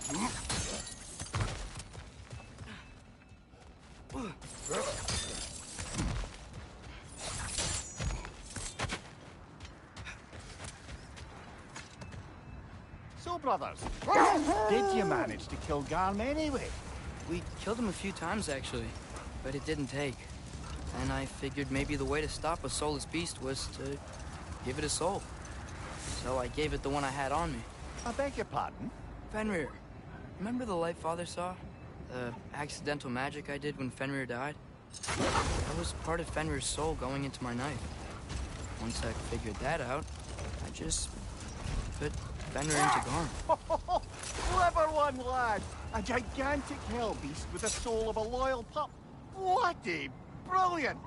So, brothers, did you manage to kill Garm anyway? We killed him a few times, actually, but it didn't take. And I figured maybe the way to stop a soulless beast was to give it a soul. So I gave it the one I had on me. I beg your pardon? Fenrir. Remember the light Father saw? The accidental magic I did when Fenrir died? That was part of Fenrir's soul going into my knife. Once I figured that out, I just put Fenrir into Garm. Clever one, lad! A gigantic hell beast with the soul of a loyal pup. What a brilliant!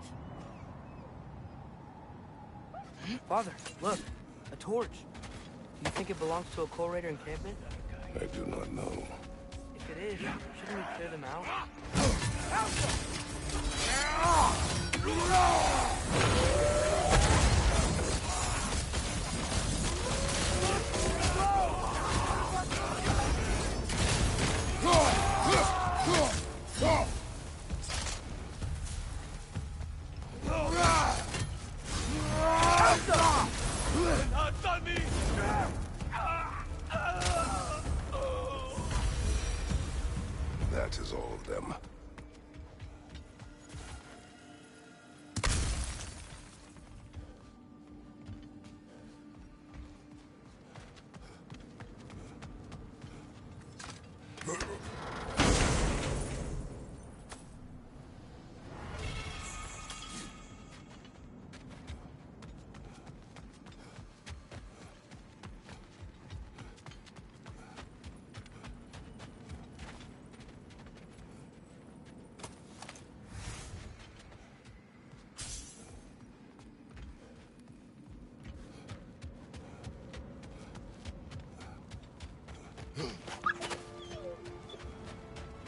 Father, look, a torch. Do you think it belongs to a Coal Raider encampment? I do not know. If it is, shouldn't we clear them out? That is all of them.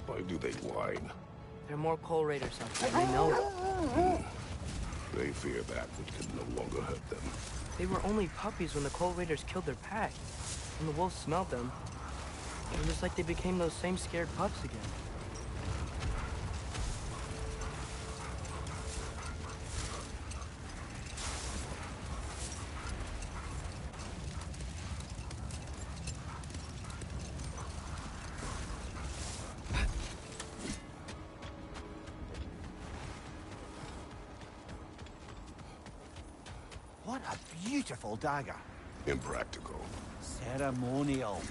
Why do they whine? There are more Coal Raiders out there, they know it. They fear that which can no longer hurt them. They were only puppies when the Coal Raiders killed their pack. When the wolves smelled them, it was like they became those same scared pups again. What a beautiful dagger. Impractical. Ceremonial.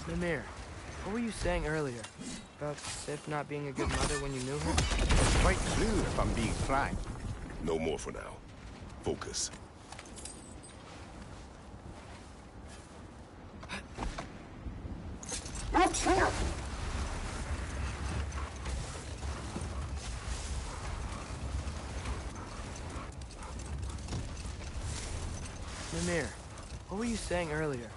Mimir, what were you saying earlier? About Sif not being a good mother when you knew her? Quite true, if I'm being frank. No more for now. Focus. Mimir, what were you saying earlier?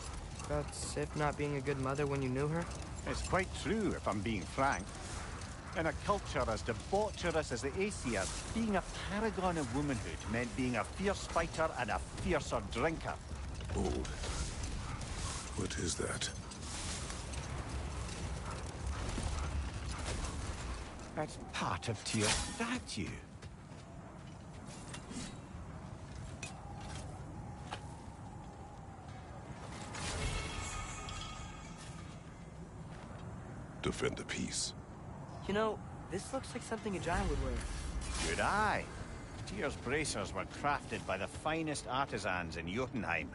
About Sif not being a good mother when you knew her? It's quite true, if I'm being frank. In a culture as debaucherous as the Aesir, being a paragon of womanhood meant being a fierce fighter and a fiercer drinker. Hold. What is that? That's part of Tyr's statue. Defend the peace. You know, this looks like something a giant would wear. Good eye. Tyr's bracers were crafted by the finest artisans in Jotunheim.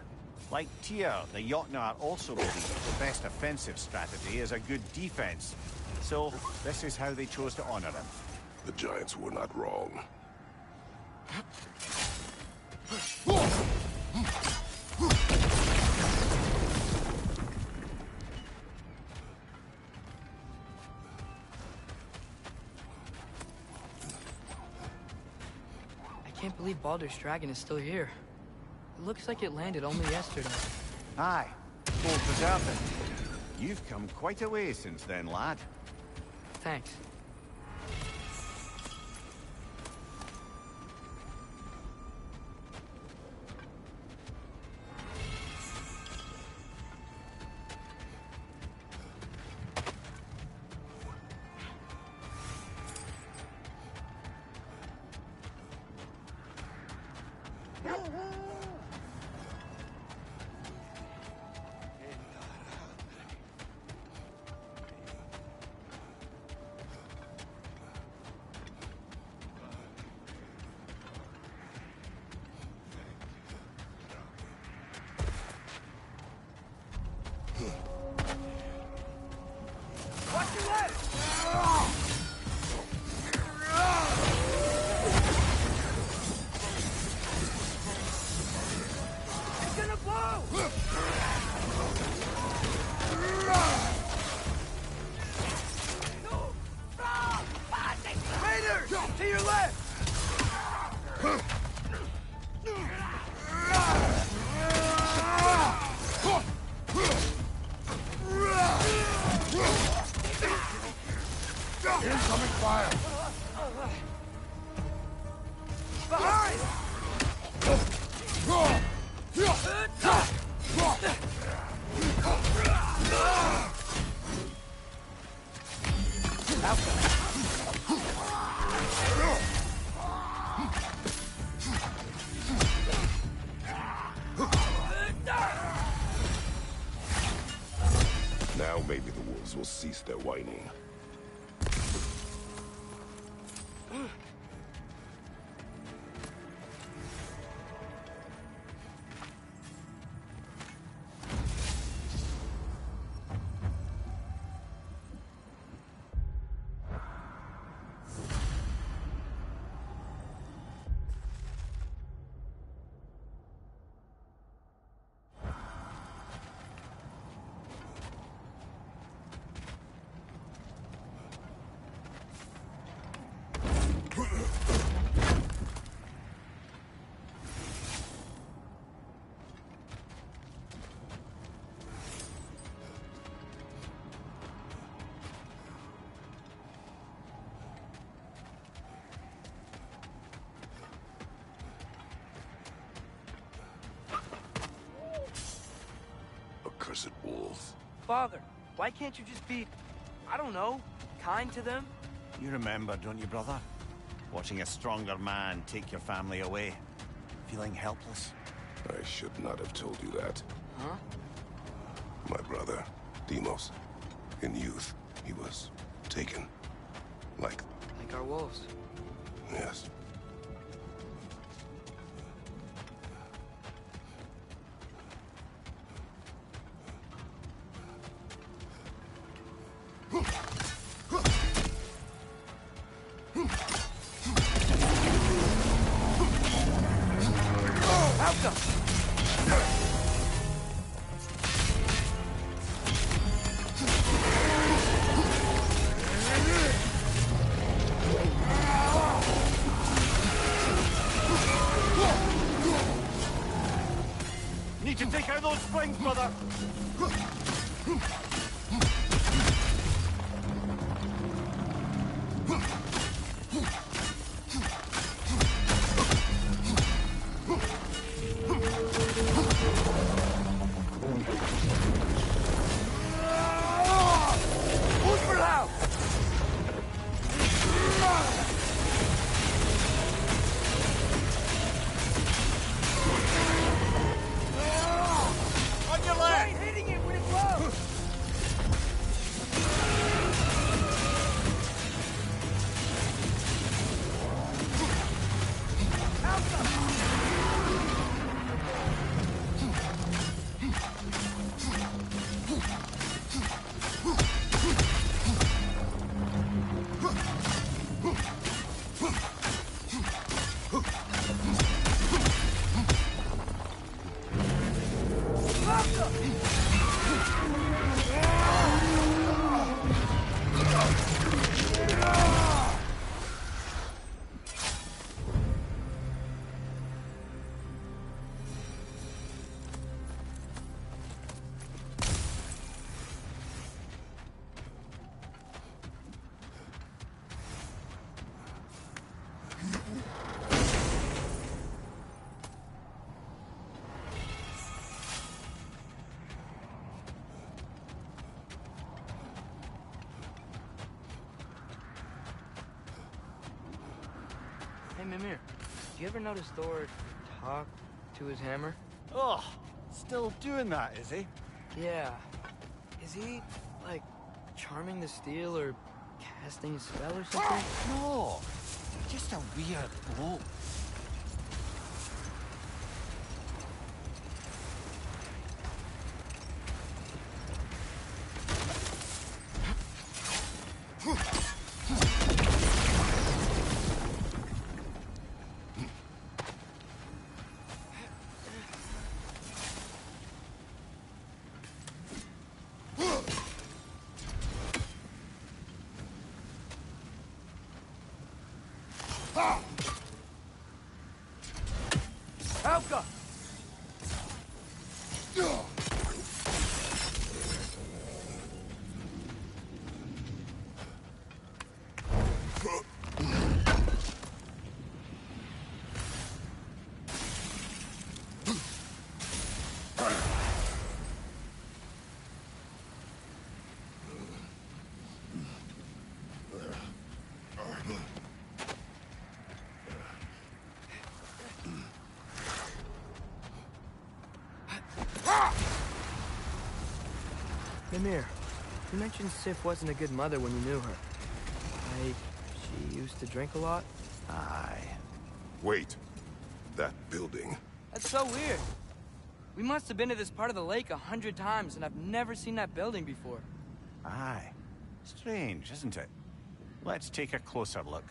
Like Tyr, the Jotnar also believed the best offensive strategy is a good defense. So, this is how they chose to honor him. The giants were not wrong. I can't believe Baldur's dragon is still here. It looks like it landed only yesterday. Aye, full preserved it. You've come quite a way since then, lad. Thanks. Incoming fire! Behind! Now maybe the wolves will cease their whining. Accursed wolves. Father, why can't you just be, I don't know, kind to them? You remember, don't you, brother? Watching a stronger man take your family away. Feeling helpless. I should not have told you that. Huh? My brother, Demos. In youth, he was taken. Like, Like our wolves. yes. Need to take out those flames, brother! On your left! Hitting it when it's Mimir, do you ever notice Thor talk to his hammer? Oh, still doing that, is he? Yeah. Is he, like, charming the steel or casting a spell or something? No, just a weird bloke. Helka! Mimir, you mentioned Sif wasn't a good mother when you knew her. She used to drink a lot? Aye. Wait. That building. That's so weird. We must have been to this part of the lake 100 times, and I've never seen that building before. Aye. Strange, isn't it? Let's take a closer look.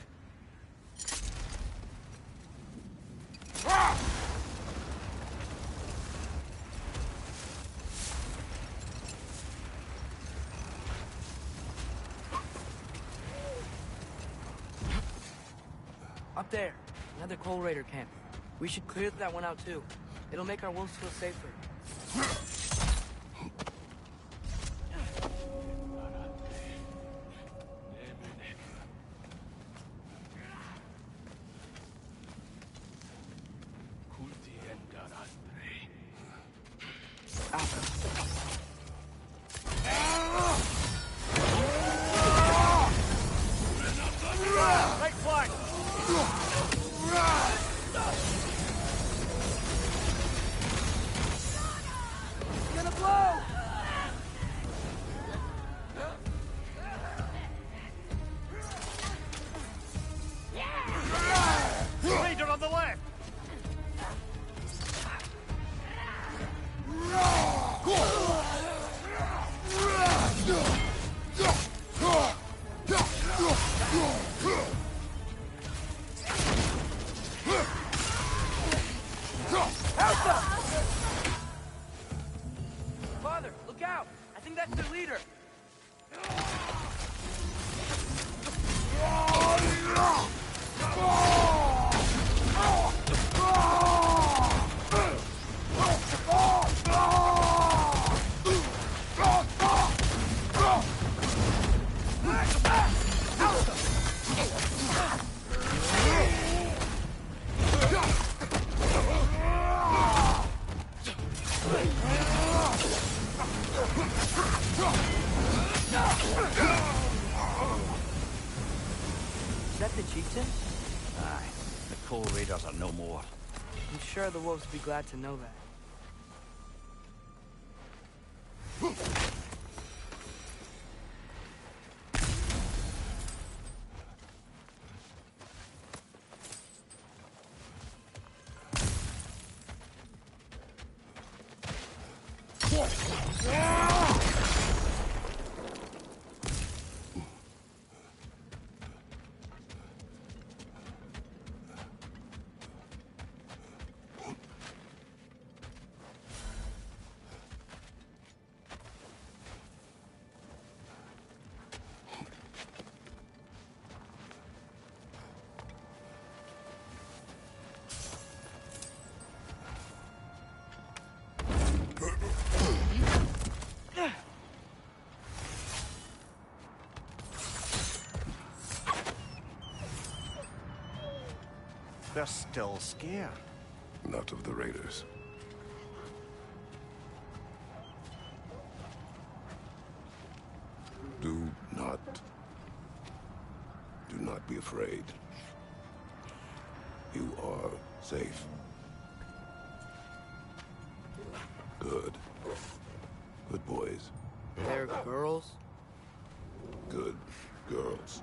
Up there, another coal raider camp. We should clear that one out too. It'll make our wolves feel safer. Right flank! Gonna blow! Raider on the left! Father, look out! I think that's their leader. Is that the chieftain? Aye. The coal raiders are no more. I'm sure the wolves would be glad to know that. They're still scared. Not of the raiders. Do not be afraid. You are safe. Good. Good boys. They're girls? Good girls.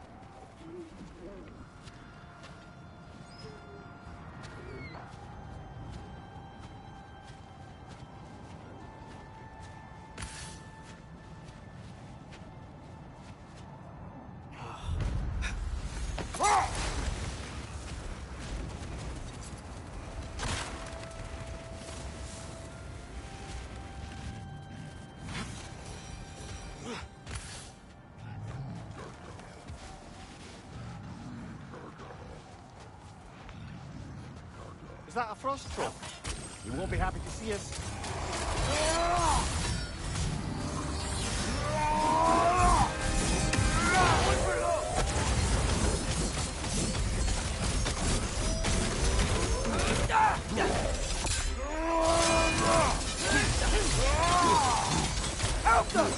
Is that a frost troll? You won't be happy to see us. Help them!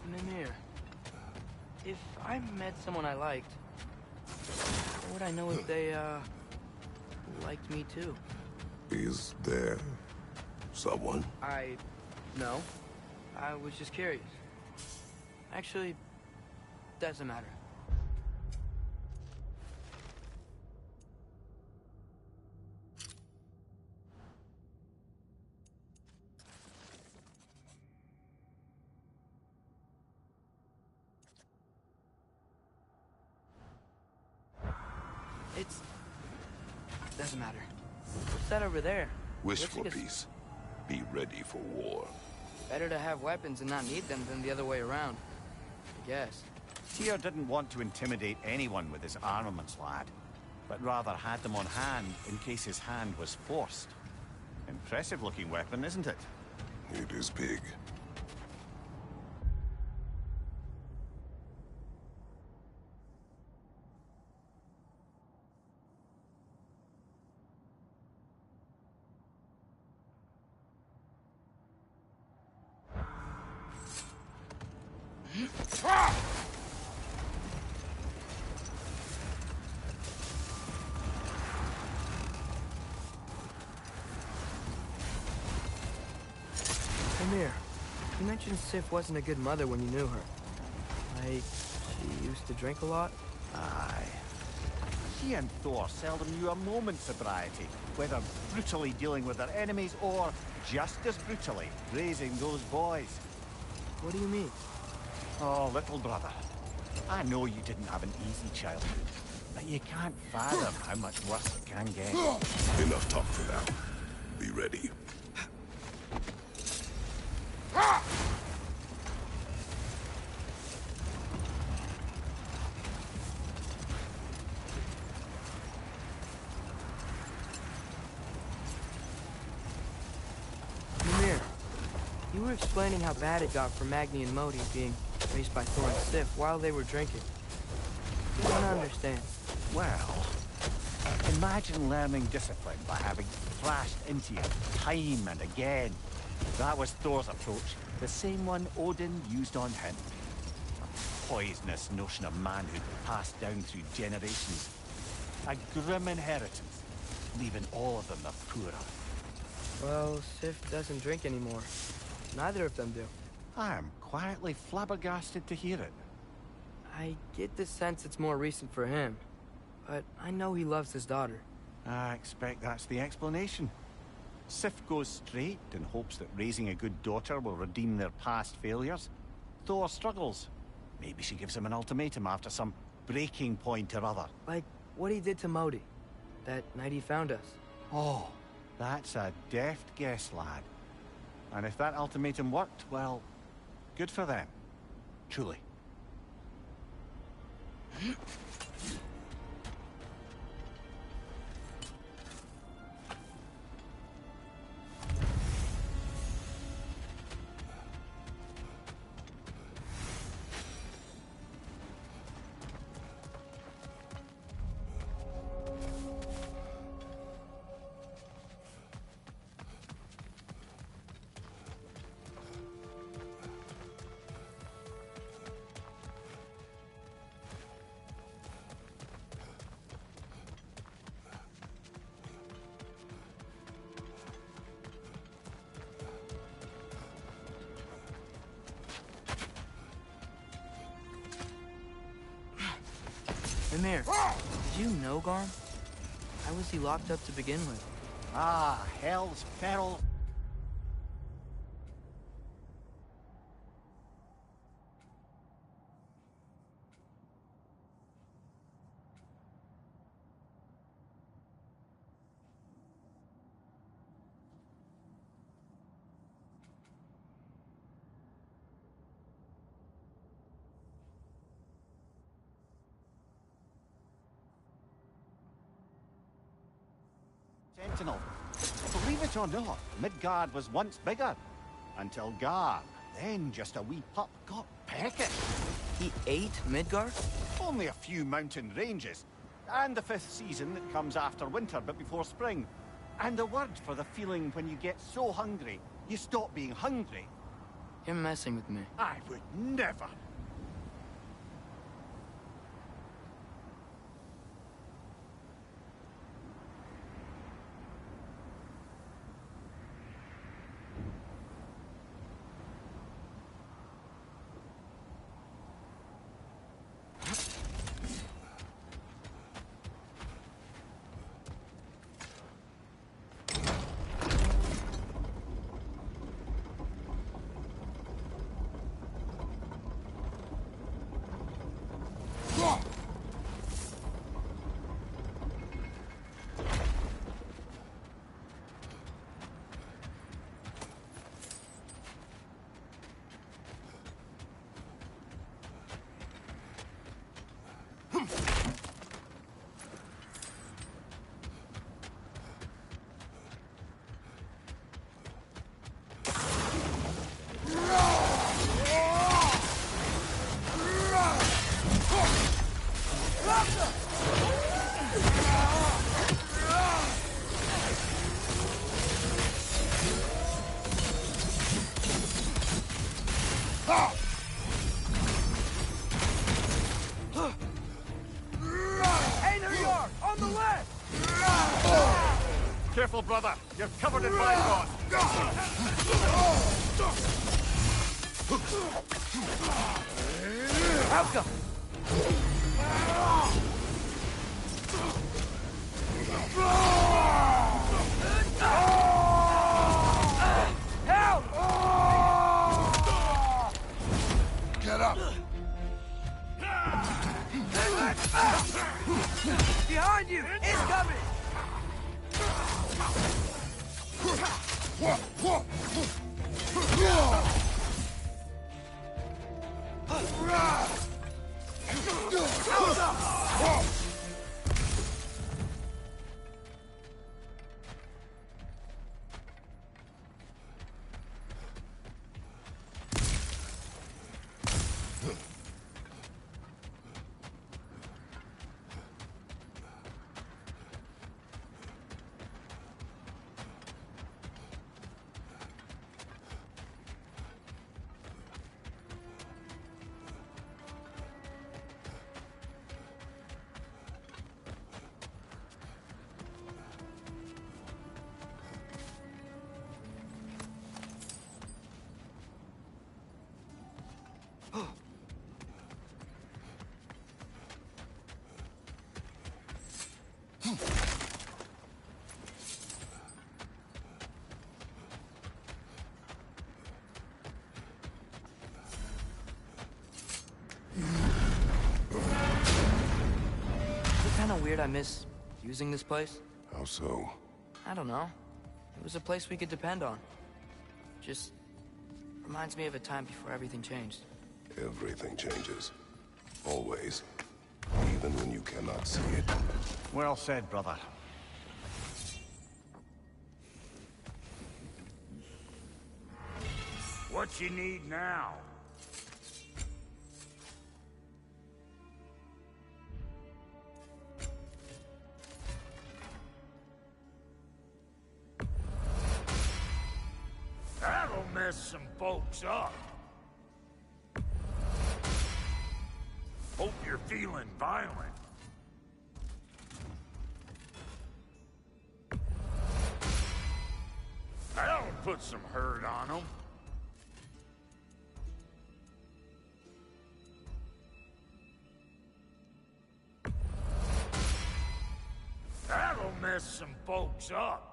Mimir, if I met someone I liked, how would I know if they, liked me too? Is there someone? No. I was just curious. Actually, doesn't matter. Doesn't matter. What's that over there? Wish Looks for like peace. Be ready for war. Better to have weapons and not need them than the other way around. I guess. Tyr didn't want to intimidate anyone with his armaments, lad, but rather had them on hand in case his hand was forced. Impressive-looking weapon, isn't it? It is big. Mimir, you mentioned Sif wasn't a good mother when you knew her. Like, she used to drink a lot? Aye. She and Thor seldom knew a moment's sobriety, whether brutally dealing with their enemies or, just as brutally, raising those boys. What do you mean? Oh, little brother. I know you didn't have an easy childhood, but you can't fathom how much worse it can get. Enough talk for now. Be ready. Mimir, you were explaining how bad it got for Magni and Modi being raised by Thor and Sif while they were drinking. I don't understand. Well, imagine learning discipline by having thrashed into you time and again. That was Thor's approach, the same one Odin used on him. A poisonous notion of manhood passed down through generations. A grim inheritance, leaving all of them the poorer. Well, Sif doesn't drink anymore. Neither of them do. I am quietly flabbergasted to hear it. I get the sense it's more recent for him, but I know he loves his daughter. I expect that's the explanation. Sif goes straight and hopes that raising a good daughter will redeem their past failures. Thor struggles. Maybe she gives him an ultimatum after some breaking point or other. Like what he did to Modi that night he found us. Oh, that's a deft guess, lad. And if that ultimatum worked, well, good for them. Truly. Emir, did you know Garm? How was he locked up to begin with? Ah, hell's peril. Sentinel. Believe it or not, Midgard was once bigger. Until Gar, then just a wee pup, got peckish. He ate Midgard? Only a few mountain ranges. And the 5th season that comes after winter but before spring. And a word for the feeling when you get so hungry, you stop being hungry. You're messing with me. I would never. Careful, brother. You're covered in bygone. Outcome! Help! Get up! Behind you! It's coming! weird I miss using this place? How so? I don't know. It was a place we could depend on. Just reminds me of a time before everything changed. Everything changes. Always. Even when you cannot see it. Well said, brother. What you need now? That'll mess some folks up. Hope you're feeling violent. That'll put some hurt on them. That'll mess some folks up.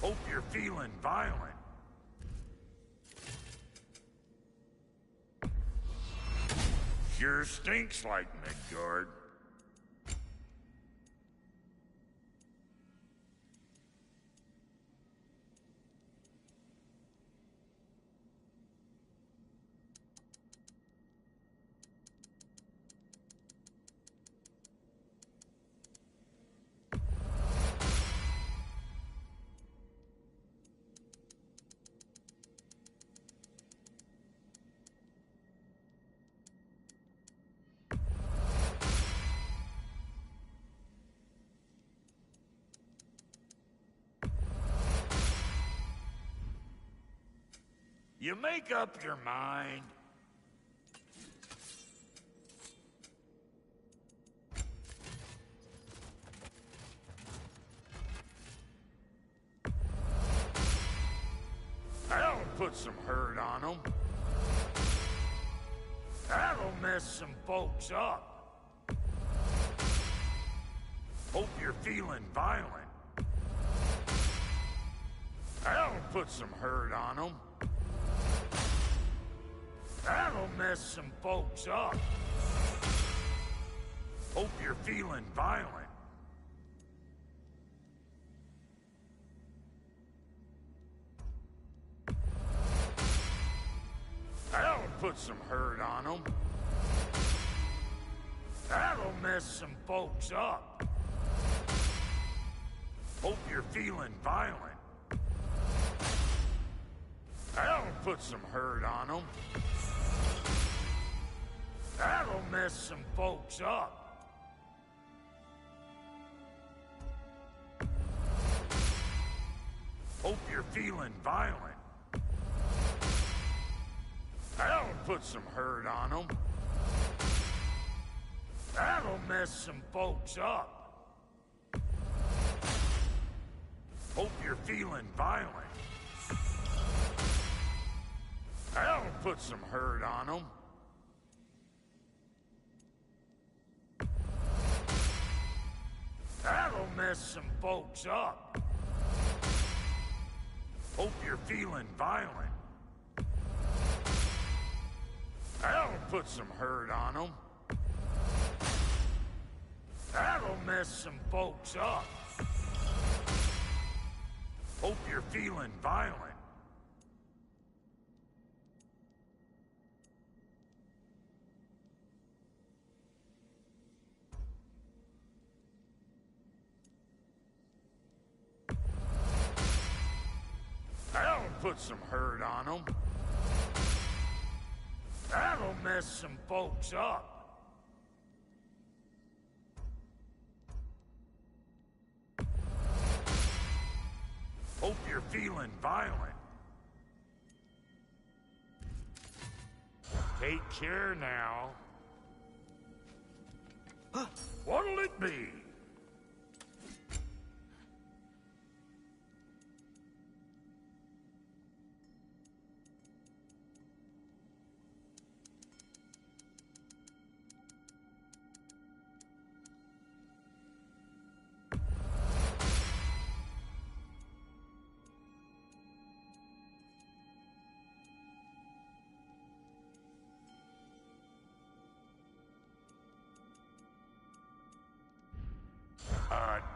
Hope you're feeling violent. Sure stinks like Midgard. You make up your mind. That'll put some hurt on them. That'll mess some folks up. Hope you're feeling violent. That'll put some hurt on them. That'll mess some folks up. Hope you're feeling violent. That'll put some hurt on them. That'll mess some folks up. Hope you're feeling violent. That'll put some hurt on them. That'll mess some folks up. Hope you're feeling violent. That'll put some hurt on them. That'll mess some folks up. Hope you're feeling violent. That'll put some hurt on them. That'll mess some folks up. Hope you're feeling violent. That'll put some hurt on them. That'll mess some folks up. Hope you're feeling violent. That'll put some hurt on them. That'll mess some folks up. Hope you're feeling violent. Take care now. What'll it be?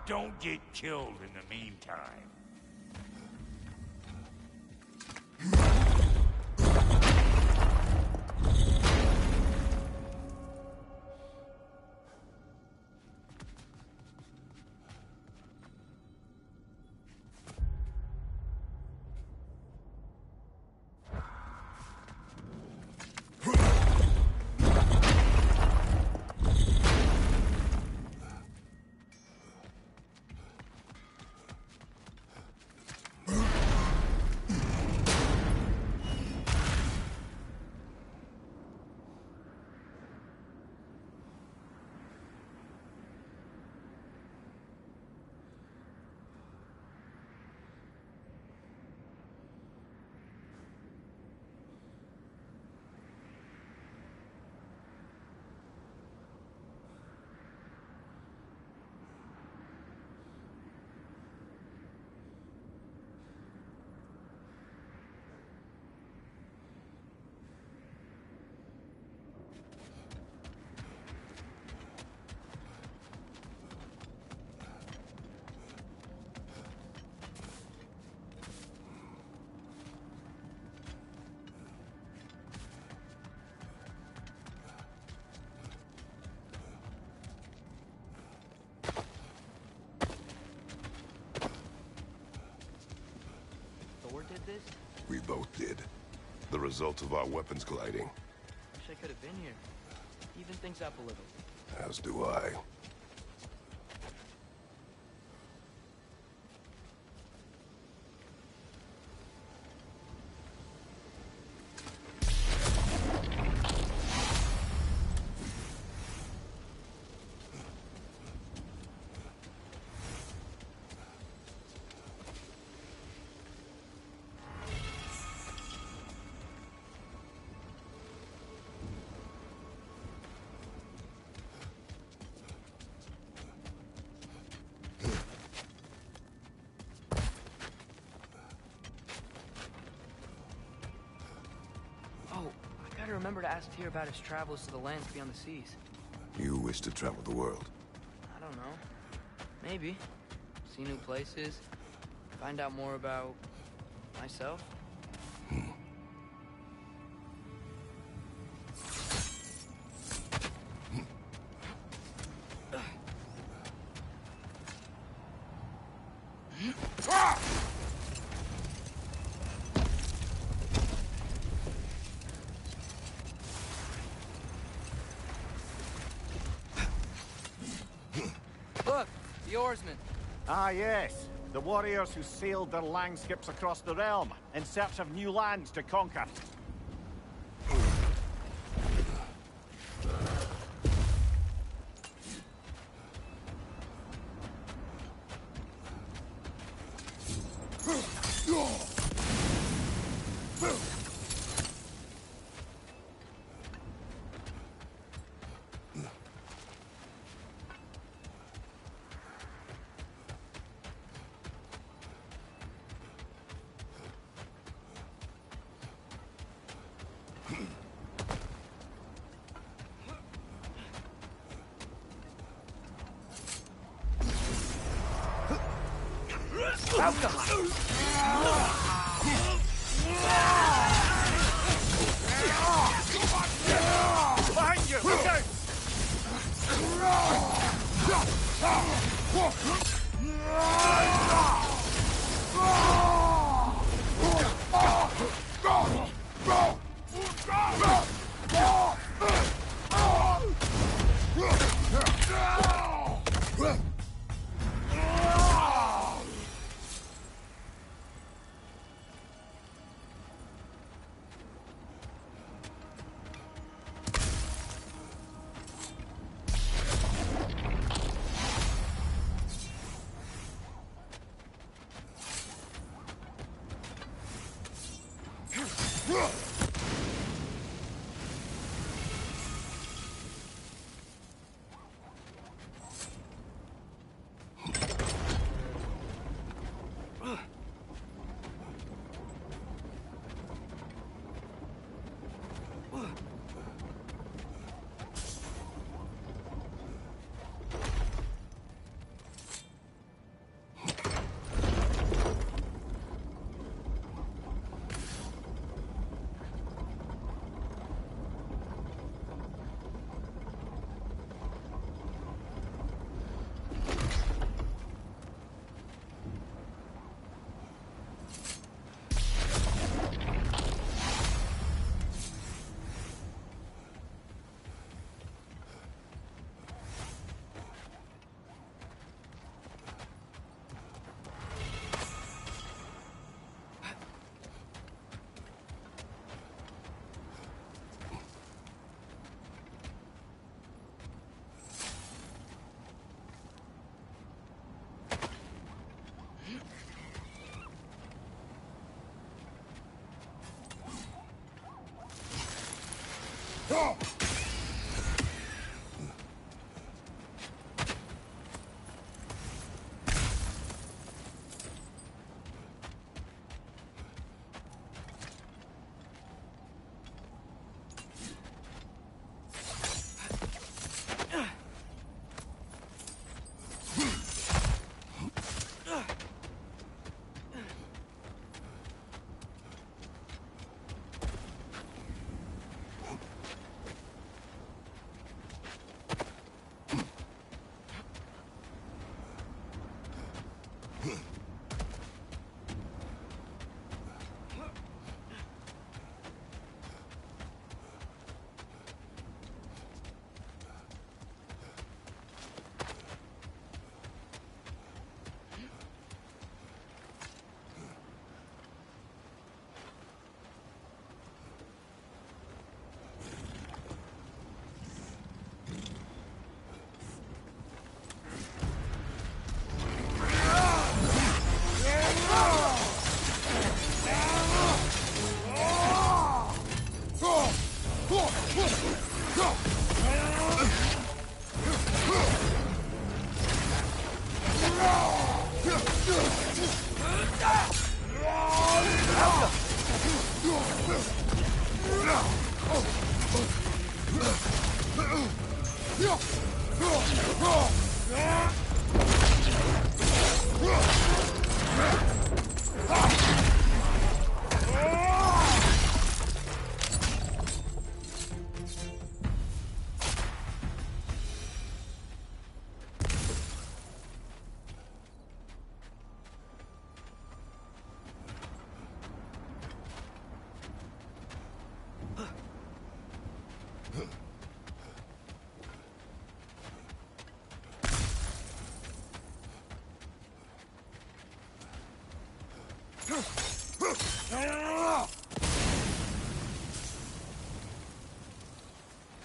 don't get killed in the meantime. Did this? We both did. The result of our weapons colliding. Wish I could have been here. Even things up a little. As do I. Remember to ask Tyr about his travels to the lands beyond the seas. You wish to travel the world? I don't know. Maybe. See new places. Find out more about myself. Look, the oarsmen. Ah, yes. The warriors who sailed their langskips across the realm in search of new lands to conquer. Behind you! Look out!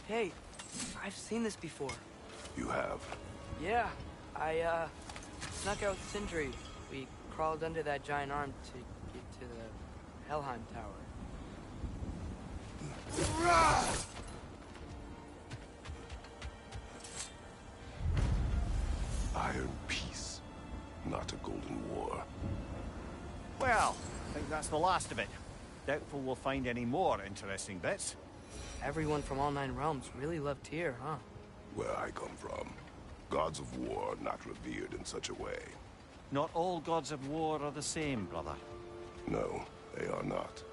Hey, I've seen this before. You have? Yeah, I snuck out with Sindri. We crawled under that giant arm to get to the Helheim Tower. Iron Peace, not a Golden War. Well, I think that's the last of it. Doubtful we'll find any more interesting bits. Everyone from all 9 realms really loved Tyr, huh? Where I come from, gods of war are not revered in such a way. Not all gods of war are the same, brother. No, they are not.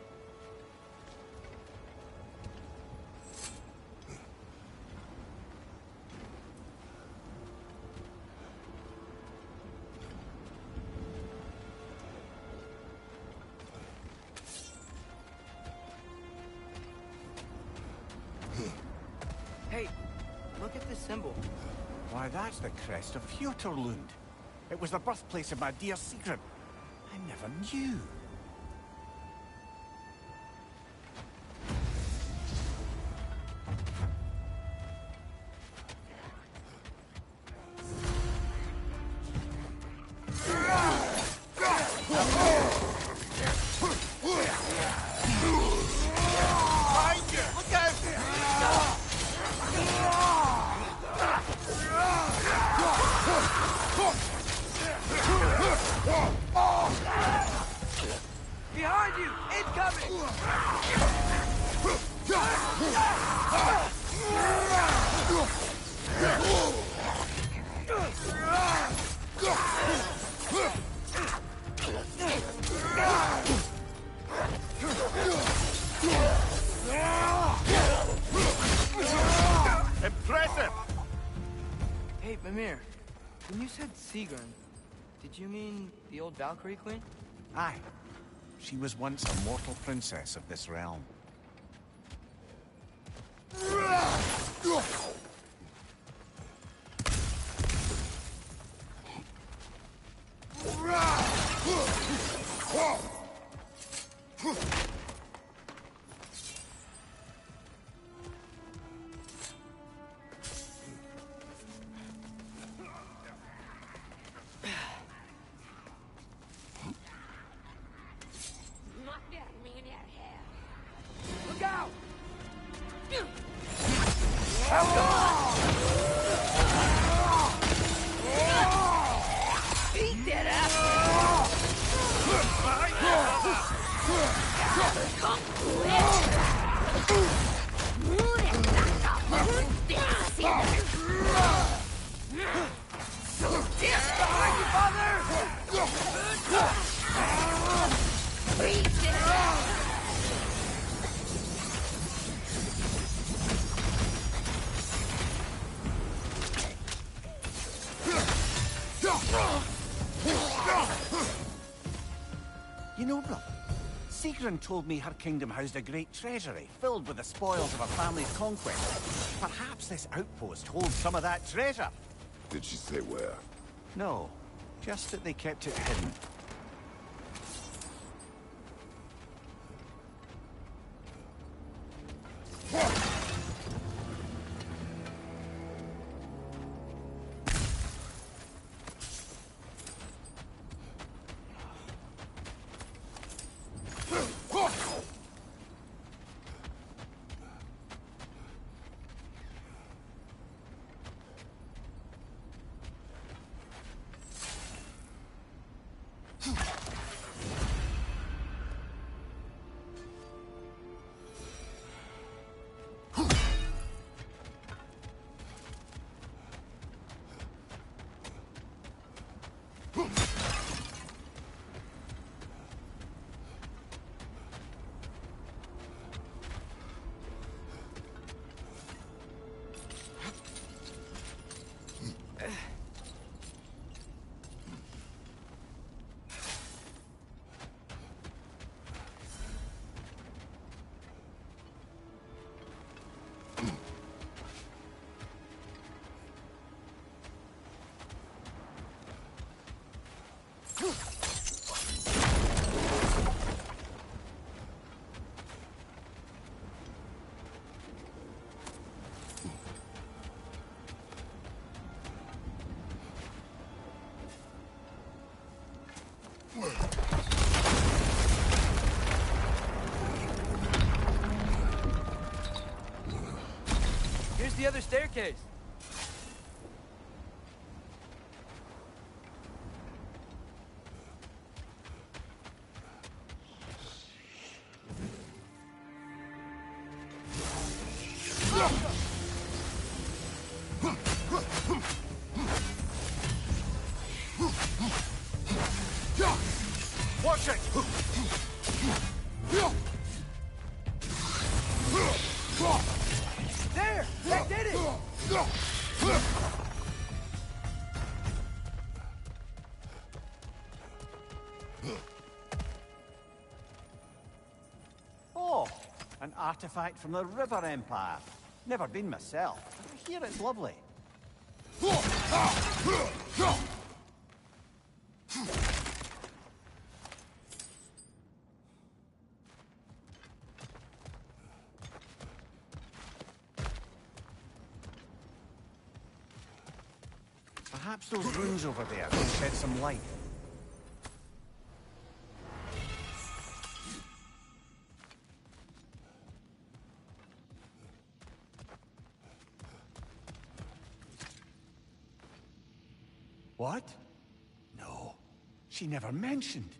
Hey, look at this symbol. Why, that's the crest of Fjotorlund. It was the birthplace of my dear Sigrid. I never knew. Behind you! Incoming! Impressive! Hey, Mimir, when you said Sigrun, did you mean the old Valkyrie Queen? Aye. She was once a mortal princess of this realm. Look out! You know, brother, Sigrun told me her kingdom housed a great treasury filled with the spoils of her family's conquest. Perhaps this outpost holds some of that treasure. Did she say where? No, just that they kept it hidden. Here's the other staircase. Watch it! There! That did it! Oh, an artifact from the River Empire. Never been myself, but I hear it's lovely. Perhaps those runes over there can shed some light. What? No, she never mentioned.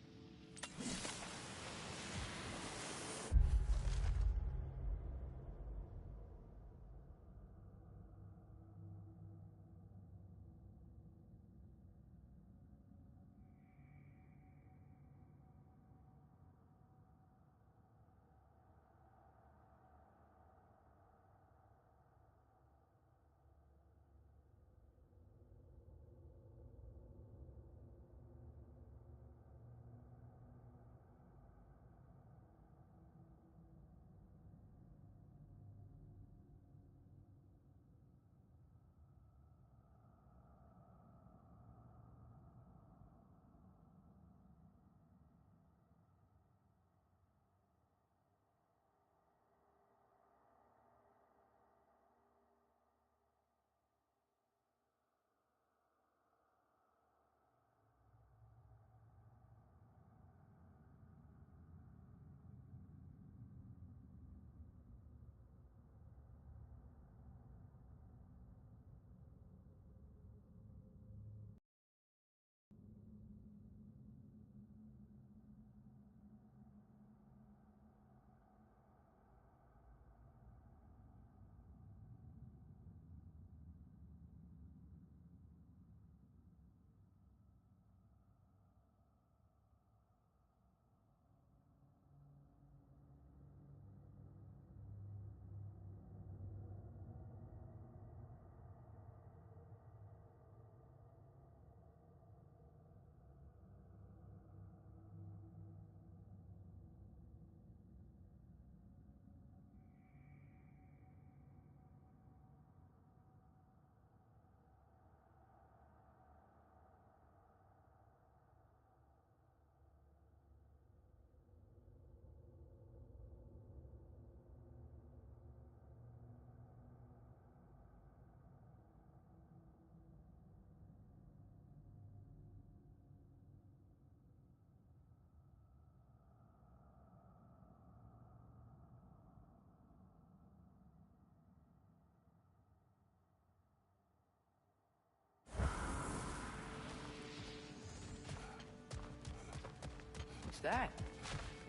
What's that?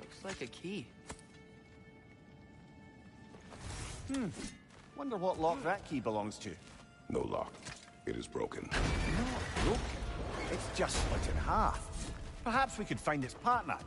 Looks like a key. Wonder what lock that key belongs to. No lock. It is broken. Not broken. It's just split in half. Perhaps we could find its partner.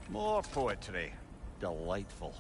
More poetry. Delightful.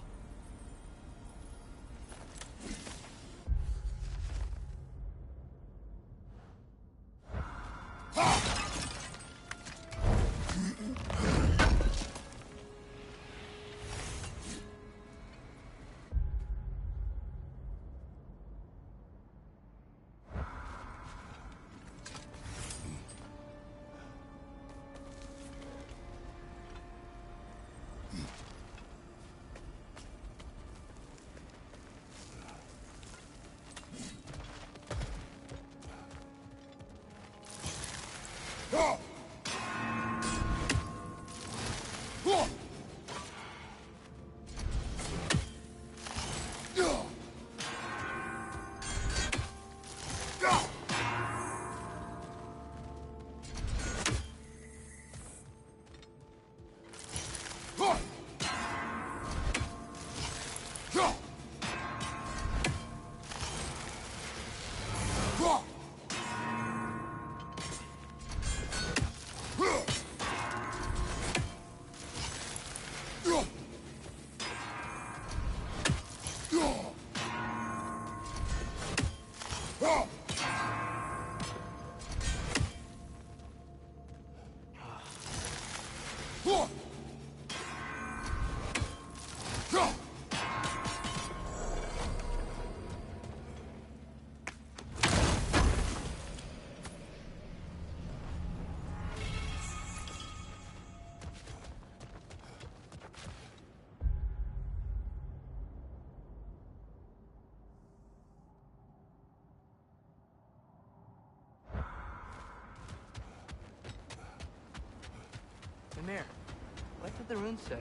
the runes say?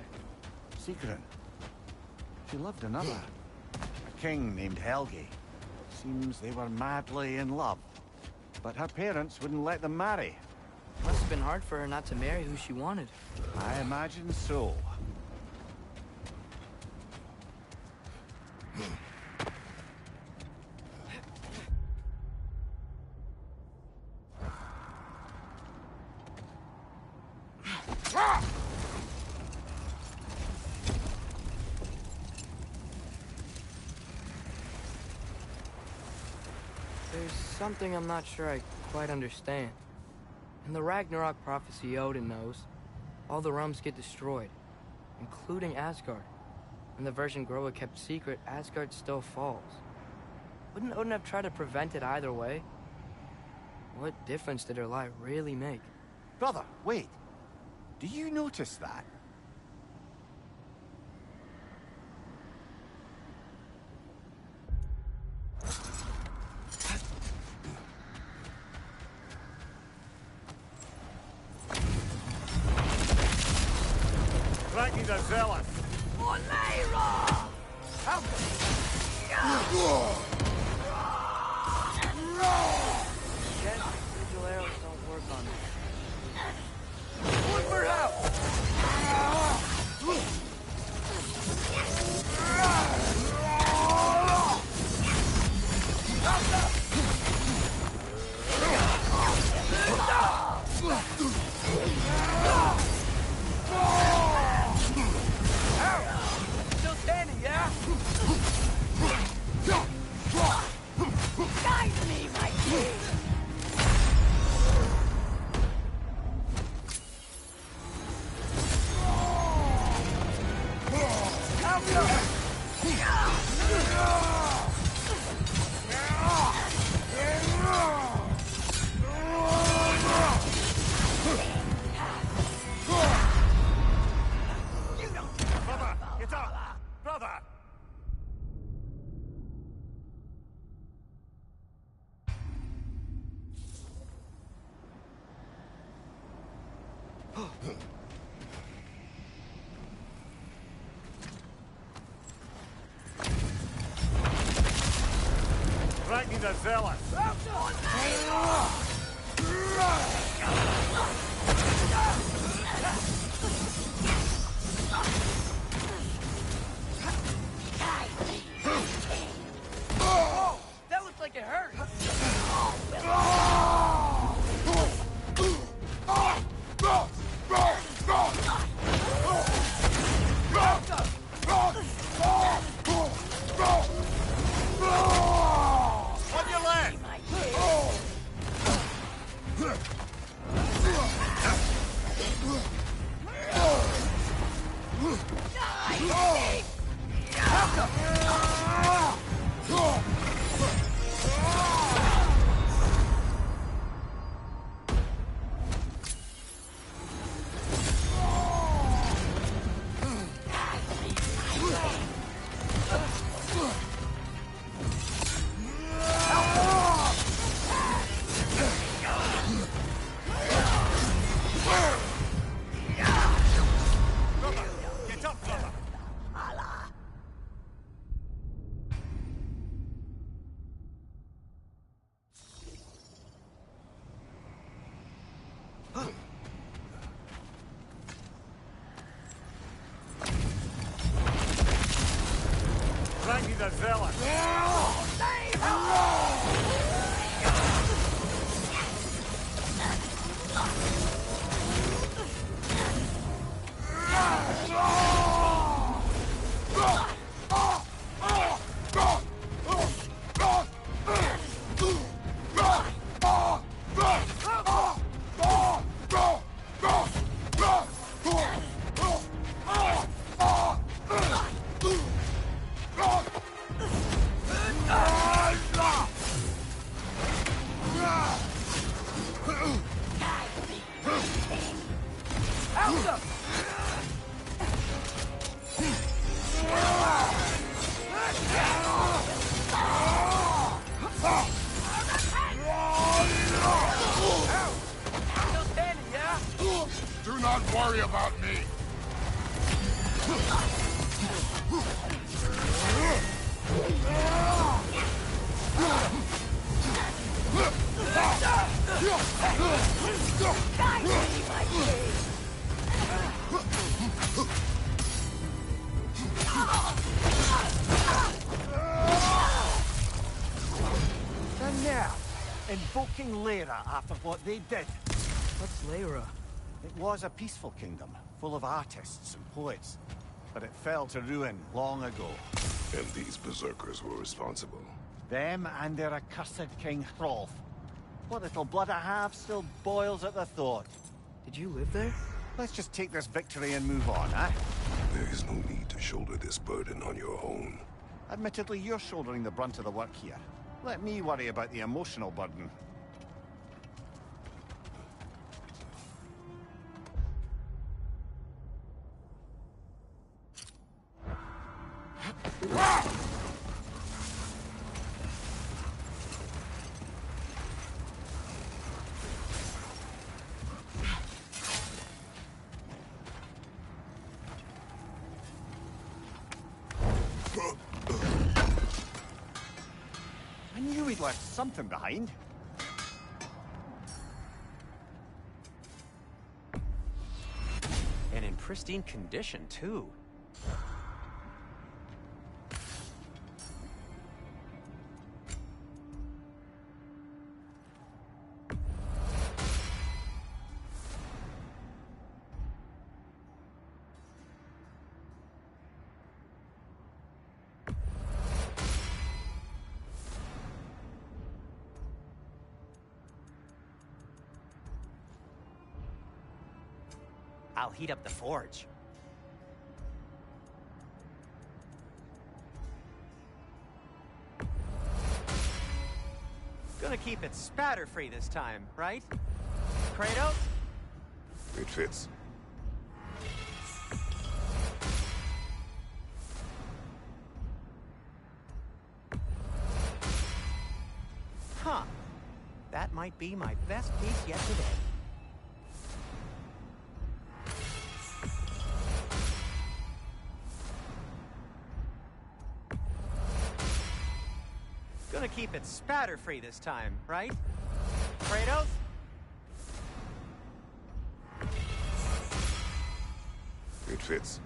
Secret. She loved another. A king named Helgi. Seems they were madly in love. But her parents wouldn't let them marry. Must have been hard for her not to marry who she wanted. I imagine so. There's something I'm not sure I quite understand. In the Ragnarok prophecy Odin knows, all the realms get destroyed, including Asgard. When the version Groa kept secret, Asgard still falls. Wouldn't Odin have tried to prevent it either way? What difference did her lie really make? Brother, wait. Do you notice that? Ragni the Zealous! Guess digital arrows don't work on me. Look for help! Still standing, yeah? Guide me, my king! Brother, get up! Brother! Ragni the Zealous! That looks like it hurt. On your leg! Brother, get up, brother! Ragni the Zealous! Do not worry about me. invoking Lyra after what they did. What's Lyra? It was a peaceful kingdom, full of artists and poets. But it fell to ruin long ago. And these berserkers were responsible. Them and their accursed King Hrolf. What little blood I have still boils at the thought. Did you live there? Let's just take this victory and move on, eh? There is no need to shoulder this burden on your own. Admittedly, you're shouldering the brunt of the work here. Let me worry about the emotional burden. I knew he'd left something behind. And in pristine condition, too. I'll heat up the forge. Gonna keep it spatter-free this time, right? Kratos? It fits. Huh. That might be my best piece yet today. Gonna keep it spatter-free this time, right? Kratos? It fits.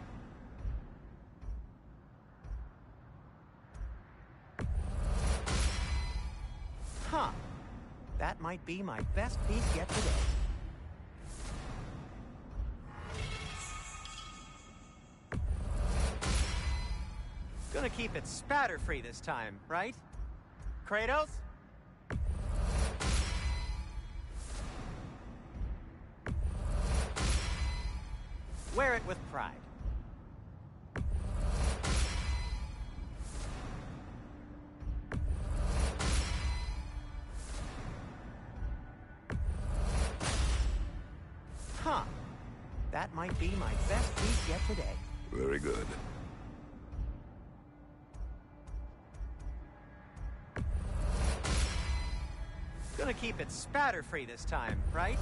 Huh. That might be my best piece yet today. Gonna keep it spatter-free this time, right? Kratos? Wear it with pride. Huh. That might be my best piece yet today. Very good. Gonna keep it spatter-free this time, right?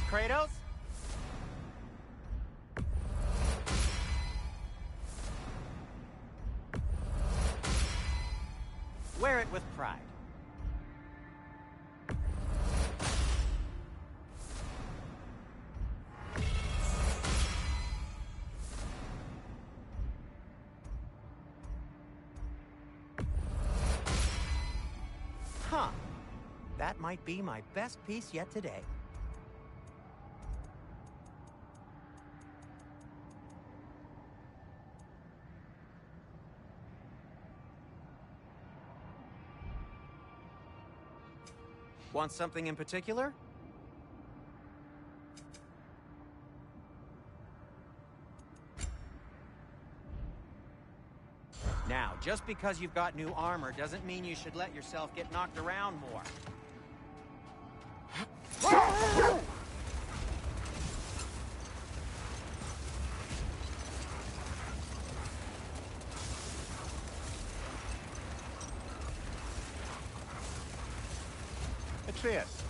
Kratos? Wear it with pride. Huh. That might be my best piece yet today. Want something in particular? Now, just because you've got new armor doesn't mean you should let yourself get knocked around more. Atreus,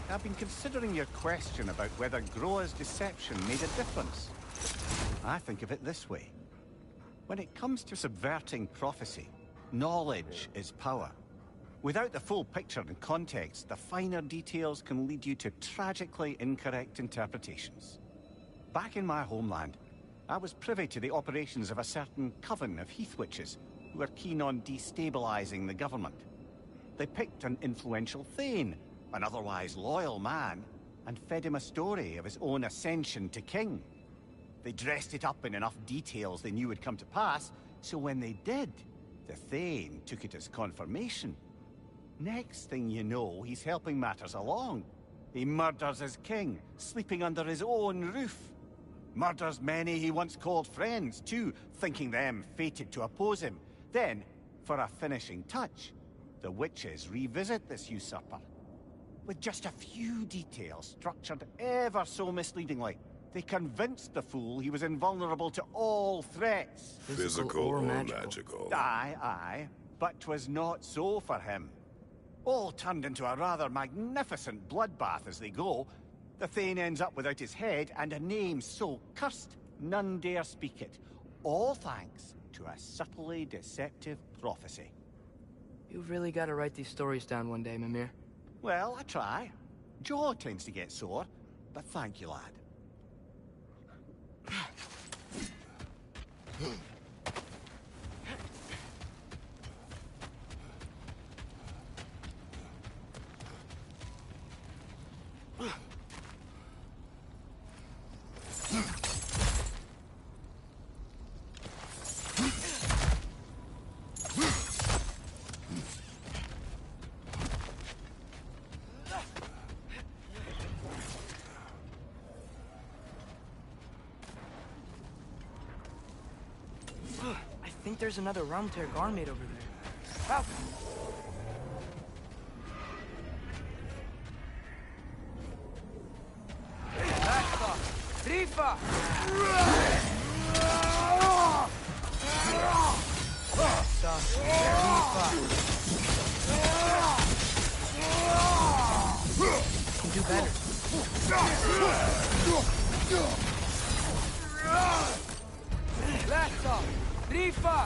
I've been considering your question about whether Groa's deception made a difference. I think of it this way. When it comes to subverting prophecy, knowledge is power. Without the full picture and context, the finer details can lead you to tragically incorrect interpretations. Back in my homeland, I was privy to the operations of a certain coven of heath witches who were keen on destabilizing the government. They picked an influential thane an otherwise loyal man, and fed him a story of his own ascension to king. They dressed it up in enough details they knew would come to pass, so when they did, the Thane took it as confirmation. Next thing you know, he's helping matters along. He murders his king, sleeping under his own roof. Murders many he once called friends, too, thinking them fated to oppose him. Then, for a finishing touch, the witches revisit this usurper. With just a few details structured ever so misleadingly, they convinced the fool he was invulnerable to all threats. Physical or magical? Aye, aye. But 'twas not so for him. All turned into a rather magnificent bloodbath as they go. The Thane ends up without his head and a name so cursed none dare speak it. All thanks to a subtly deceptive prophecy. You've really got to write these stories down one day, Mimir. Well, I try. Jaw tends to get sore, but thank you, lad. I think there's another Realm-Tear Garmaid over there. Help! Rifa! Can do better. Last off! Rifa!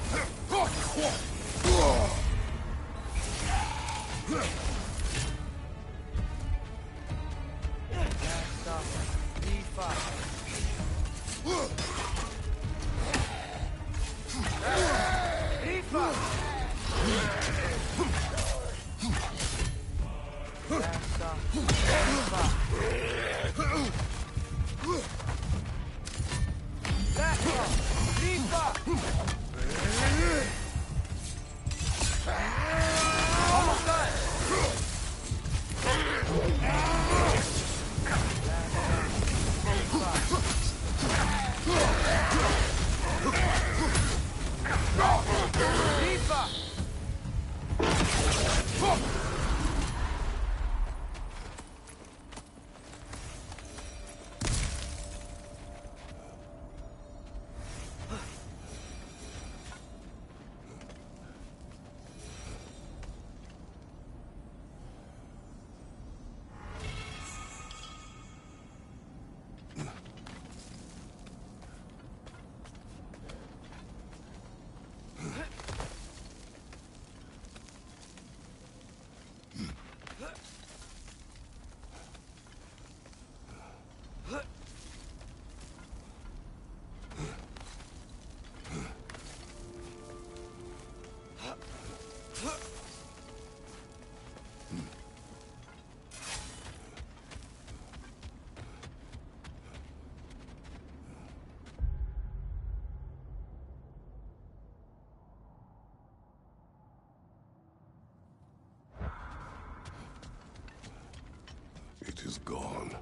It is gone.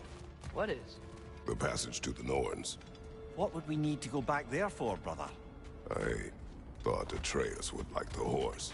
What is? The passage to the Norns. What would we need to go back there for, brother? I thought Atreus would like the horse.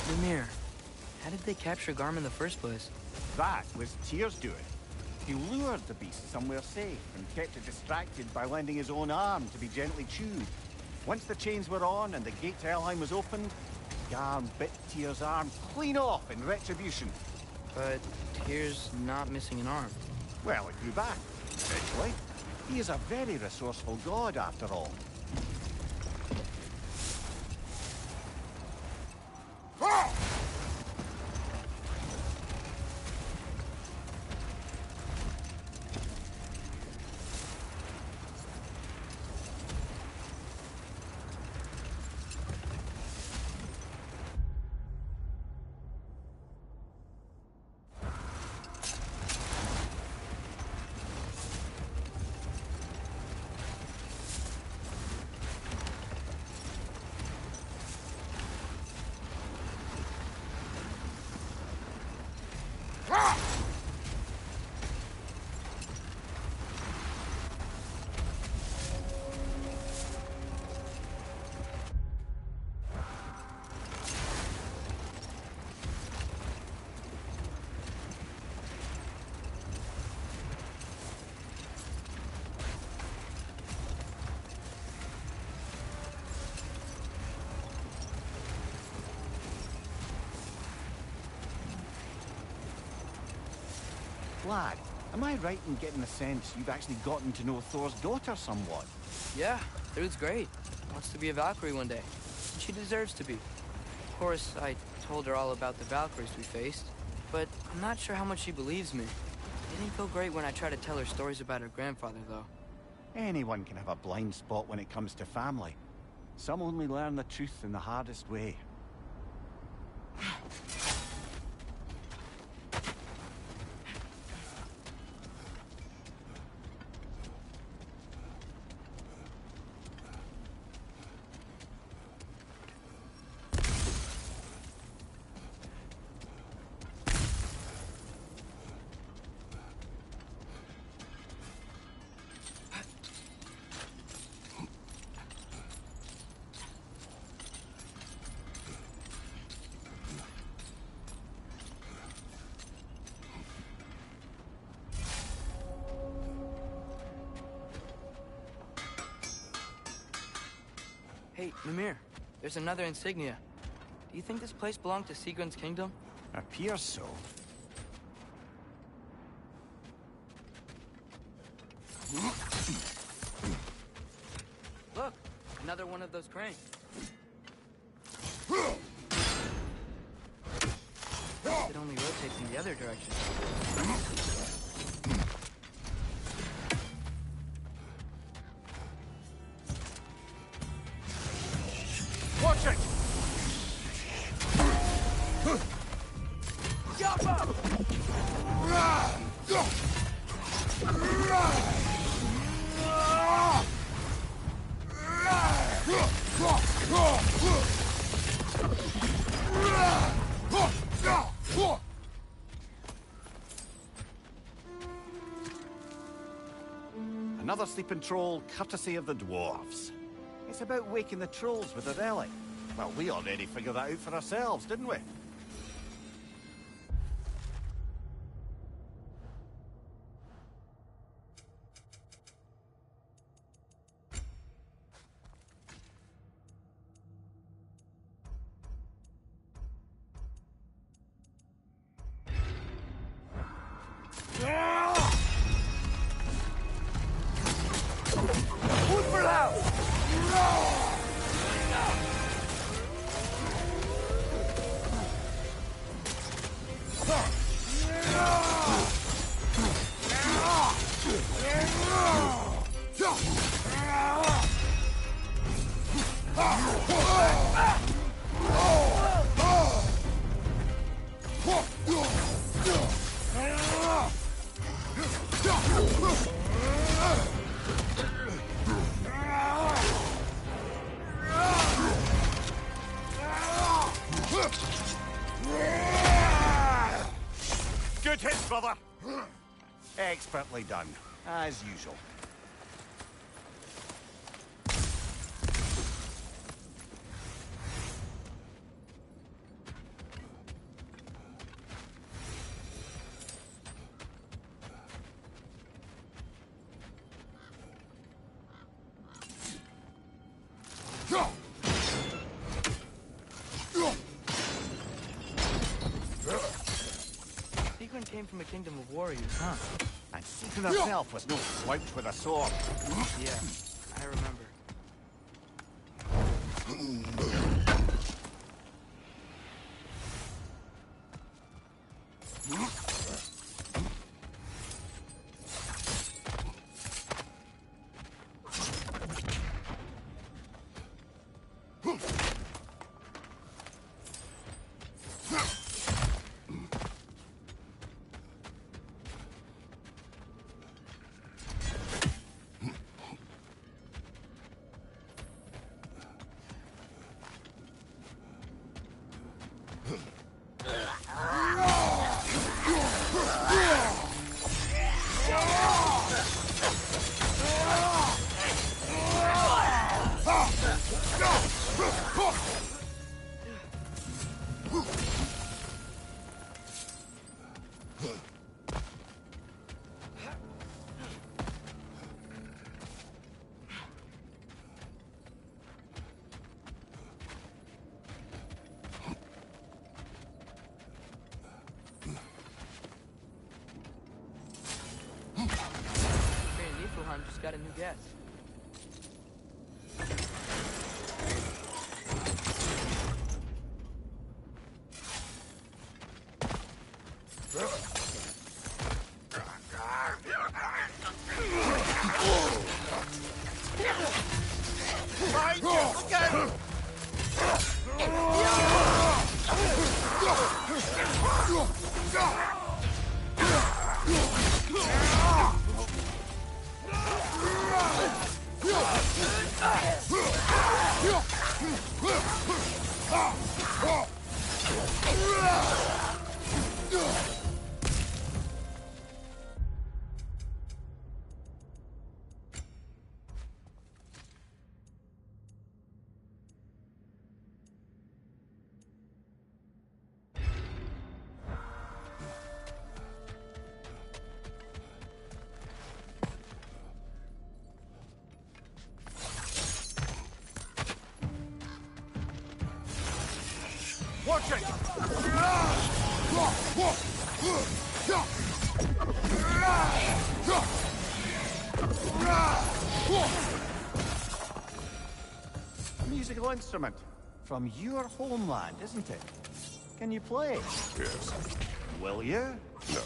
Mimir, how did they capture Garm in the first place? That was Tyr's doing. He lured the beast somewhere safe and kept it distracted by lending his own arm to be gently chewed. Once the chains were on and the gate to Helheim was opened, Garm bit Tyr's arm clean off in retribution. But Tyr's not missing an arm. Well, it grew back, eventually. He is a very resourceful god, after all. Lad, am I right in getting the sense you've actually gotten to know Thor's daughter somewhat? Yeah, Thor's great. Wants to be a Valkyrie one day. And she deserves to be. Of course, I told her all about the Valkyries we faced, but I'm not sure how much she believes me. It didn't feel great when I tried to tell her stories about her grandfather, though. Anyone can have a blind spot when it comes to family. Some only learn the truth in the hardest way. Hey, Mimir, there's another insignia. Do you think this place belonged to Sigrun's kingdom? Appears so. Look, another one of those cranes. It only rotates in the other direction. Watch it! Jump up! Another sleeping troll, courtesy of the dwarves. It's about waking the trolls with a relic. Well, we already figured that out for ourselves, didn't we? Good hit, brother! Expertly done, as usual. came from a kingdom of warriors, huh? And Satan herself was no slouch with a sword. Yeah, I remember. Just got a new guest. Watch it! A musical instrument. From your homeland, isn't it? Can you play? Yes. Will you? No.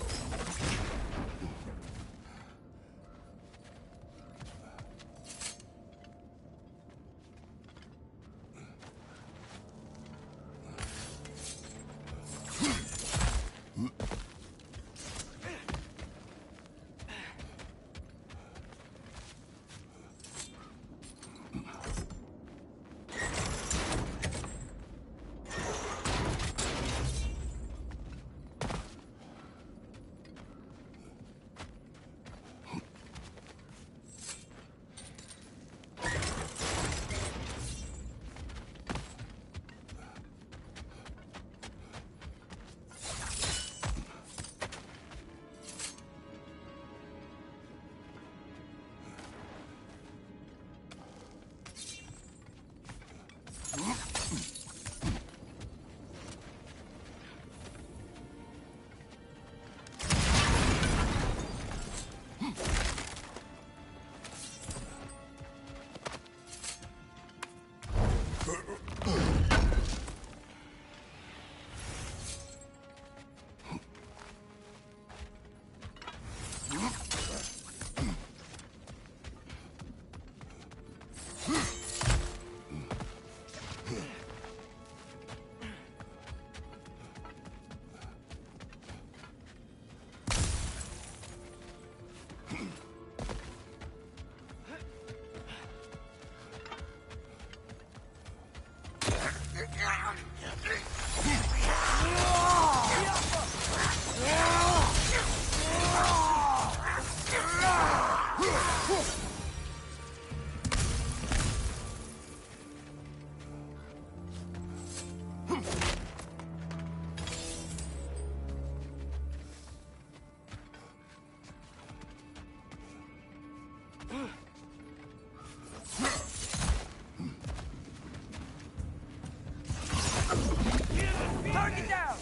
Target down!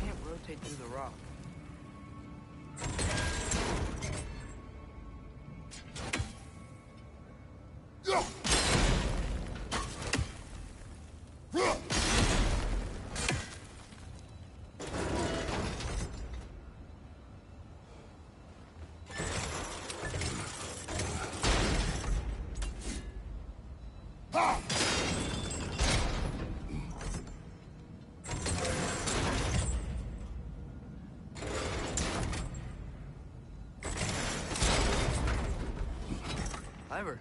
Can't rotate through the rock. Clever.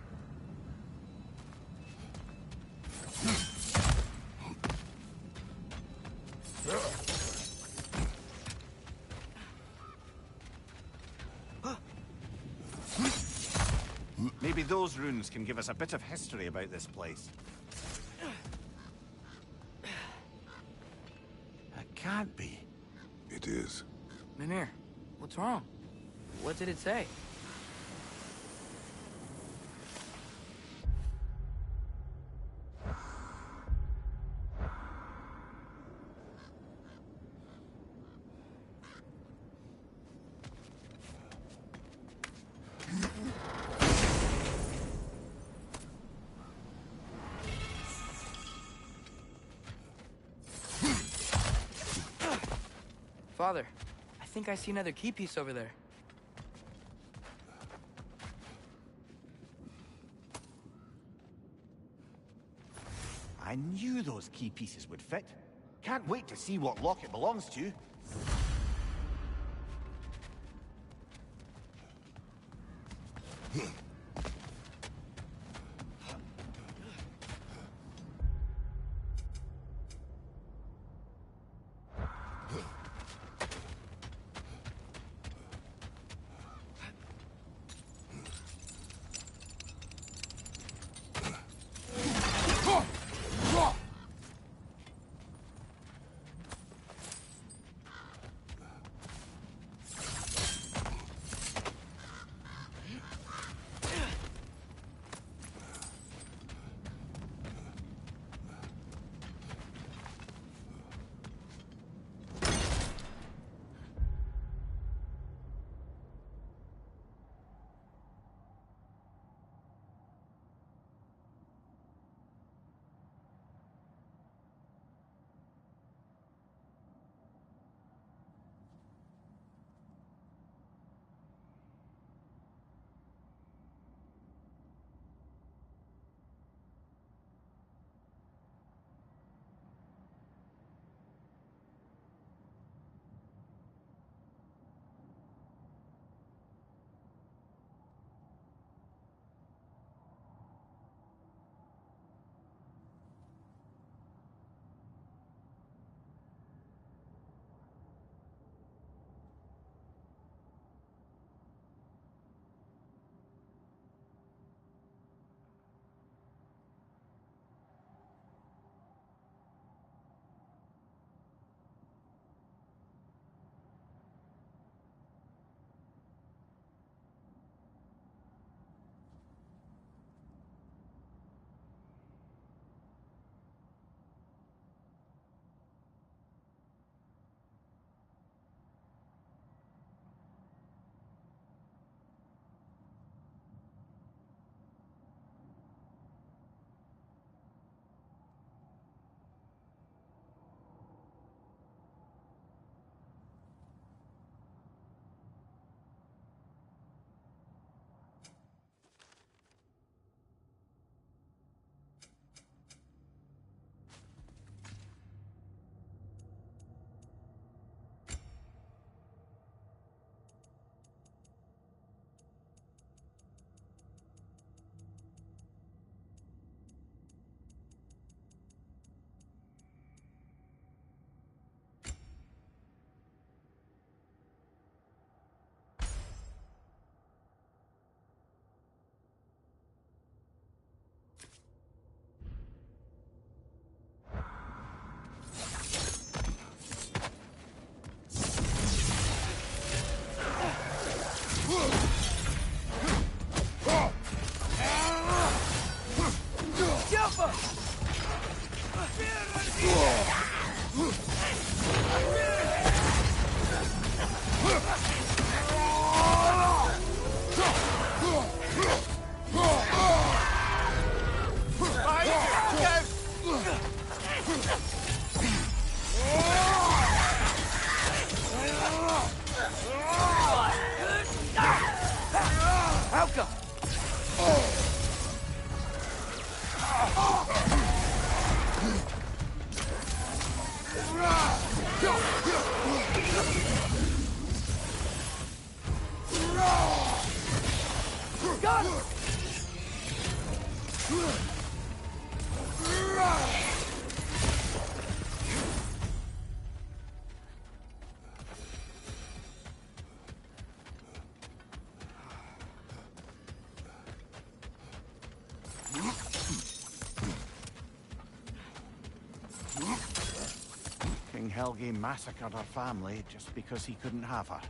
Maybe those runes can give us a bit of history about this place. It can't be. It is. Mimir, what's wrong? What did it say? Father, I think I see another key piece over there. I knew those key pieces would fit. Can't wait to see what lock it belongs to. King Helgi massacred her family just because he couldn't have her.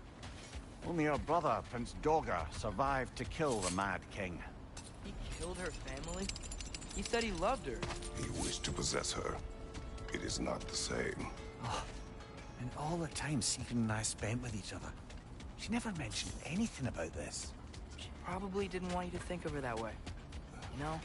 Only her brother, Prince Dogger, survived to kill the Mad King. He killed her family? He said he loved her. He wished to possess her. It is not the same. Oh, and all the time Stephen and I spent with each other, she never mentioned anything about this. She probably didn't want you to think of her that way. You know?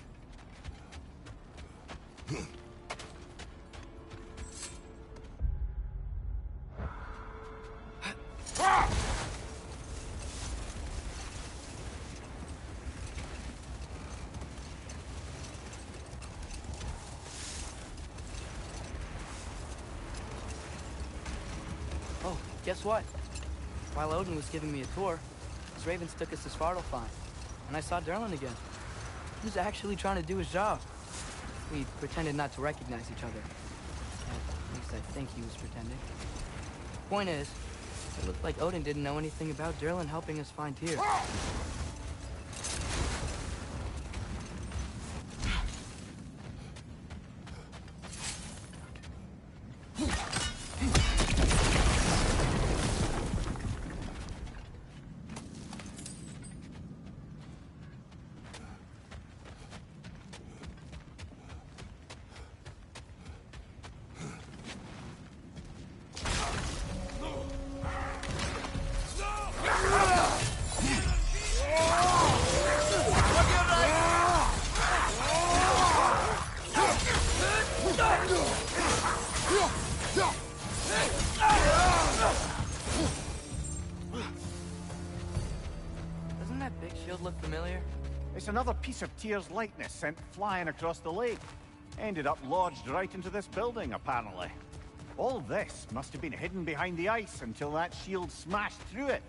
Oh, guess what? While Odin was giving me a tour, his ravens took us to Svartalfheim, and I saw Durlin again. He was actually trying to do his job. We pretended not to recognize each other. At least I think he was pretending. Point is, it looked like Odin didn't know anything about Durlin helping us find Tyr. Doesn't that big shield look familiar? It's another piece of Tyr's likeness sent flying across the lake. Ended up lodged right into this building, apparently. All this must have been hidden behind the ice until that shield smashed through it.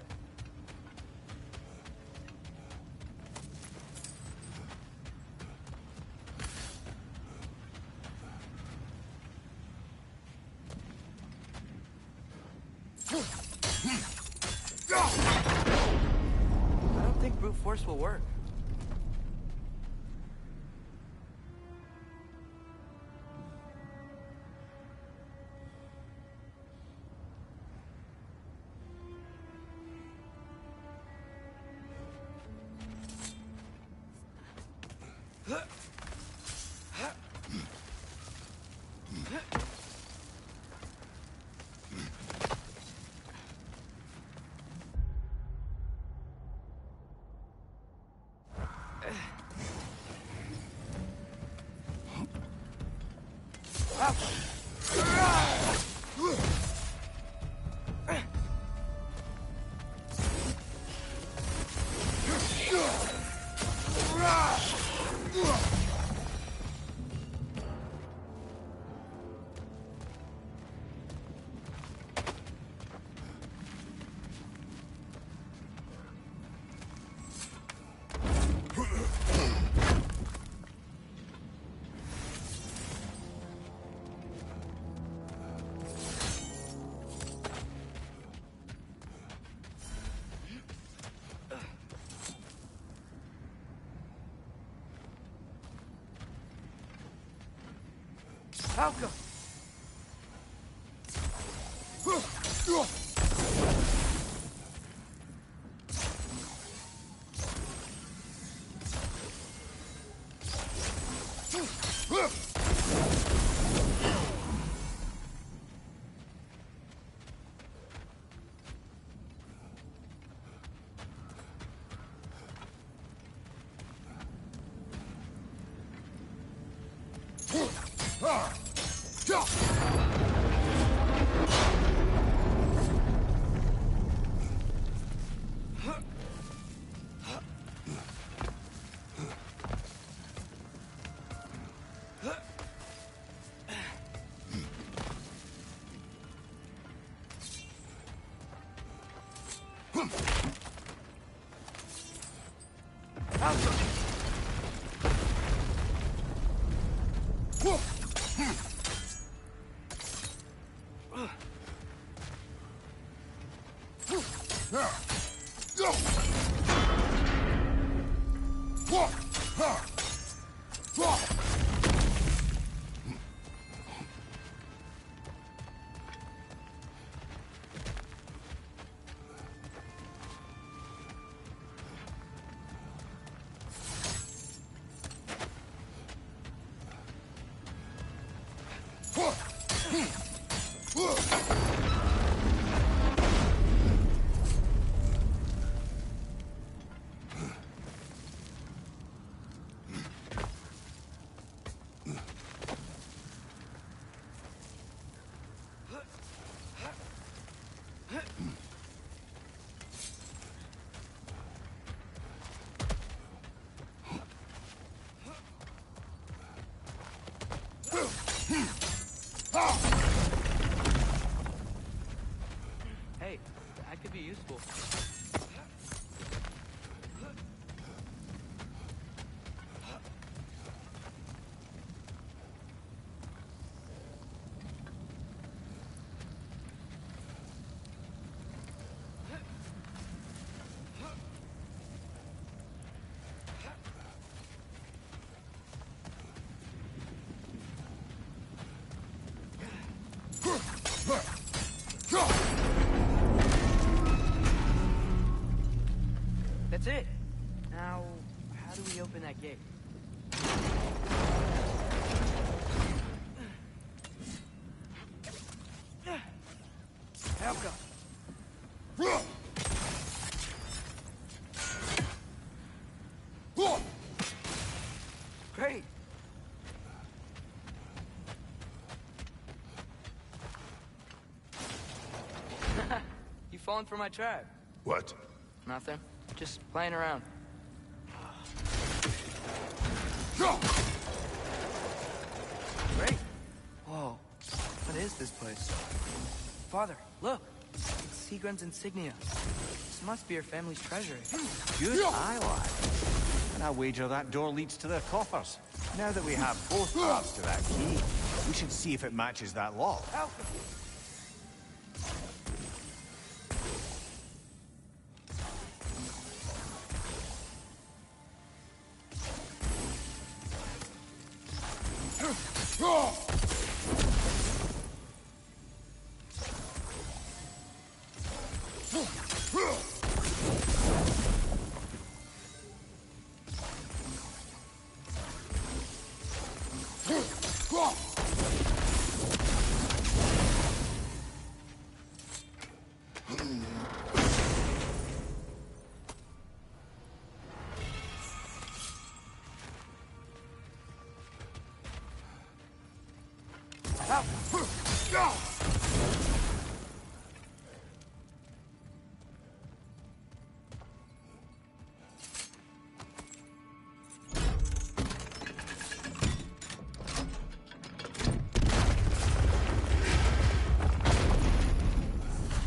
I don't think brute force will work. Falco! Hey, that could be useful. That's it. Now, how do we open that gate? Help go. Great. You falling for my trap? What? Nothing. Just playing around. Great. Whoa. What is this place? Father, look. It's Seagram's insignia. This must be her family's treasure. Good eye, lad. And I wager that door leads to their coffers. Now that we have both parts to that key, we should see if it matches that lock.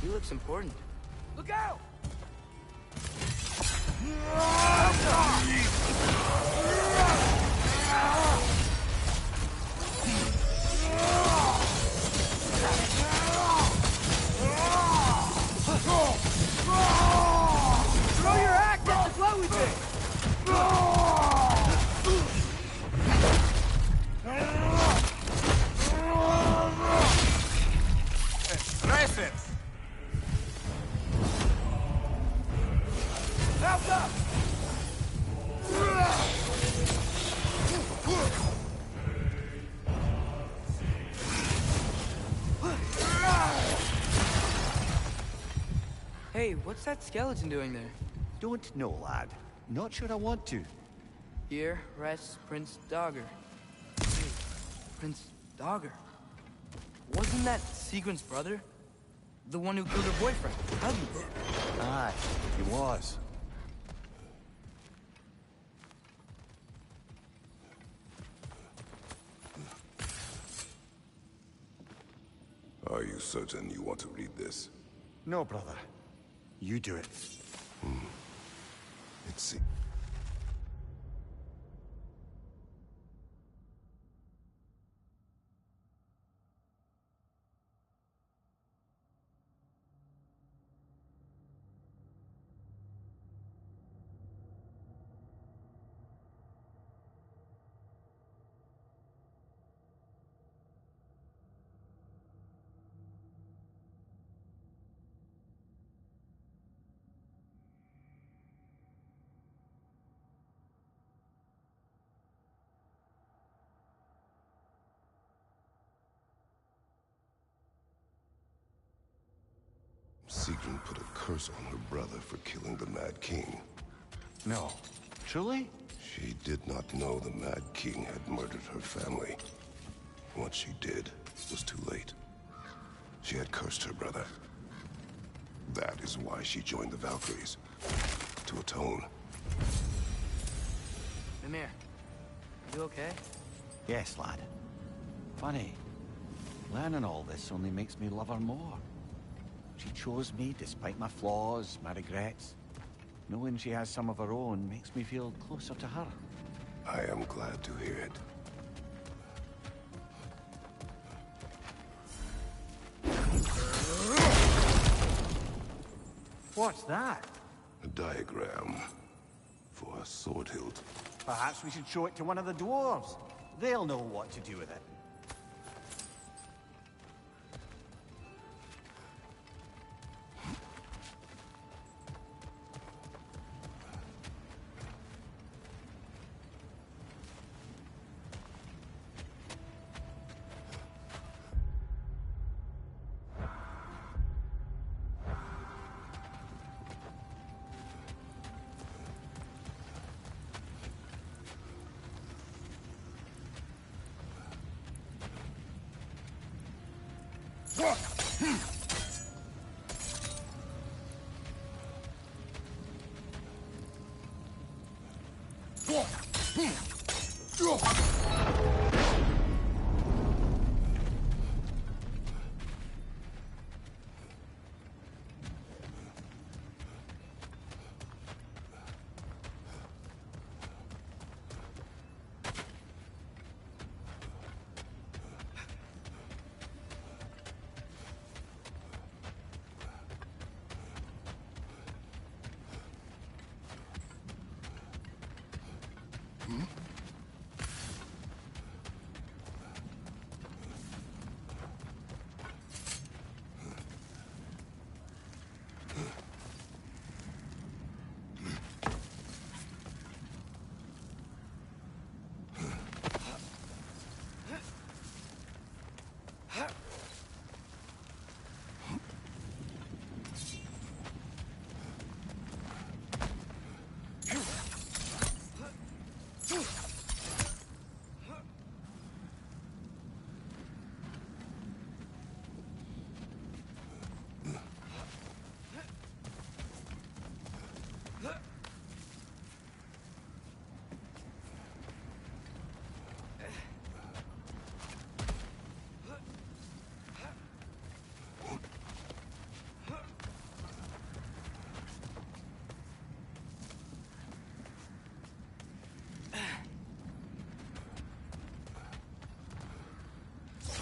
He looks important. Look out! Throw your axe at the glowy thing! Impressive! Help up! Hey, what's that skeleton doing there? Don't know, lad. Not sure I want to. Here rests Prince Dogger. Wait, Prince Dogger? Wasn't that Seagram's brother? The one who killed her boyfriend, Huggy? Aye, he was. Are you certain you want to read this? No, brother. You do it. It's... Sigrun put a curse on her brother for killing the Mad King. No. Truly? She did not know the Mad King had murdered her family. Once she did, it was too late. She had cursed her brother. That is why she joined the Valkyries. To atone. Mimir, you okay? Yes, lad. Funny. Learning all this only makes me love her more. She chose me despite my flaws, my regrets. Knowing she has some of her own makes me feel closer to her. I am glad to hear it. What's that? A diagram for a sword hilt. Perhaps we should show it to one of the dwarves. They'll know what to do with it.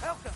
Welcome.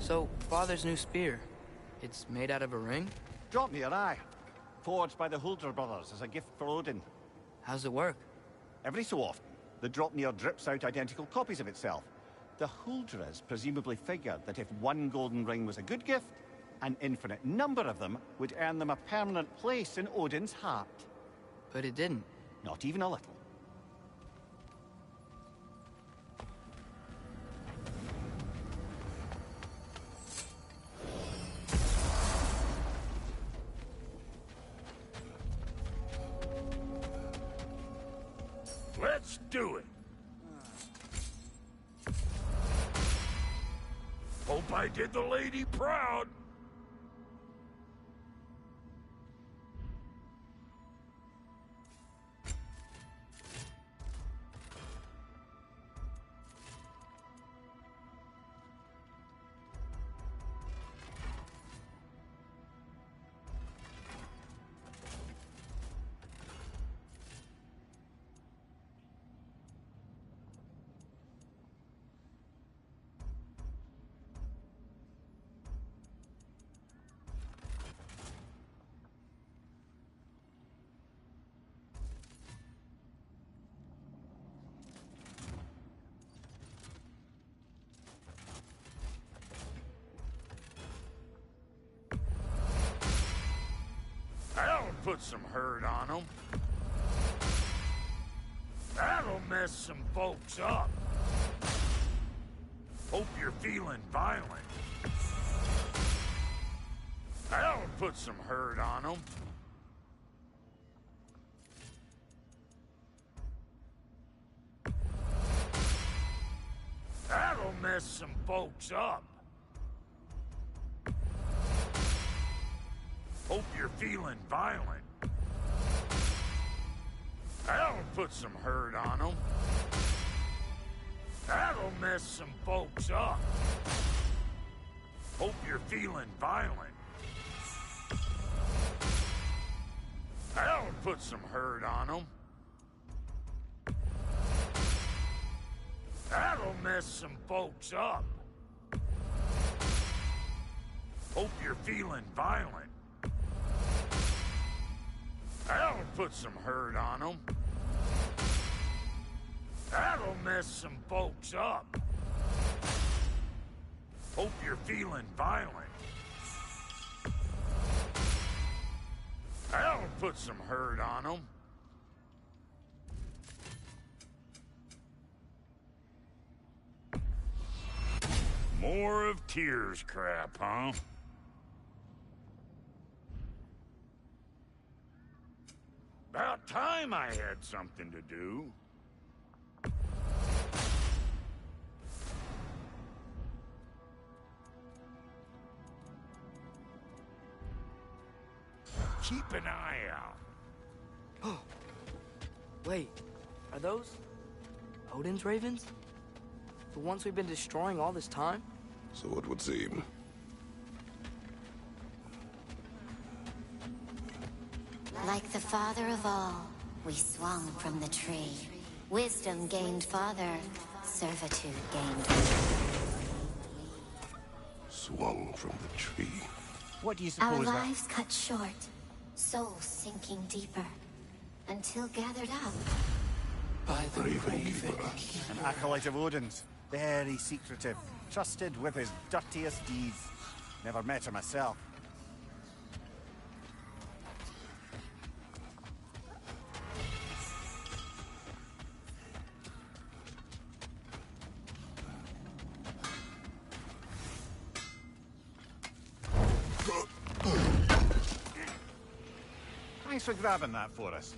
So, Father's new spear, it's made out of a ring? Drop me your eye. Forged by the Huldra brothers as a gift for Odin. How's it work? Every so often, the Dropnir drips out identical copies of itself. The Huldras presumably figured that if one golden ring was a good gift, an infinite number of them would earn them a permanent place in Odin's heart. But it didn't. Not even a little. Let's do it. Hope I did the lady proud. That'll put some hurt on them. That'll mess some folks up. Hope you're feeling violent. That'll put some hurt on them. That'll mess some folks up. Hope you're feeling violent. That'll put some hurt on them. That'll mess some folks up. Hope you're feeling violent. That'll put some hurt on them. That'll mess some folks up. Hope you're feeling violent. That'll put some hurt on them. That'll mess some folks up. Hope you're feeling violent. That'll put some hurt on them. More of Tyr's crap, huh? About time I had something to do. Keep an eye out. Wait, are those Odin's ravens? The ones we've been destroying all this time? So it would seem. Like the father of all, we swung from the tree. Wisdom gained father, servitude gained. Swung from the tree. What do you Our suppose that... lives cut short, souls sinking deeper, until gathered up. By the Raven. An acolyte of Odin's. Very secretive. Trusted with his dirtiest deeds. Never met her myself. Thanks for grabbing that for us.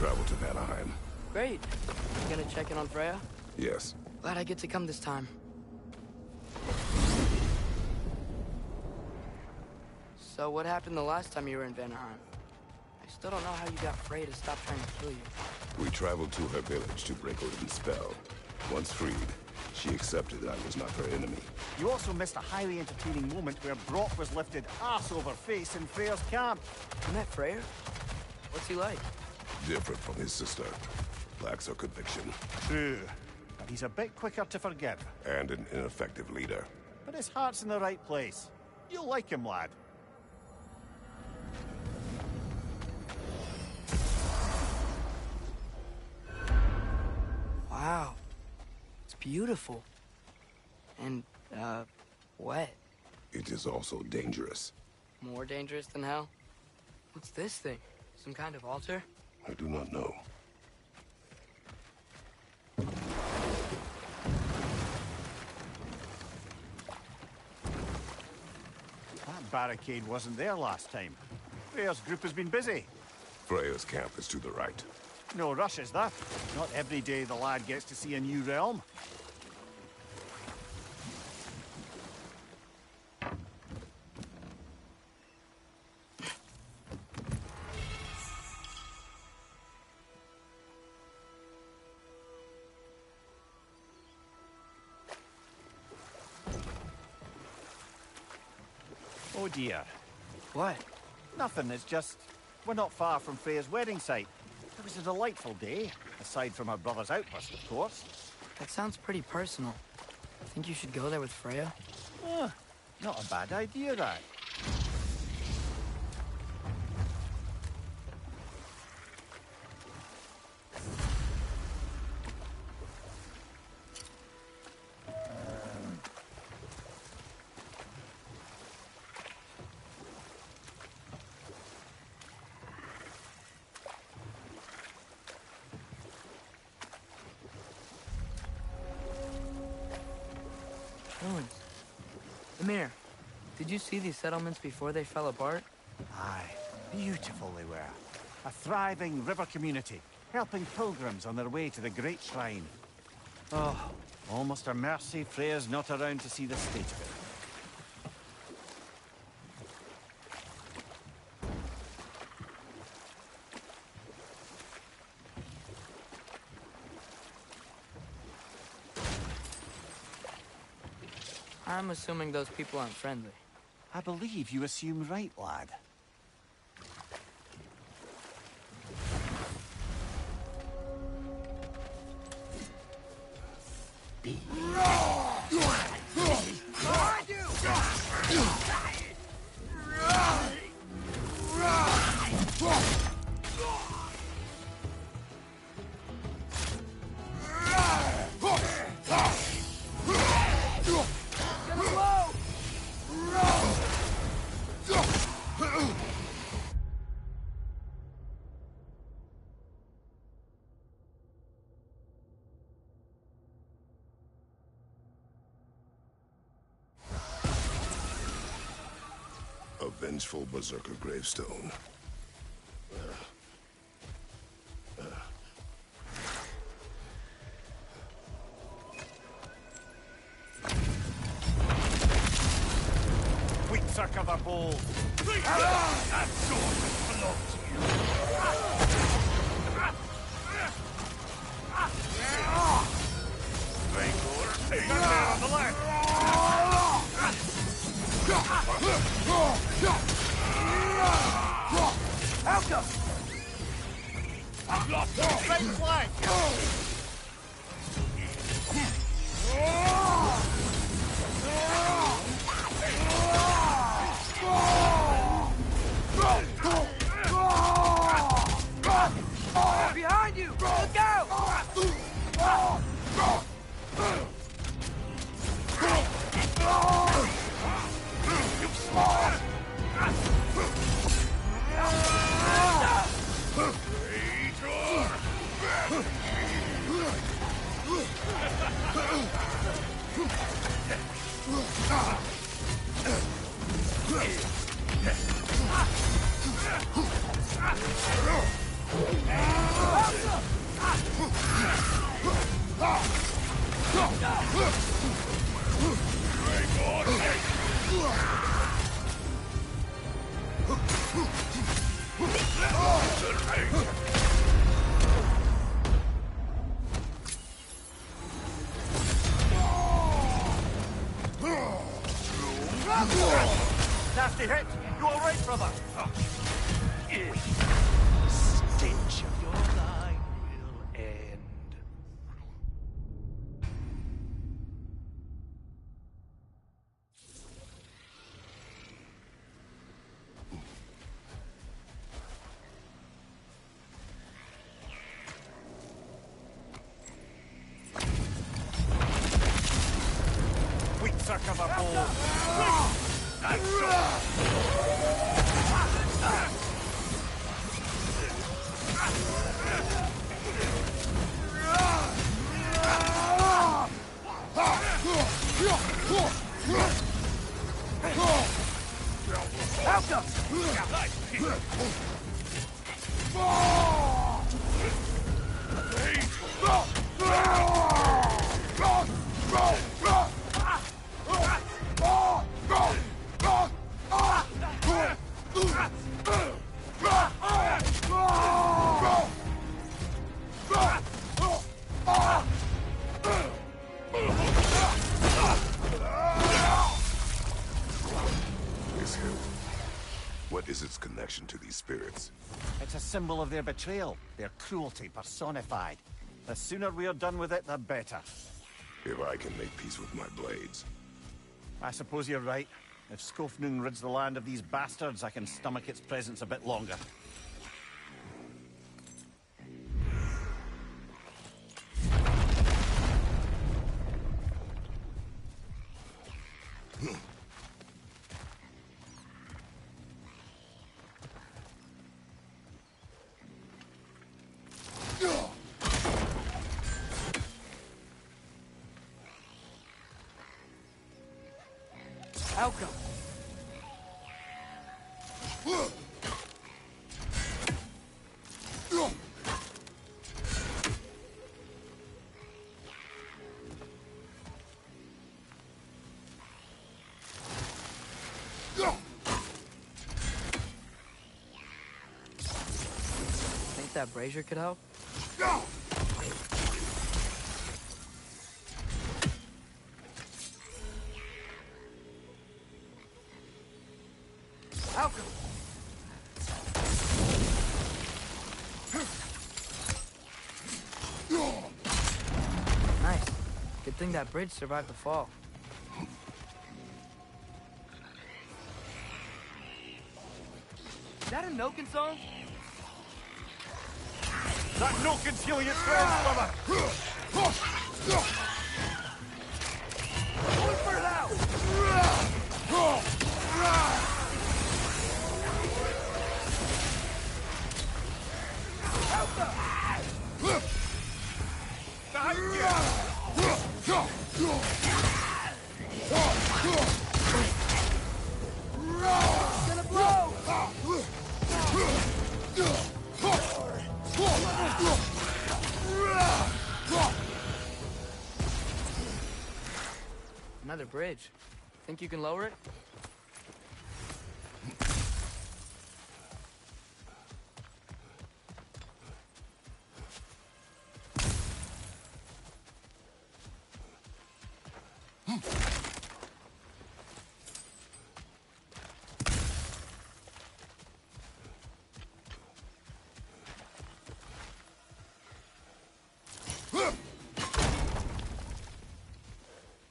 travel to Vanaheim. Great. You gonna check in on Freya? Yes. Glad I get to come this time. So what happened the last time you were in Vanaheim? I still don't know how you got Freya to stop trying to kill you. We traveled to her village to break Odin's spell. Once freed, she accepted I was not her enemy. You also missed a highly entertaining moment where Brock was lifted arse over face in Freya's camp. You met Freya? What's he like? Different from his sister. Lacks her conviction. True. But he's a bit quicker to forgive. And an ineffective leader. But his heart's in the right place. You'll like him, lad. Wow. It's beautiful. And, wet. It is also dangerous. More dangerous than hell? What's this thing? Some kind of altar? I do not know. That barricade wasn't there last time. Freya's group has been busy. Freya's camp is to the right. No rush, is that? Not every day the lad gets to see a new realm. Oh dear. What? Nothing, it's just... we're not far from Freya's wedding site. It was a delightful day, aside from her brother's outburst, of course. That sounds pretty personal. Think you should go there with Freya? Not a bad idea, that. Ruins. Amir, did you see these settlements before they fell apart? Aye, beautiful they were. A thriving river community, helping pilgrims on their way to the great shrine. Oh, almost a mercy Freya's not around to see the state of it. I'm assuming those people aren't friendly. I believe you assume right, lad. A vengeful berserker gravestone. Quick circle the bowl. That sword belongs to you. Strangler, take that man on the left. Help us! I've lost the Right flank! Behind you! Look out! Traitor! Stench of your line will end. Wheat circle of a bow. This hill. What is its connection to these spirits? It's a symbol of their betrayal, their cruelty personified. The sooner we're done with it, the better. If I can make peace with my blades. I suppose you're right. If Skofnung rids the land of these bastards, I can stomach its presence a bit longer. Outcome. Think that brazier could help? Outcome. Nice. Good thing that bridge survived the fall. Is that a Noken song? That Noken's stealing its friends, brother! Going for it out! Gonna blow! Another bridge. Think you can lower it?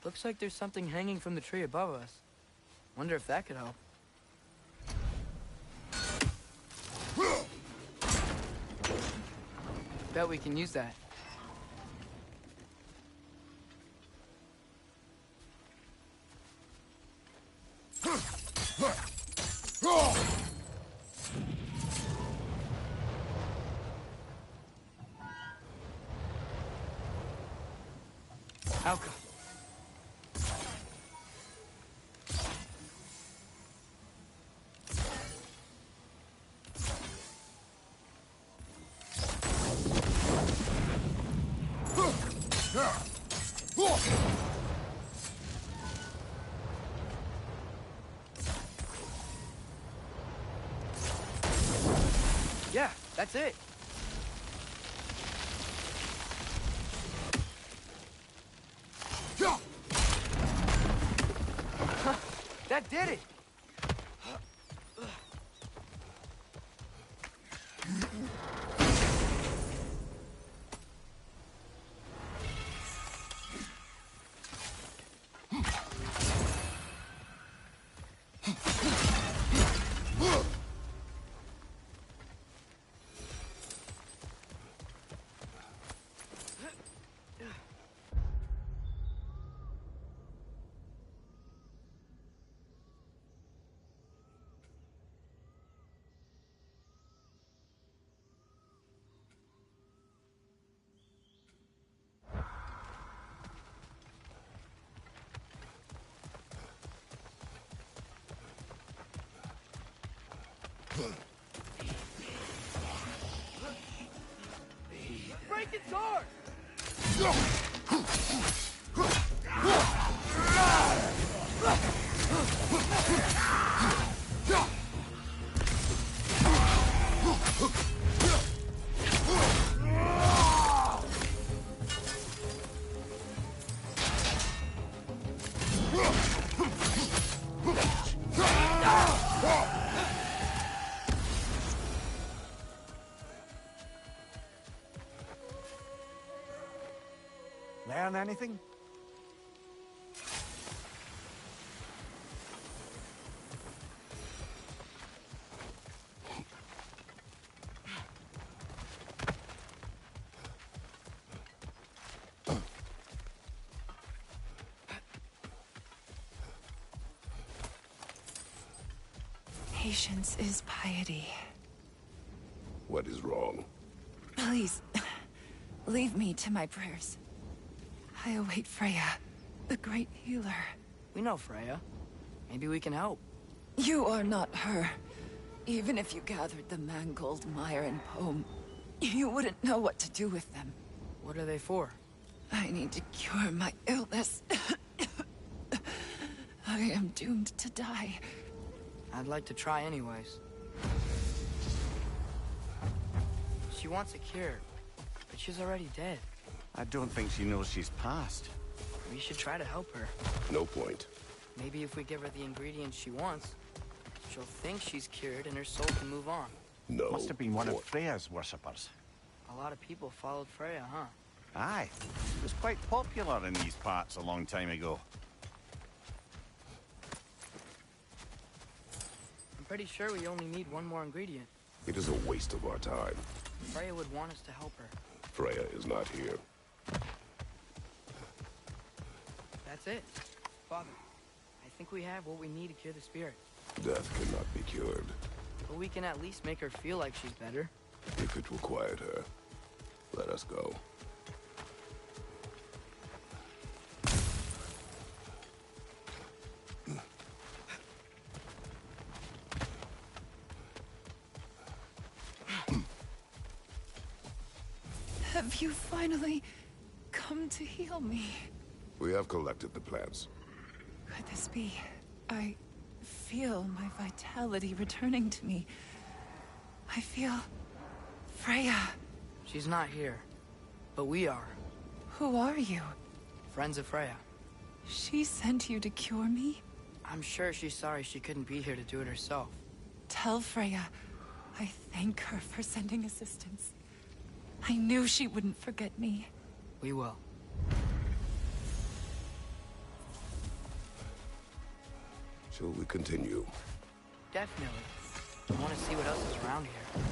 Looks like there's something hanging from the tree above us. Wonder if that could help. Bet we can use that. Outcome. Yeah, that's it. Huh, that did it. Break its guard! Learn anything? Patience is piety. What is wrong? Please, leave me to my prayers. I await Freya, the great healer. We know Freya. Maybe we can help. You are not her. Even if you gathered the mangold, mire, and poem, you wouldn't know what to do with them. What are they for? I need to cure my illness. I am doomed to die. I'd like to try anyways. She wants a cure, but she's already dead. I don't think she knows she's passed. We should try to help her. No point. Maybe if we give her the ingredients she wants, she'll think she's cured and her soul can move on. No. Must have been one of point. Freya's worshippers. A lot of people followed Freya, huh? Aye. She was quite popular in these parts a long time ago. I'm pretty sure we only need one more ingredient. It is a waste of our time. Freya would want us to help her. Freya is not here. That's it. Father, I think we have what we need to cure the spirit. Death cannot be cured. But we can at least make her feel like she's better. If it will quiet her, let us go. Have you finally come to heal me? We have collected the plants. Could this be? I feel my vitality returning to me. I feel Freya. She's not here, but we are. Who are you? Friends of Freya. She sent you to cure me? I'm sure she's sorry she couldn't be here to do it herself. Tell Freya I thank her for sending assistance. I knew she wouldn't forget me. We will. Shall we continue? Definitely. I want to see what else is around here.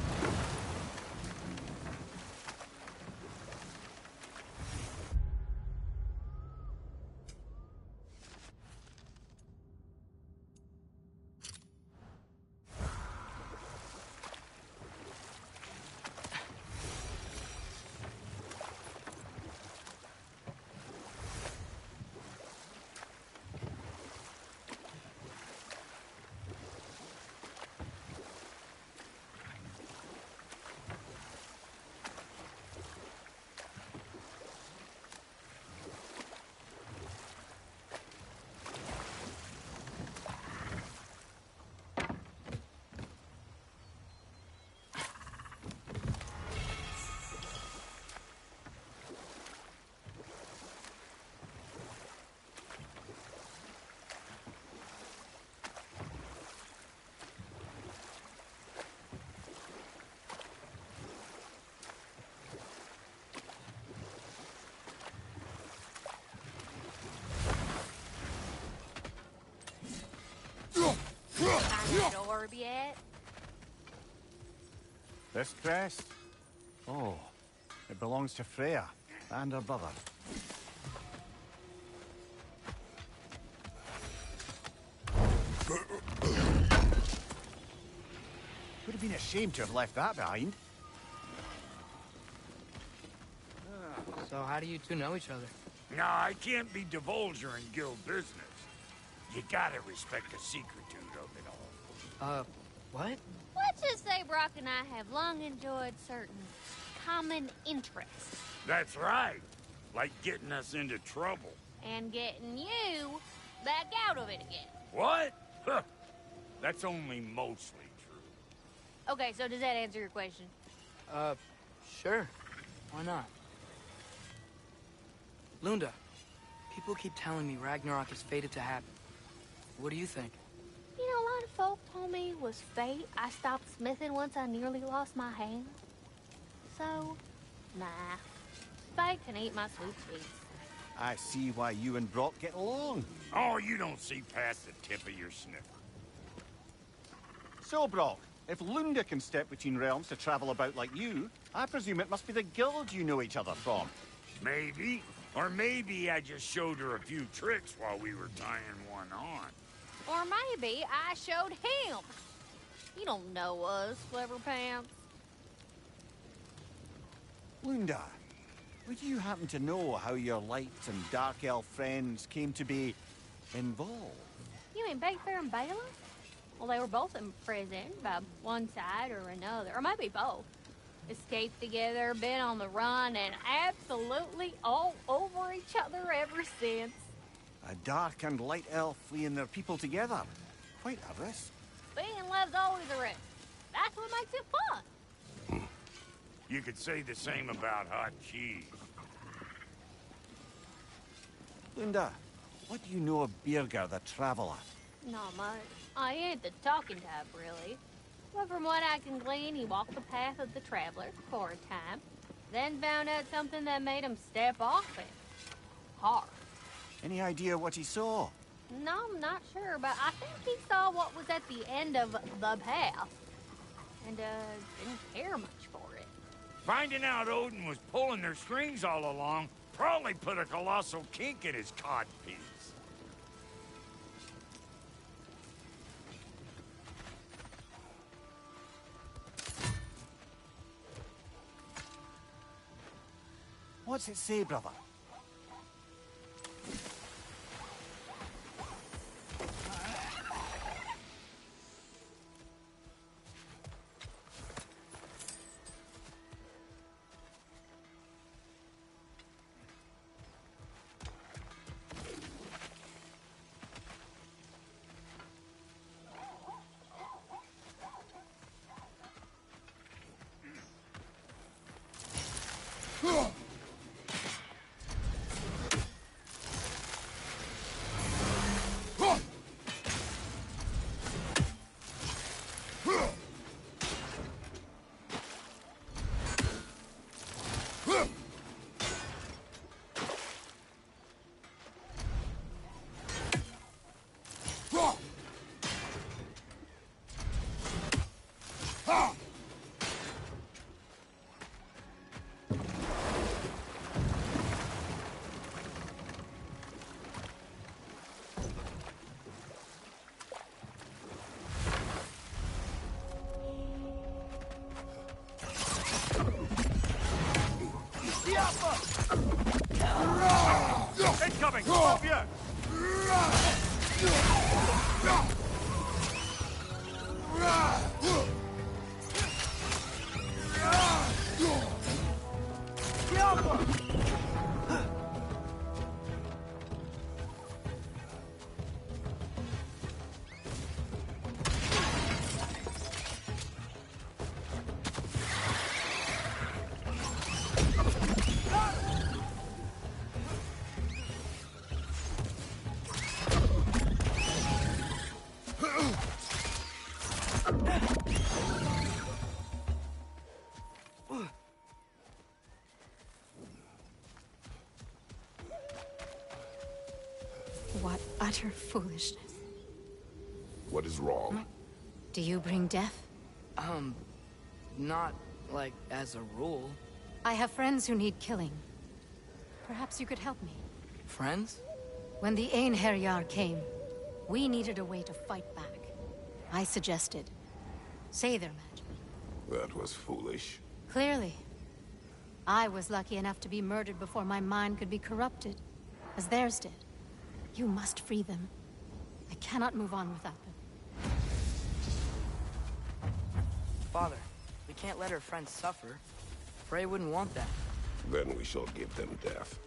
That orb yet? This crest? Oh, it belongs to Freya and her brother. Would have been a shame to have left that behind. So how do you two know each other? No, I can't be divulger in guild business. You gotta respect the secretude of it all. What? Let's just say Brock and I have long enjoyed certain common interests. That's right. Like getting us into trouble. And getting you back out of it again. What? Huh. That's only mostly true. Okay, so does that answer your question? Sure. Why not? Lunda, people keep telling me Ragnarok is fated to happen. What do you think? You know, a lot of folk told me it was fate. I stopped smithing once I nearly lost my hand. So, nah. Fate can eat my sweet cheeks. I see why you and Brock get along. Oh, you don't see past the tip of your sniffer. So, Brock, if Lunda can step between realms to travel about like you, I presume it must be the guild you know each other from. Maybe. Or maybe I just showed her a few tricks while we were tying one on. Or maybe I showed him. You don't know us, Clever Pants. Lunda, would you happen to know how your light and dark elf friends came to be involved? You mean Big Fair and Bela? Well, they were both imprisoned by one side or another, or maybe both. Escaped together, been on the run, and absolutely all over each other ever since. A dark and light elf fleeing their people together. Quite a risk. Being in love's always a risk. That's what makes it fun. You could say the same about hot cheese. Lunda, what do you know of Birger the Traveler? Not much. I ain't the talking type, really. But from what I can glean, he walked the path of the traveler for a time, then found out something that made him step off it. Hard. Any idea what he saw? No, I'm not sure, but I think he saw what was at the end of the path. And, didn't care much for it. Finding out Odin was pulling their strings all along probably put a colossal kink in his codpiece. What's it say, brother? Incoming! Above you! What utter foolishness. What is wrong? Do you bring death? Not, like, as a rule. I have friends who need killing. Perhaps you could help me. Friends? When the Einherjar came, we needed a way to fight back. I suggested. Say their magic. That was foolish. Clearly. I was lucky enough to be murdered before my mind could be corrupted, as theirs did. You must free them. I cannot move on without them. father. We can't let her friends suffer. Frey wouldn't want that. Then we shall give them death.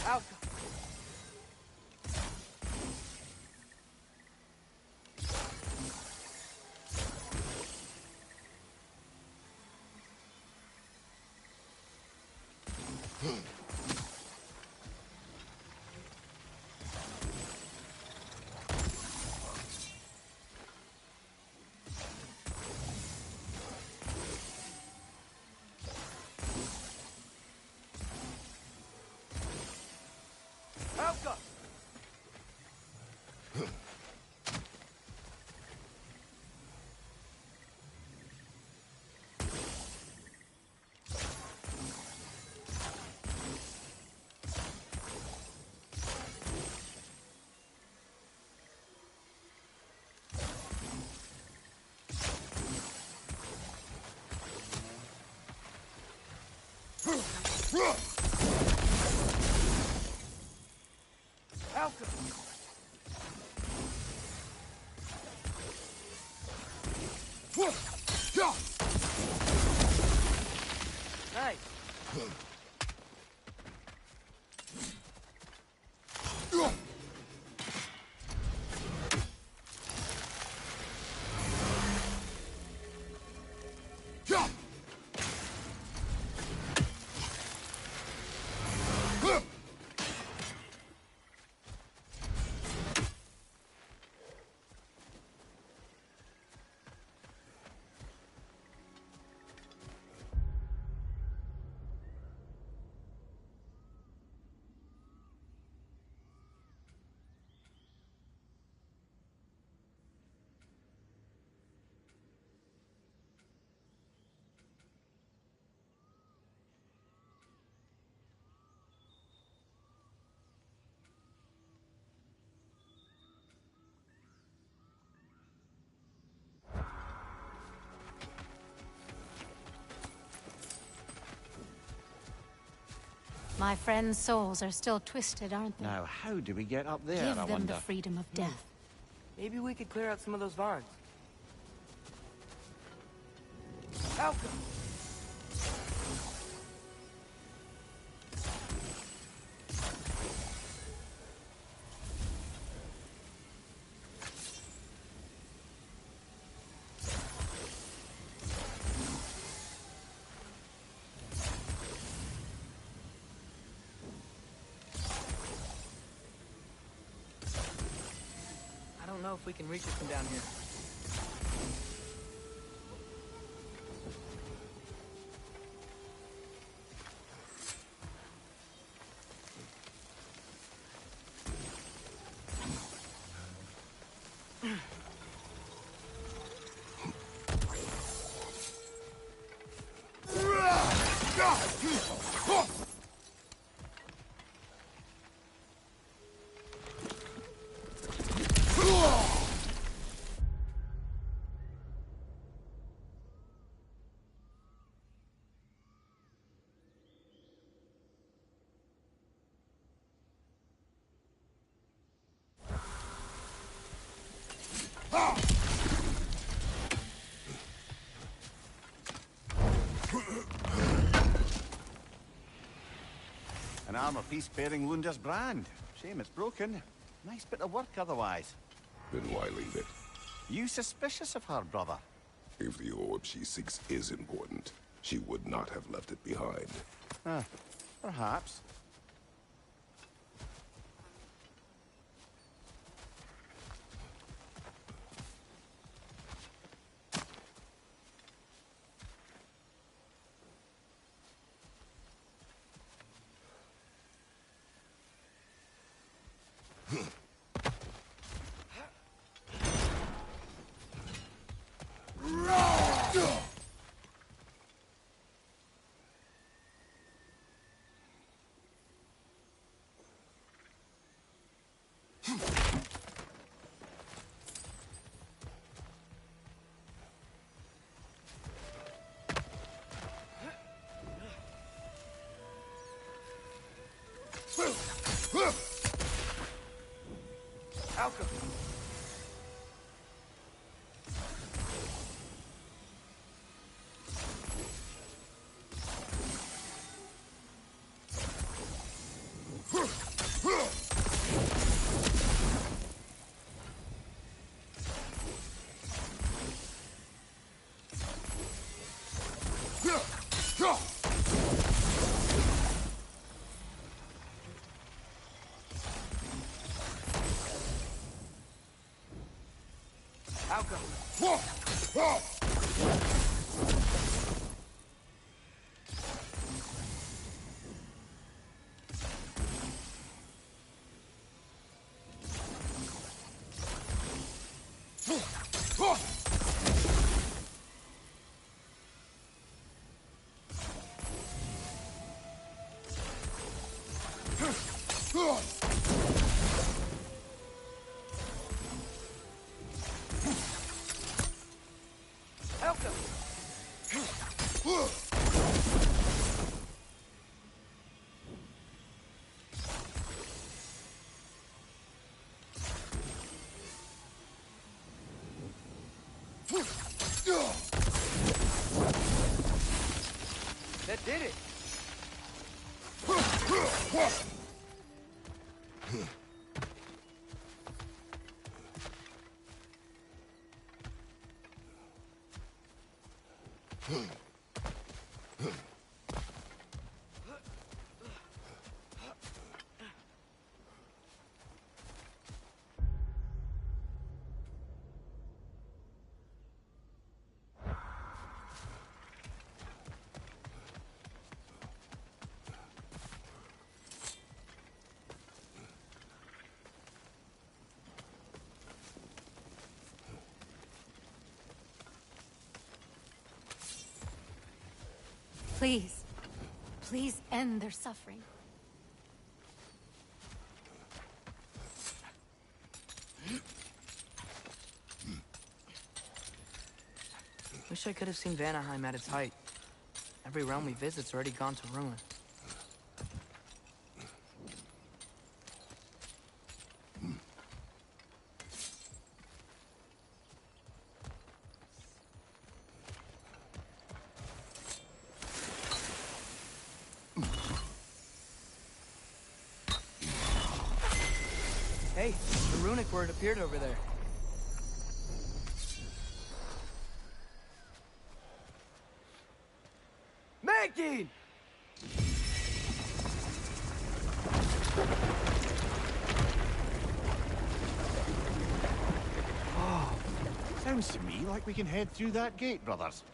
Out! Helga! Helga! Nice. My friends' souls are still twisted, aren't they? Now, how do we get up there, Give I them wonder? the freedom of death. Maybe we could clear out some of those vines. Helga! I don't know if we can reach it from down here. An armor piece bearing Lunda's brand. Shame it's broken. Nice bit of work otherwise. Then why leave it? You suspicious of her, brother? If the orb she seeks is important, she would not have left it behind. Perhaps. Alka! Alka! Alka! That did it! Please. Please end their suffering. Wish I could have seen Vanaheim at its height. Every realm we visit's already gone to ruin. Hey, the runic word appeared over there. Making! Oh, sounds to me like we can head through that gate, brothers.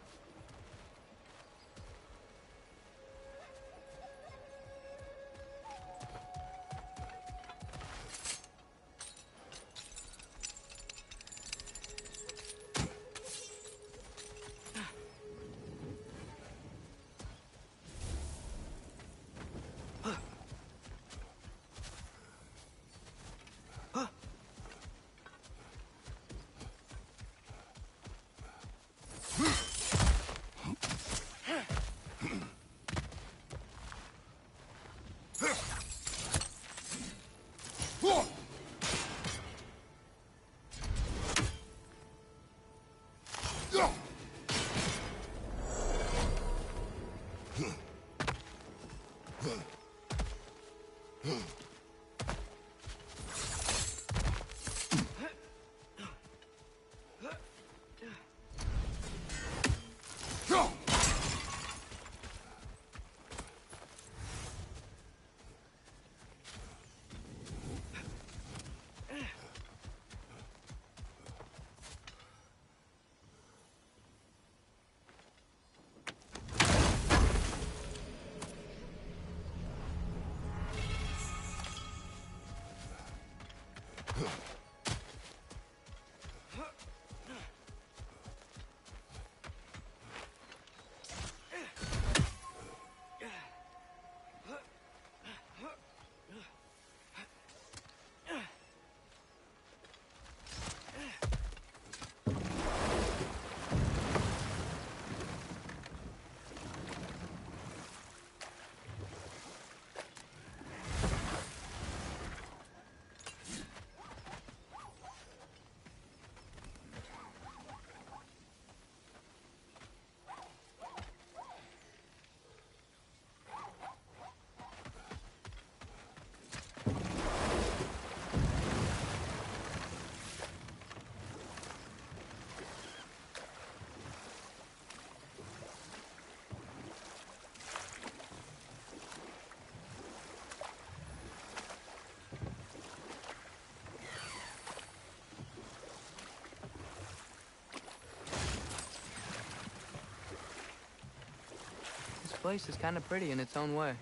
place is kind of pretty in its own way.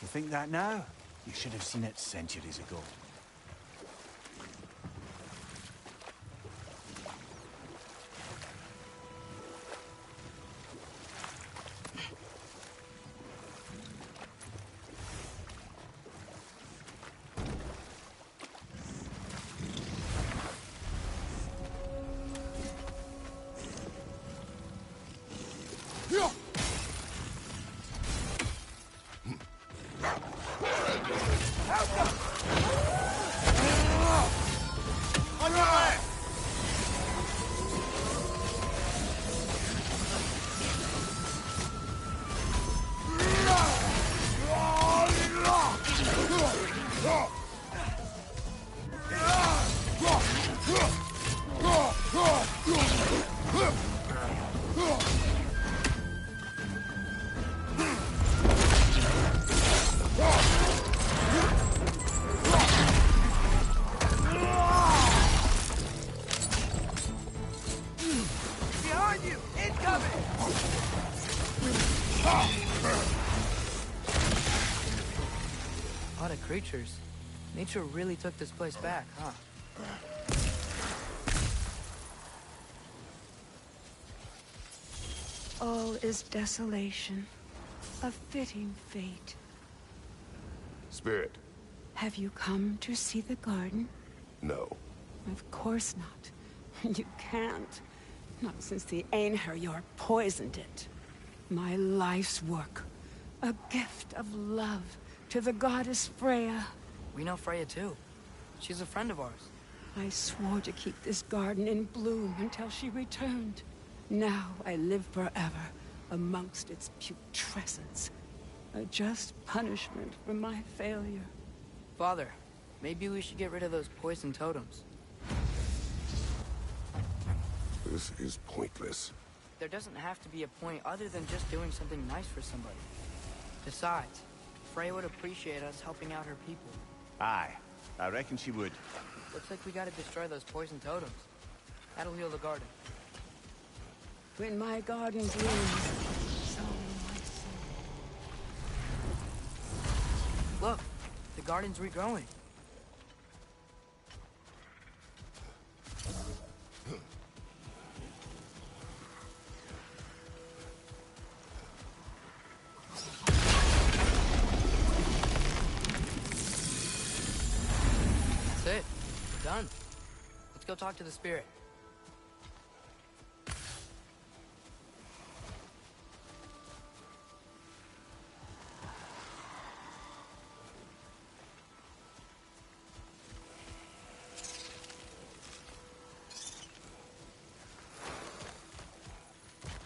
You think that now? You should have seen it centuries ago. A lot of creatures. Nature really took this place back, huh? All is desolation. A fitting fate. Spirit. Have you come to see the garden? No. Of course not. You can't. Not since the Einherjar poisoned it. My life's work. A gift of love to the goddess Freya. We know Freya too. She's a friend of ours. I swore to keep this garden in bloom until she returned. Now I live forever amongst its putrescence. A just punishment for my failure. Father, maybe we should get rid of those poison totems. This is pointless. There doesn't have to be a point other than just doing something nice for somebody. Besides, Freya would appreciate us helping out her people. Aye, I reckon she would. Looks like we gotta destroy those poison totems. That'll heal the garden. When my garden blooms, so will my soul. Look, the garden's regrowing. That's it. We're done. Let's go talk to the spirit.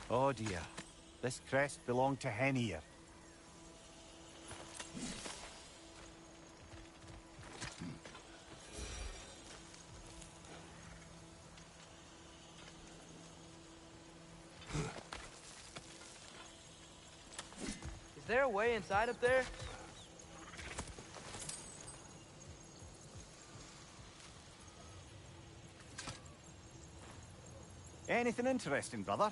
Oh dear. This crest belonged to Henir. Is there a way inside up there? Anything interesting, brother?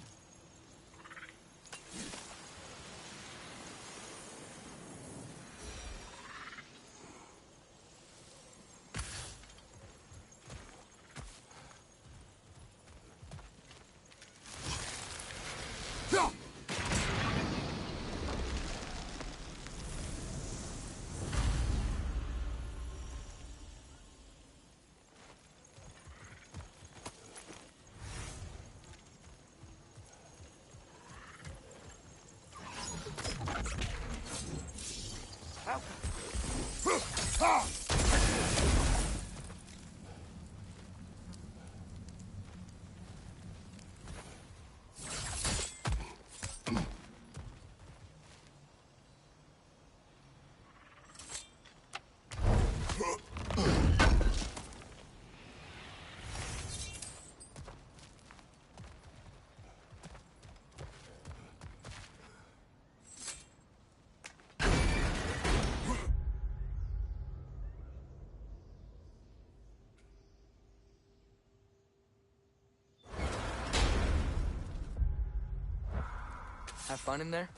Have fun in there?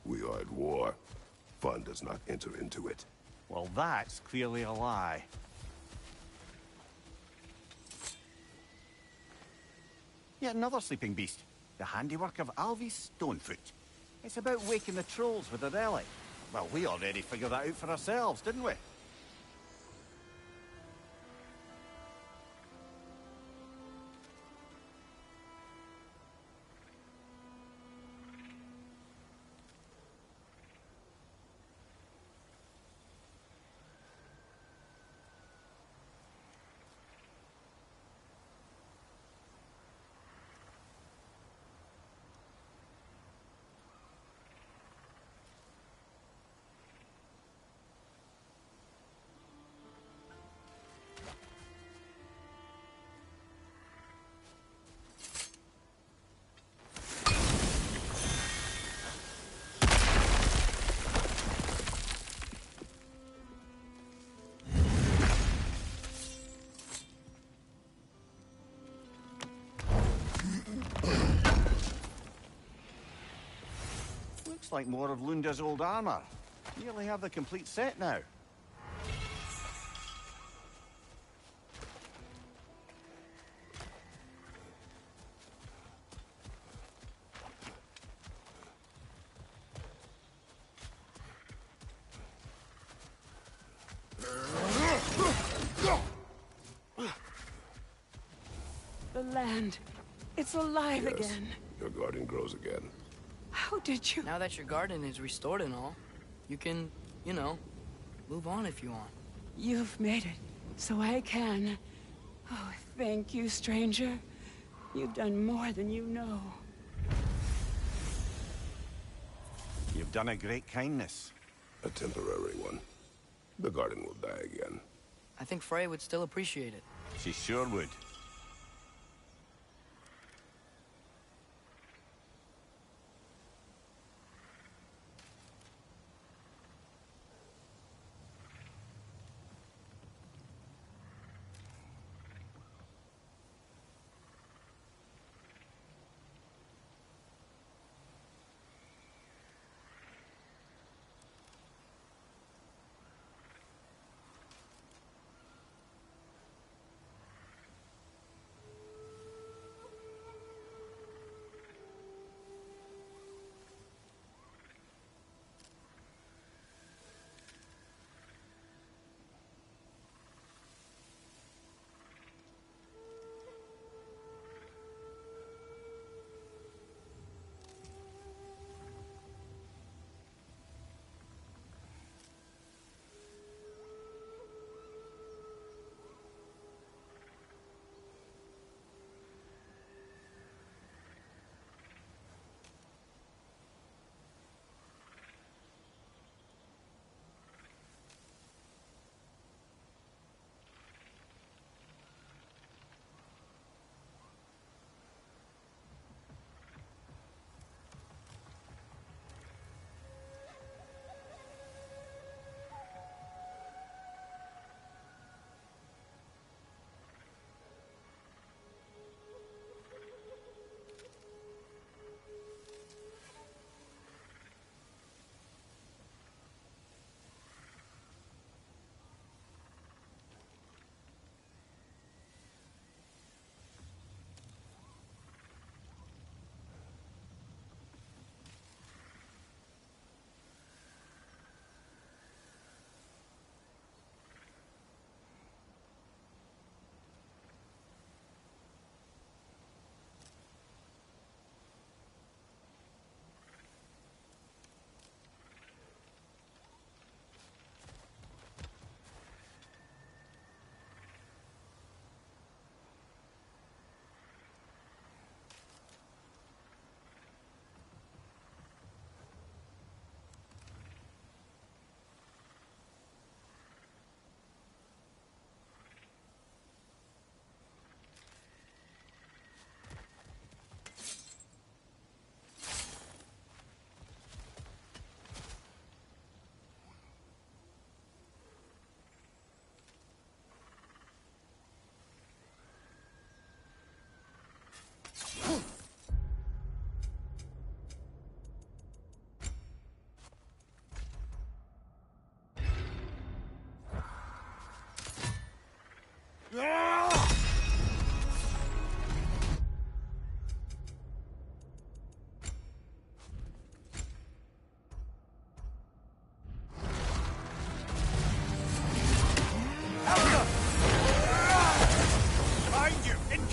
We are at war. Fun does not enter into it. Well, that's clearly a lie. Yet another sleeping beast. The handiwork of Alvis Stonefoot. It's about waking the trolls with a relic. Well, we already figured that out for ourselves, didn't we? Looks like more of Lunda's old armor. Nearly have the complete set now. The land. It's alive Yes, again. your garden grows again. How did you... Now that your garden is restored and all, you can, you know, move on if you want. You've made it, so I can. Oh, thank you, stranger. You've done more than you know. You've done a great kindness. A temporary one. The garden will die again. I think Frey would still appreciate it. She sure would.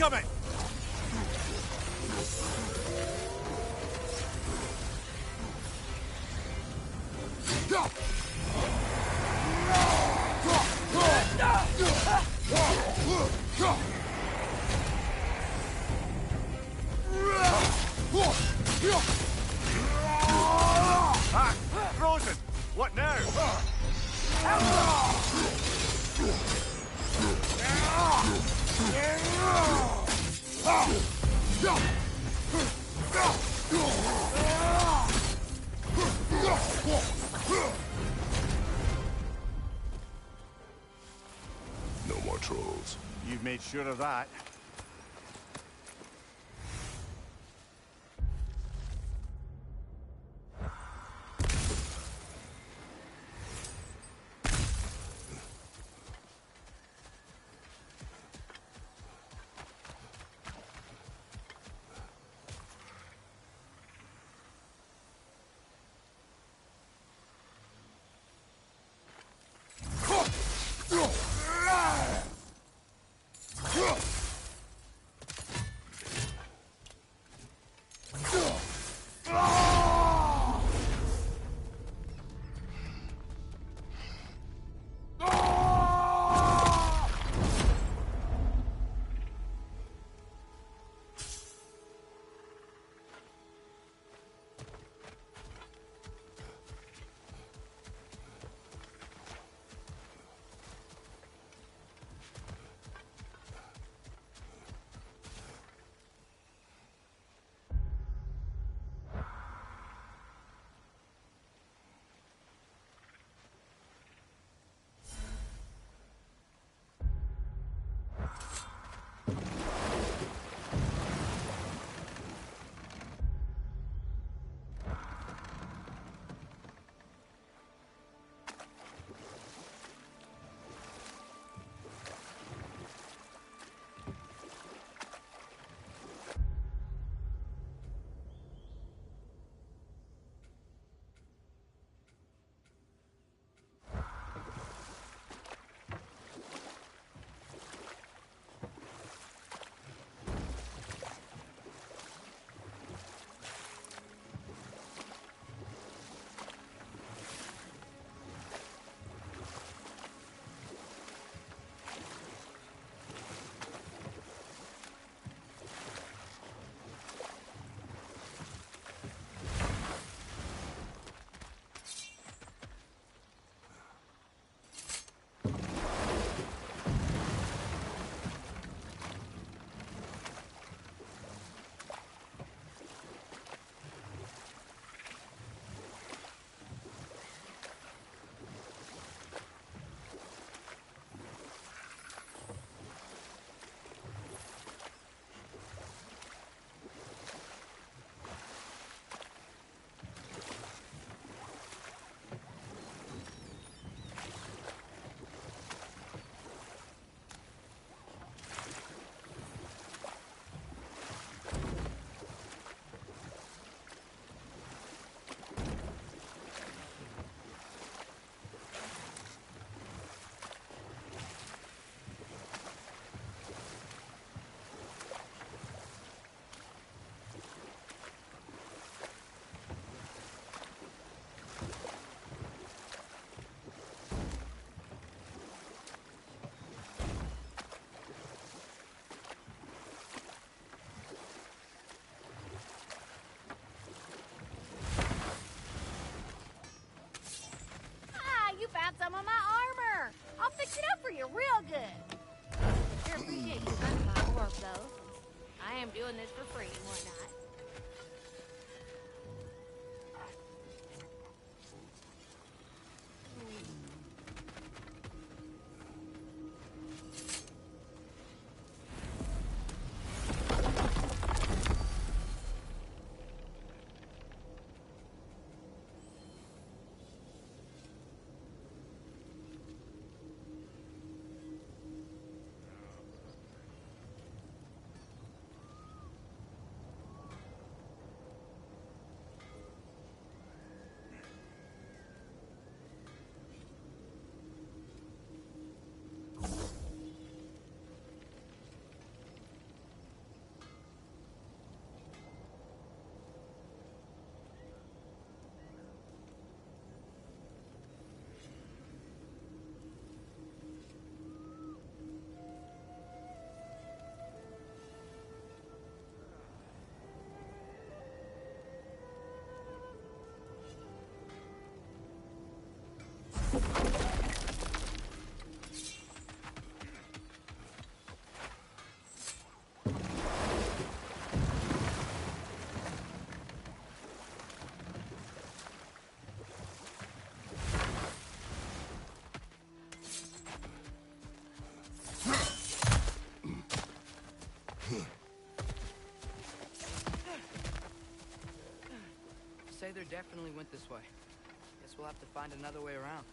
coming! Ah, frozen! What now? No more trolls. You've made sure of that. You found some of my armor. I'll fix it up for you real good. Sure appreciate you running my work, though. I am doing this for free and whatnot. Neither definitely went this way. Guess we'll have to find another way around.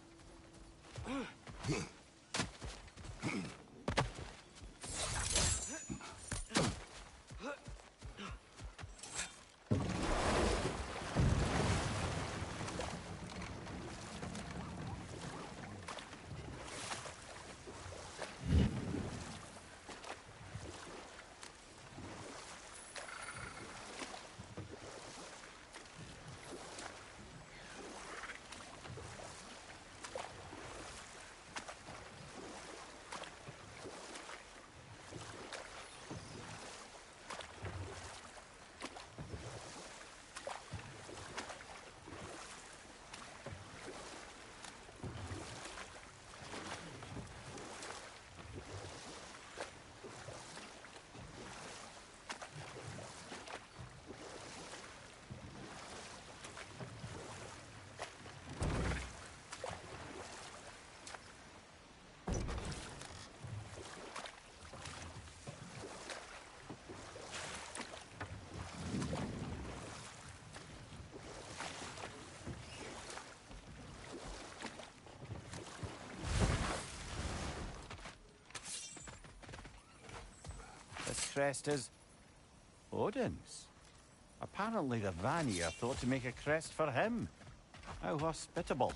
This crest is Odin's. Apparently the Vanir thought to make a crest for him. How hospitable.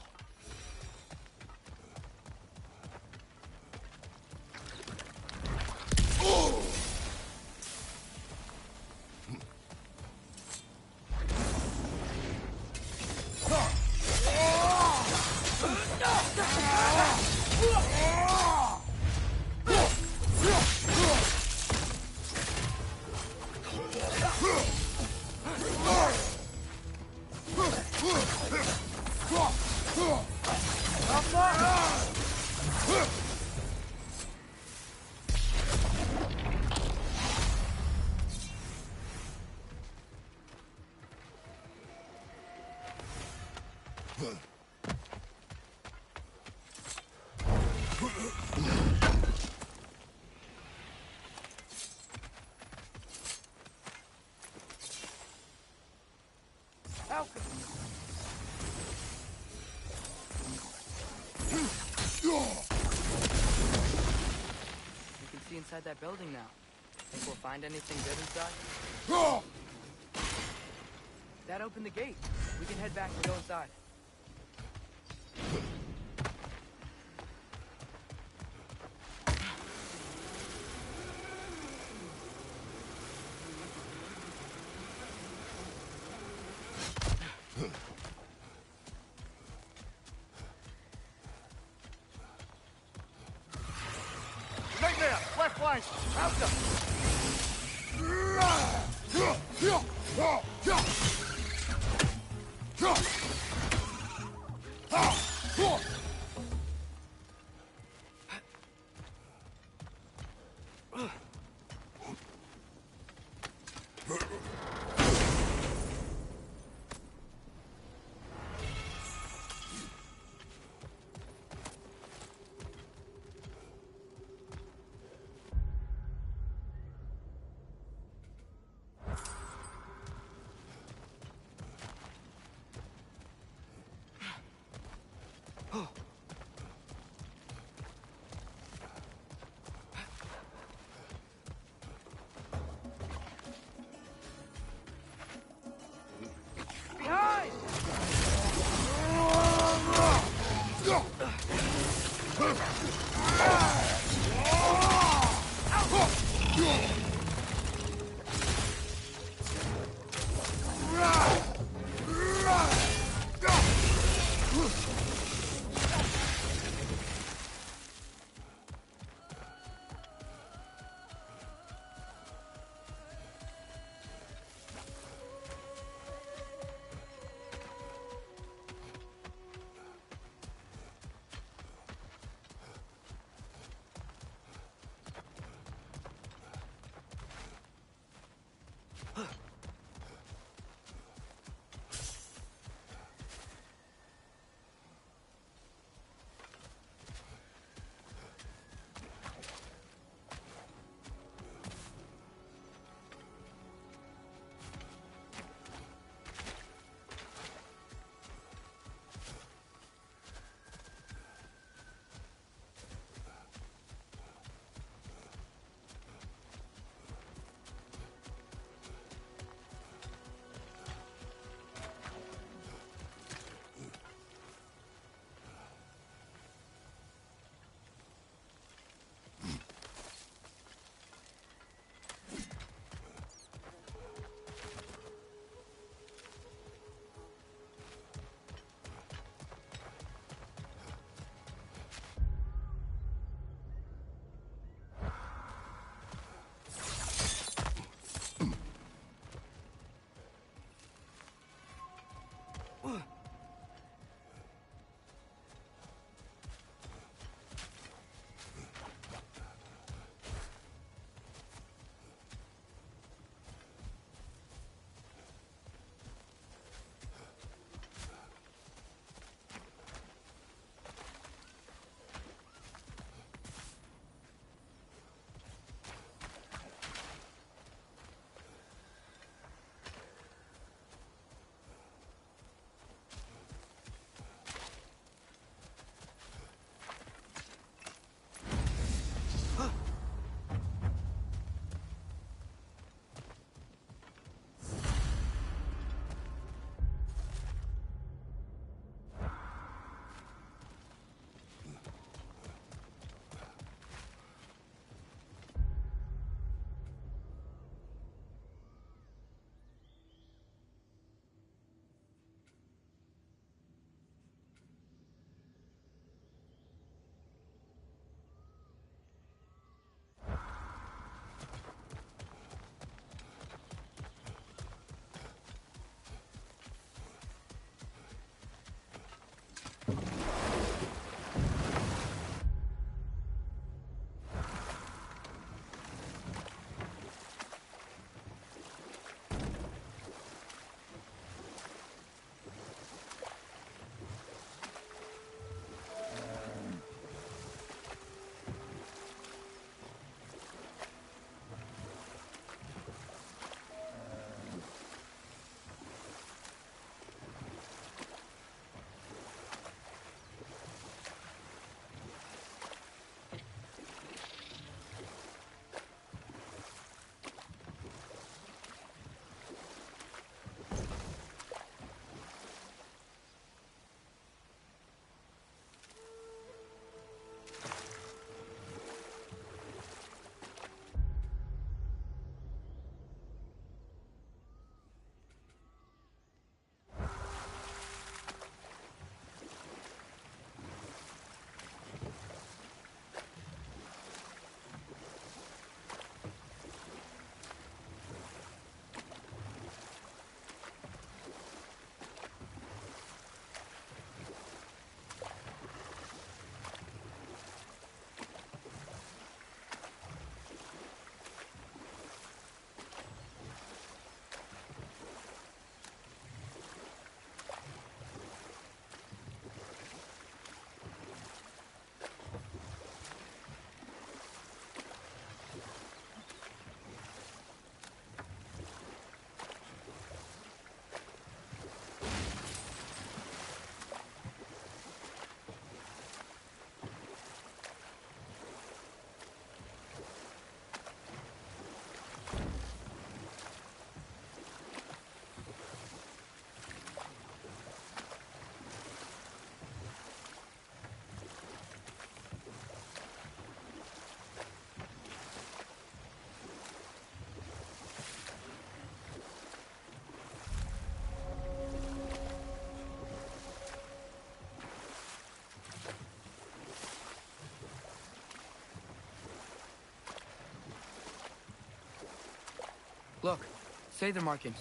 We can see inside that building now. Think we'll find anything good inside? That opened the gate. We can head back and go inside. Nightmare! Left flank! Out them! Oh. Look, Sather markings.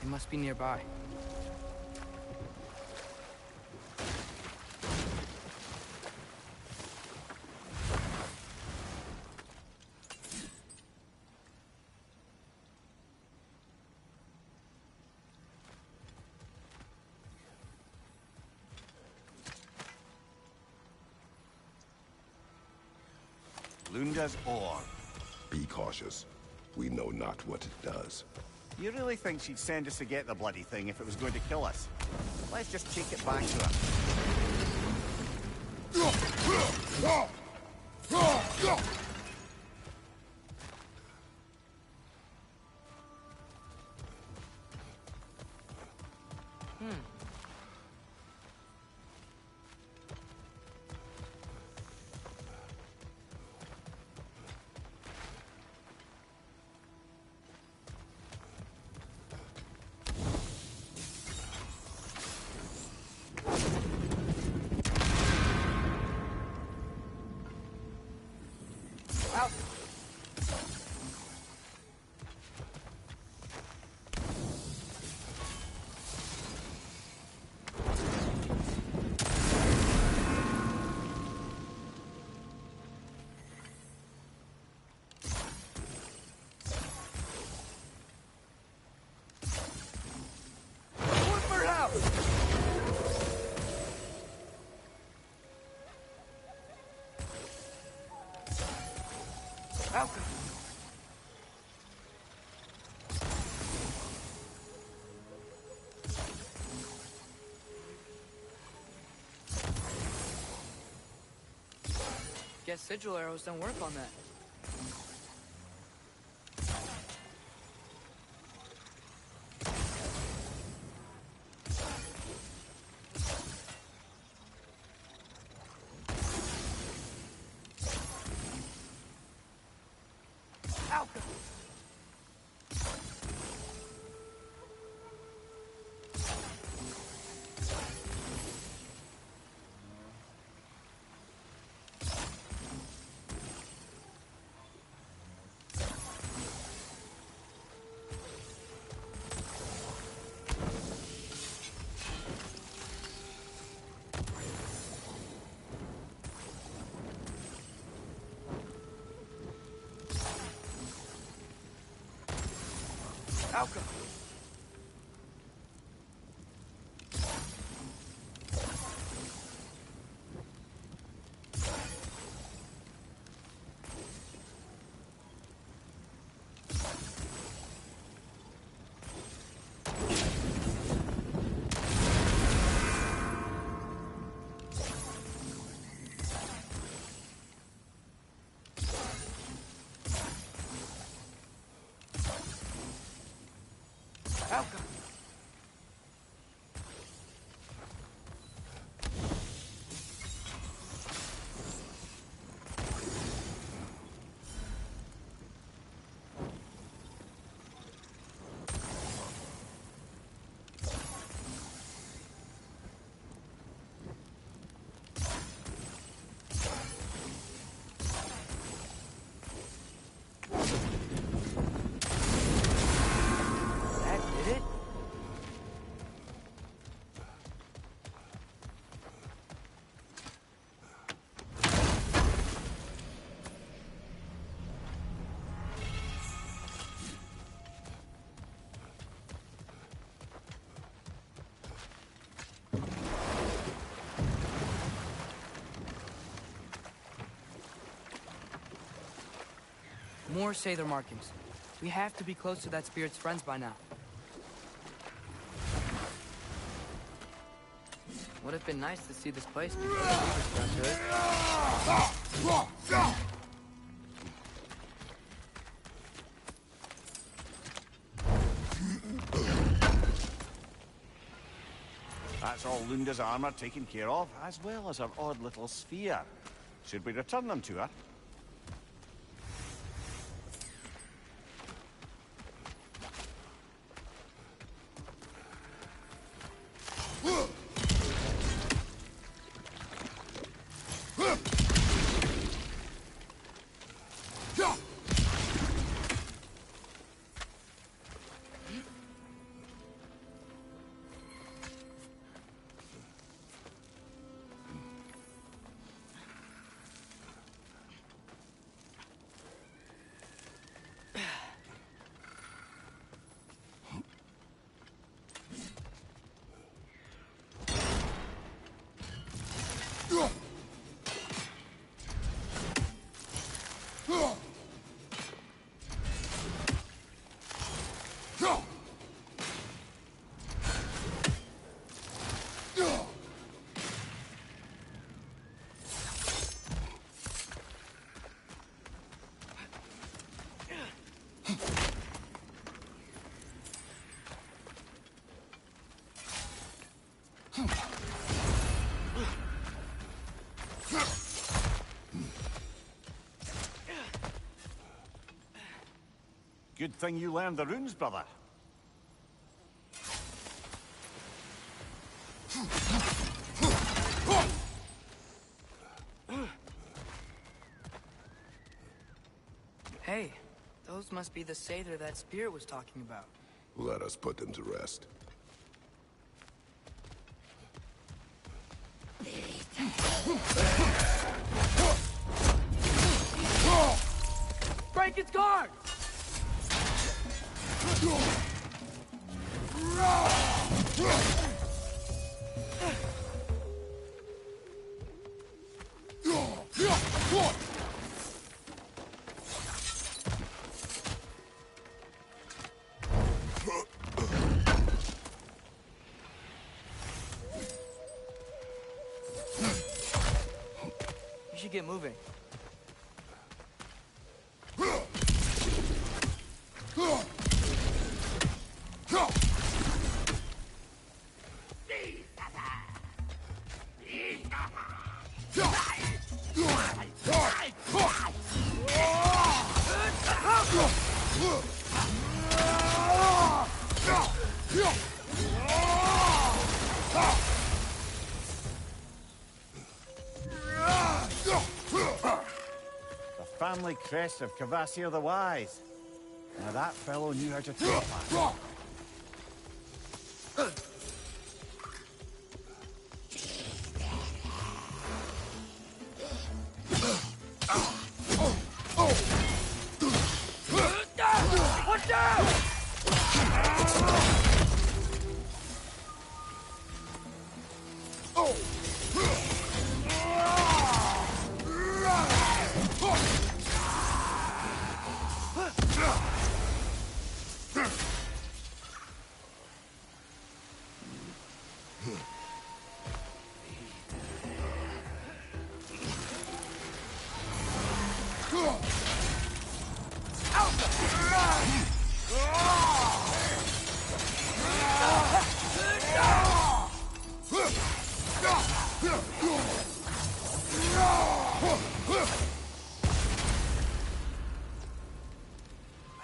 They must be nearby. Lunda's ore. Be cautious. We know not what it does. You really think she'd send us to get the bloody thing if it was going to kill us? Let's just take it back to her. Guess sigil arrows don't work on that. Alka! Alka! That did it? More Sather markings. We have to be close to that spirit's friends by now. Would have been nice to see this place before the Reavers got to it. That's all Lunda's armor taken care of, as well as her odd little sphere. Should we return them to her? Good thing you learned the runes, brother. Hey, those must be the Sather that Spirit was talking about. Let us put them to rest. Break its guard! You should get moving. Family crest of Kvasir the Wise. Now that fellow knew how to telepath. Watch out!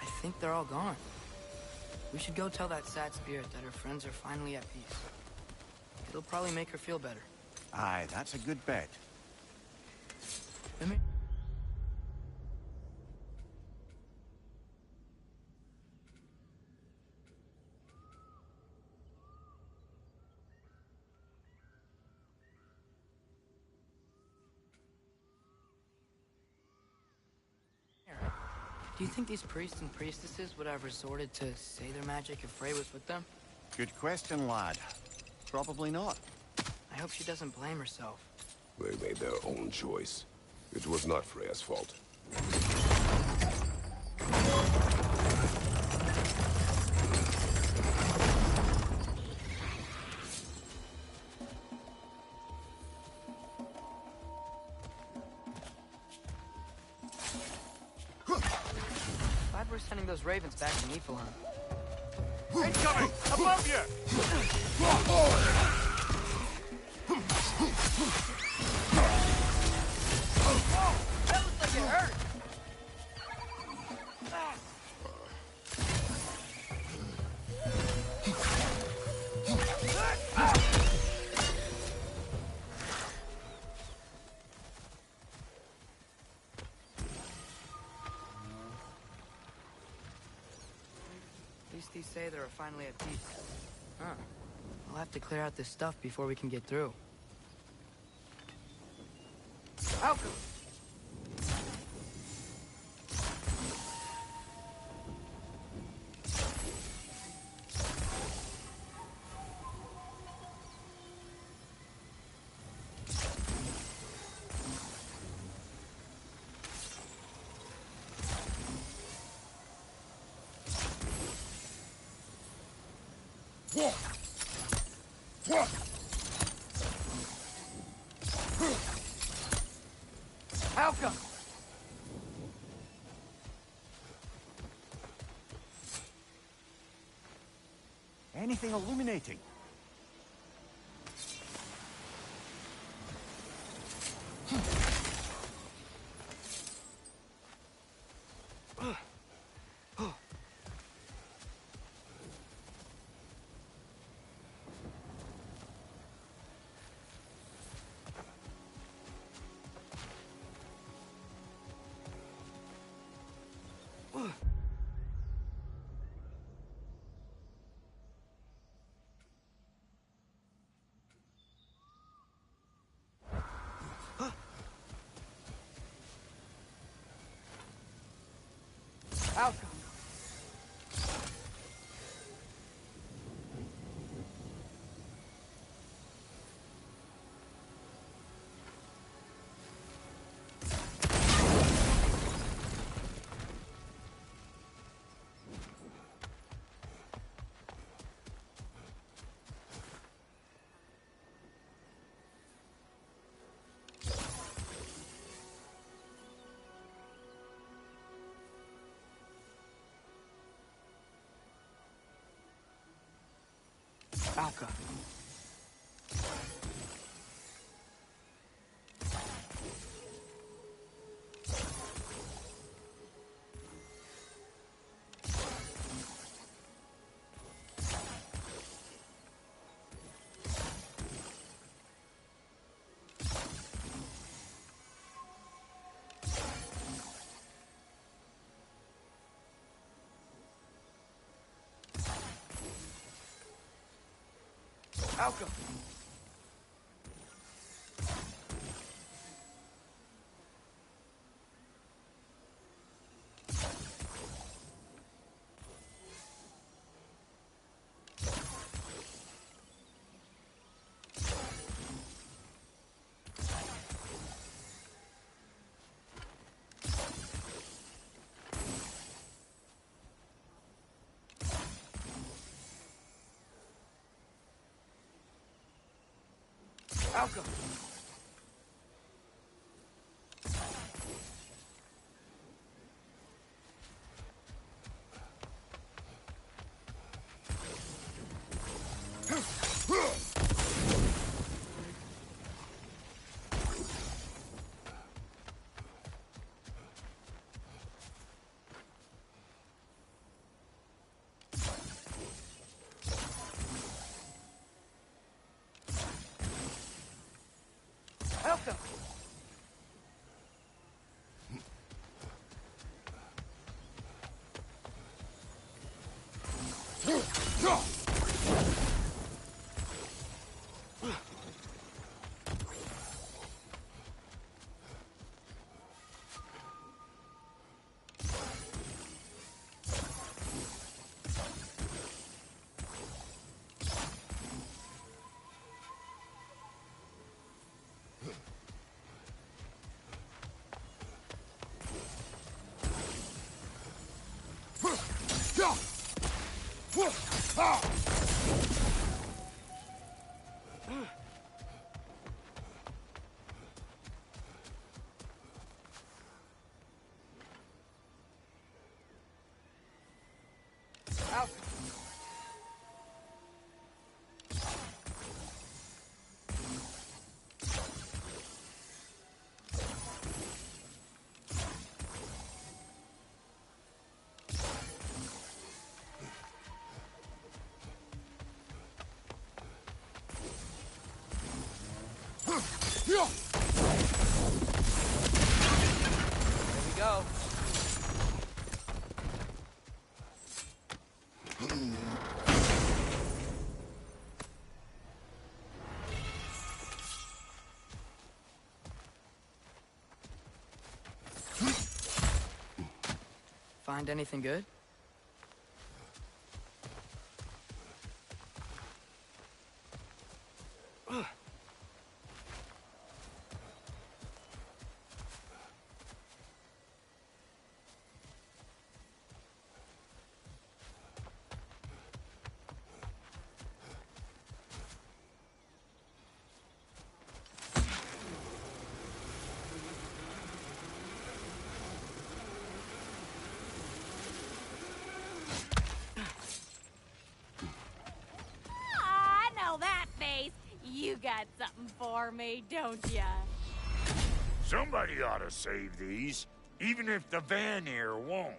I think they're all gone. We should go tell that sad spirit that her friends are finally at peace. It'll probably make her feel better. Aye, that's a good bet. Let me... Do you think these priests and priestesses would have resorted to Sather magic if Frey was with them? Good question, lad. Probably not. I hope she doesn't blame herself. They made their own choice. It was not Freya's fault. Glad we're sending those ravens back to Niflheim. Incoming! Above you! That looks like it hurt! At least these Sather are finally at peace. Huh. I'll have to clear out this stuff before we can get through. Falcon! Falcon! Anything illuminating? Outcome. Alka. Alka. Alka. Alka. There we go. Find anything good? I know that face. You got something for me, don't ya? Somebody ought to save these, even if the Vanir won't.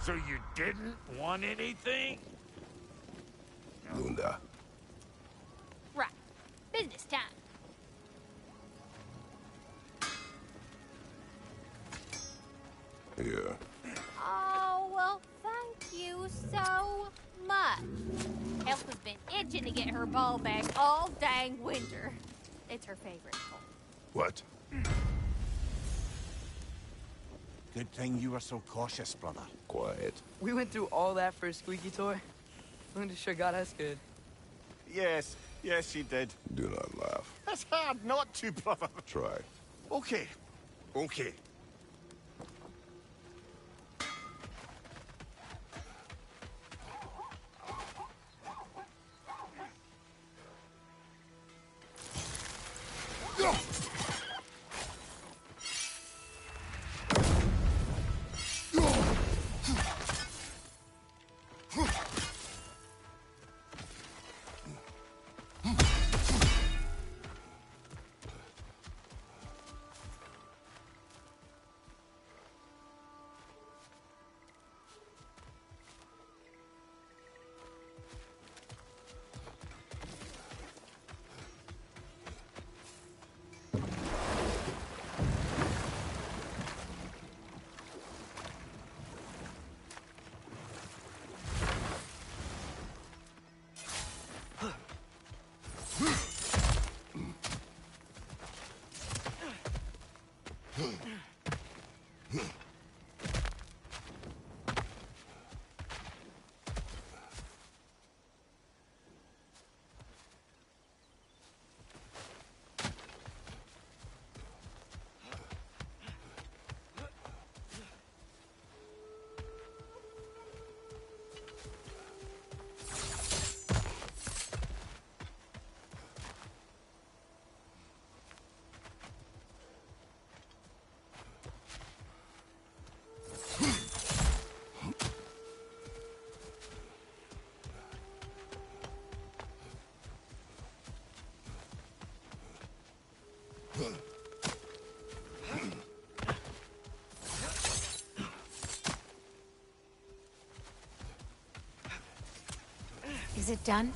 So you didn't want anything? Lunda. Right. Business time. Here. Oh, well, thank you so much. Elf has been itching to get her ball back all dang winter. It's her favorite toy. What? Good thing you were so cautious, brother. Quiet. We went through all that for a squeaky toy. Linda sure got us good. Yes, yes, she did. Do not laugh. It's hard not to, brother. Try. Okay, okay. Is it done?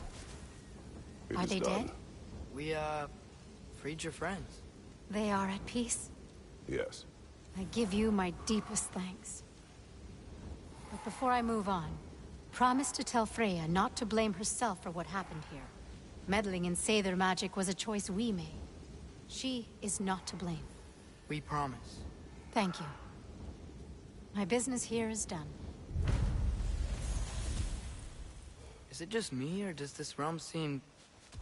Are they dead? We, freed your friends. They are at peace? Yes. I give you my deepest thanks. But before I move on, promise to tell Freya not to blame herself for what happened here. Meddling in Seidr magic was a choice we made. She is not to blame. We promise. Thank you. My business here is done. Is it just me, or does this realm seem,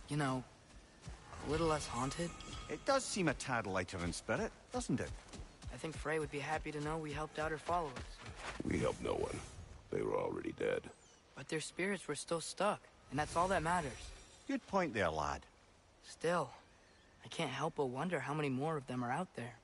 you know, a little less haunted? It does seem a tad lighter in spirit, doesn't it? I think Frey would be happy to know we helped out her followers. We helped no one. They were already dead. But their spirits were still stuck, and that's all that matters. Good point there, lad. Still, I can't help but wonder how many more of them are out there.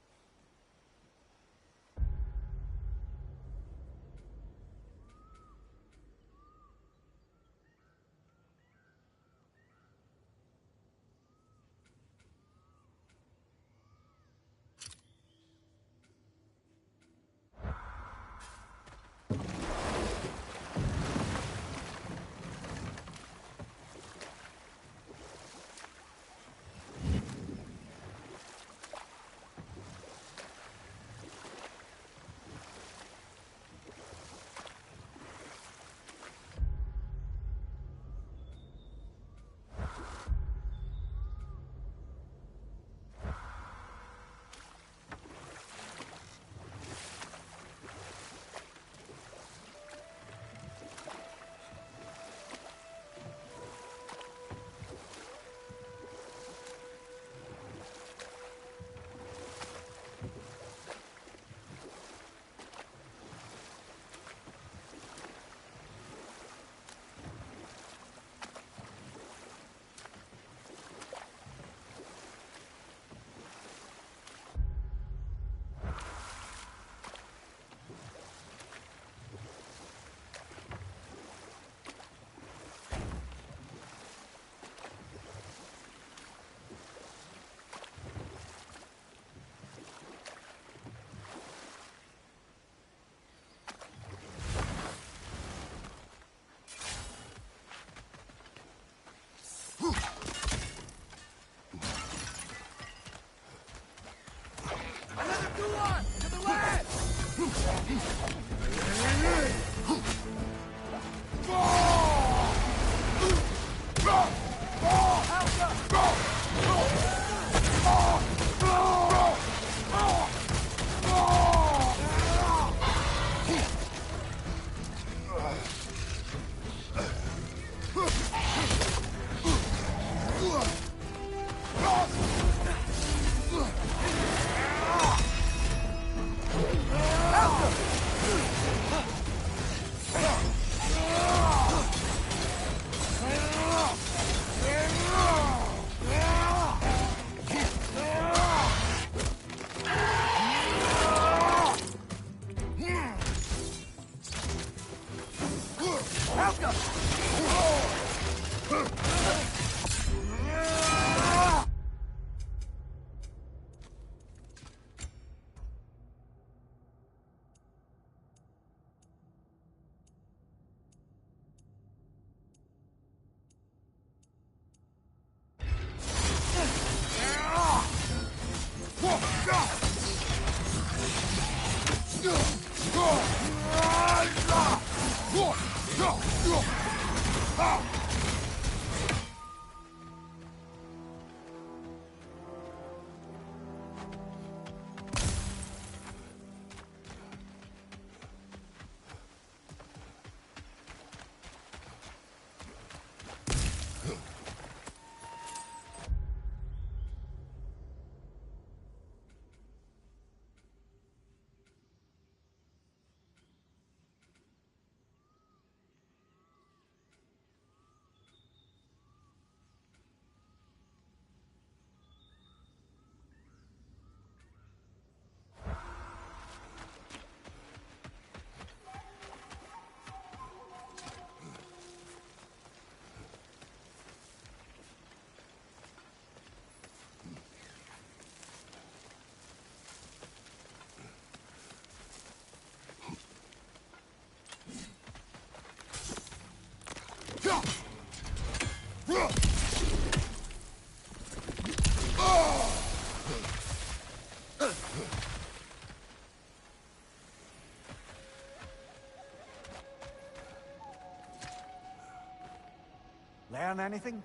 Learn anything?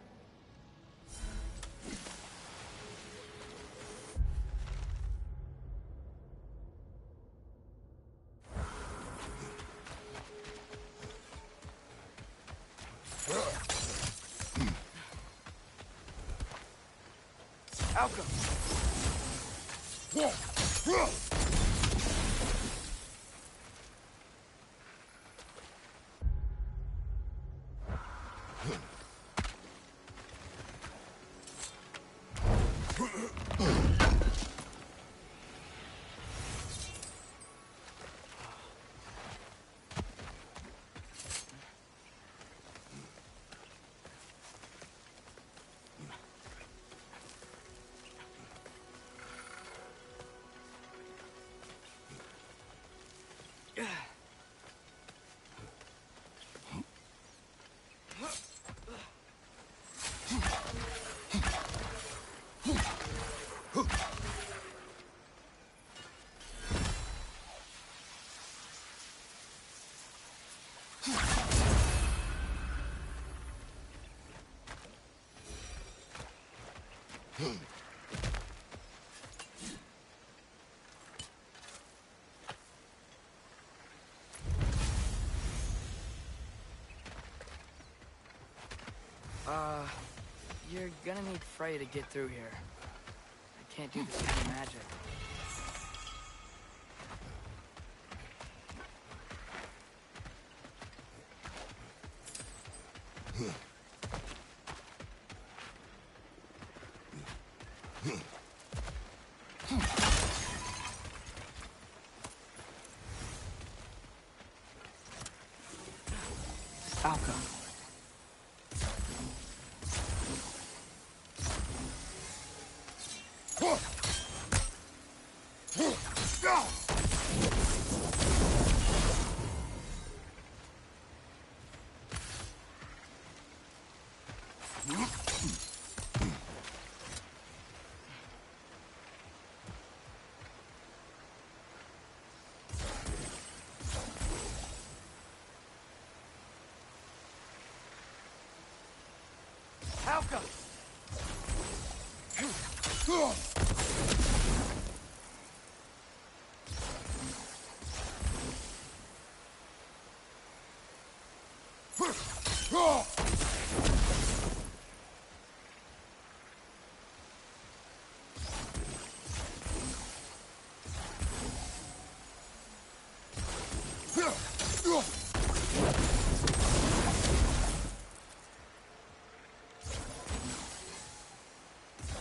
Outcome. You're gonna need Freya to get through here. I can't do this kind of magic. Outcome. Outcome.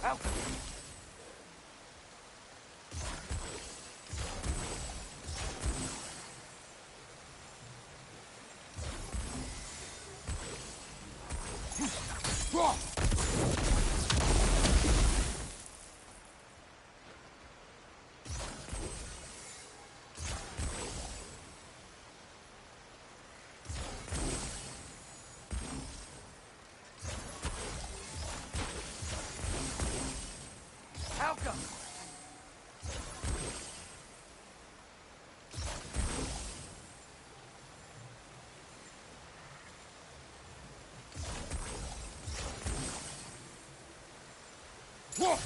Outcome. Outcome. Help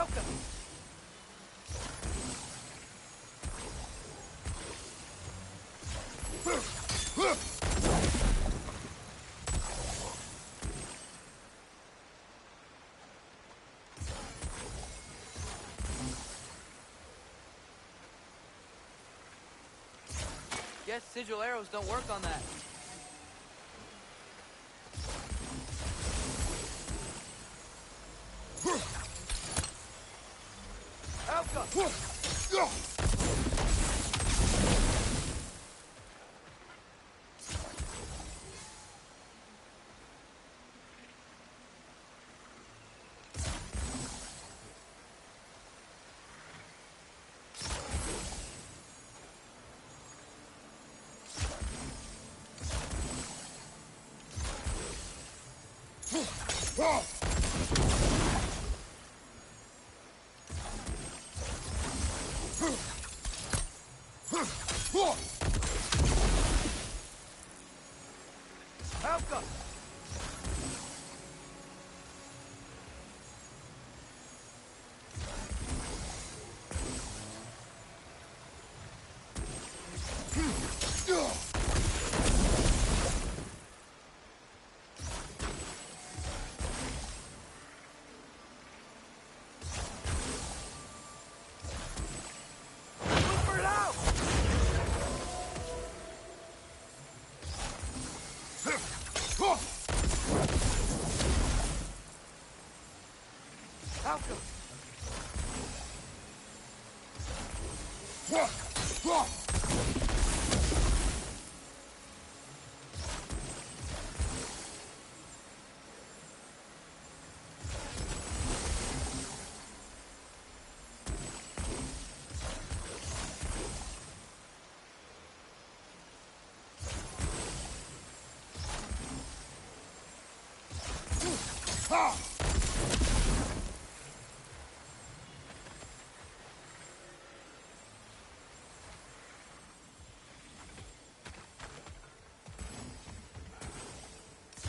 them! Guess sigil arrows don't work on that. Help them! Help them! Whisper it out! Help them!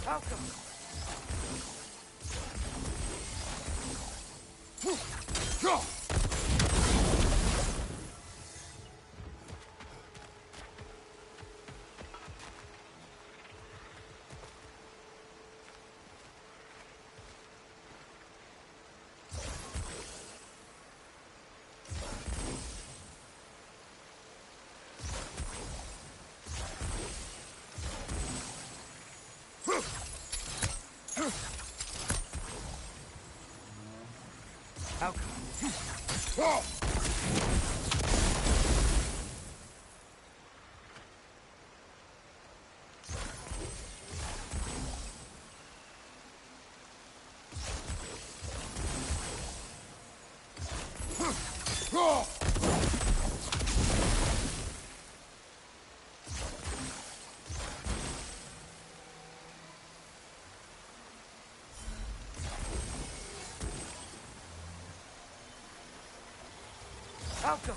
Help them! Help them! Help them!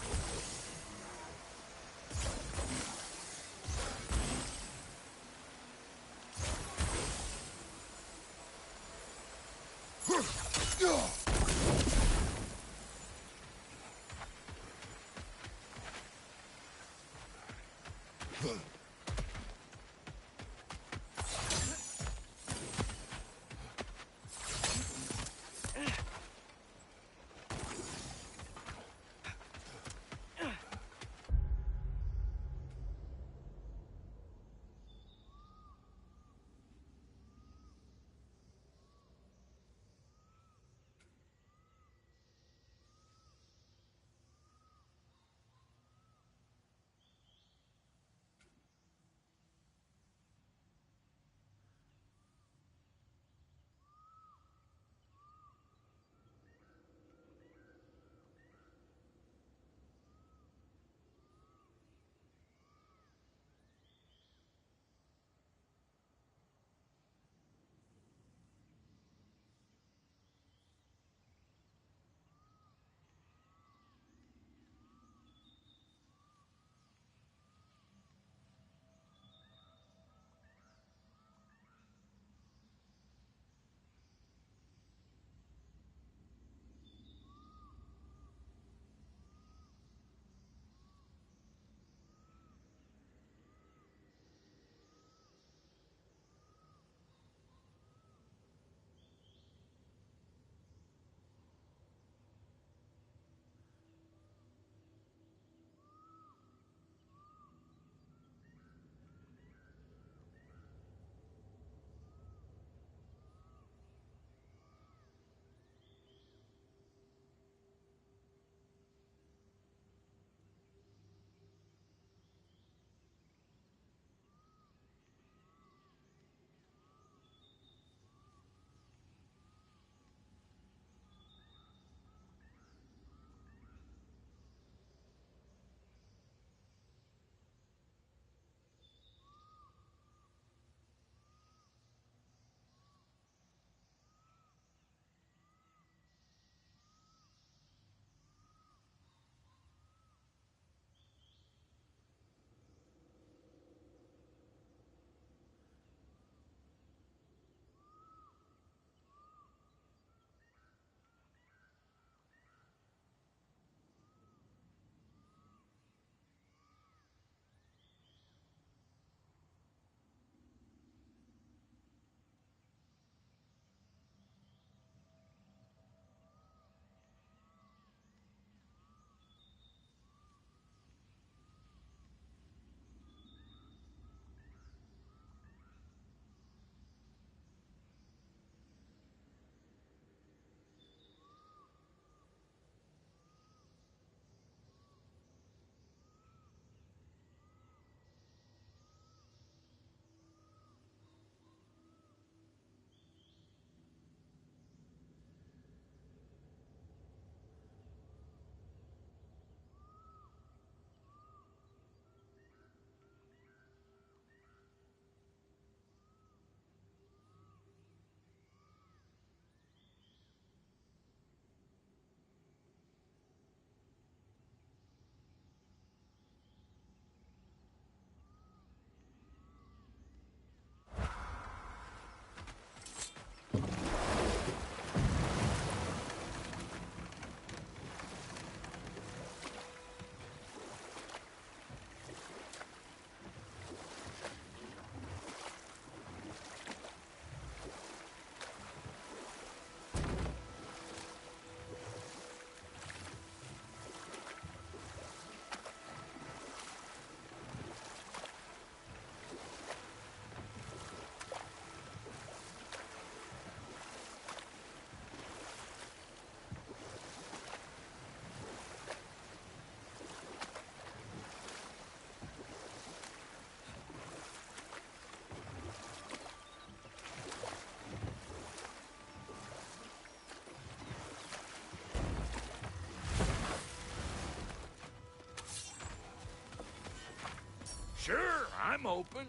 Sure, I'm open.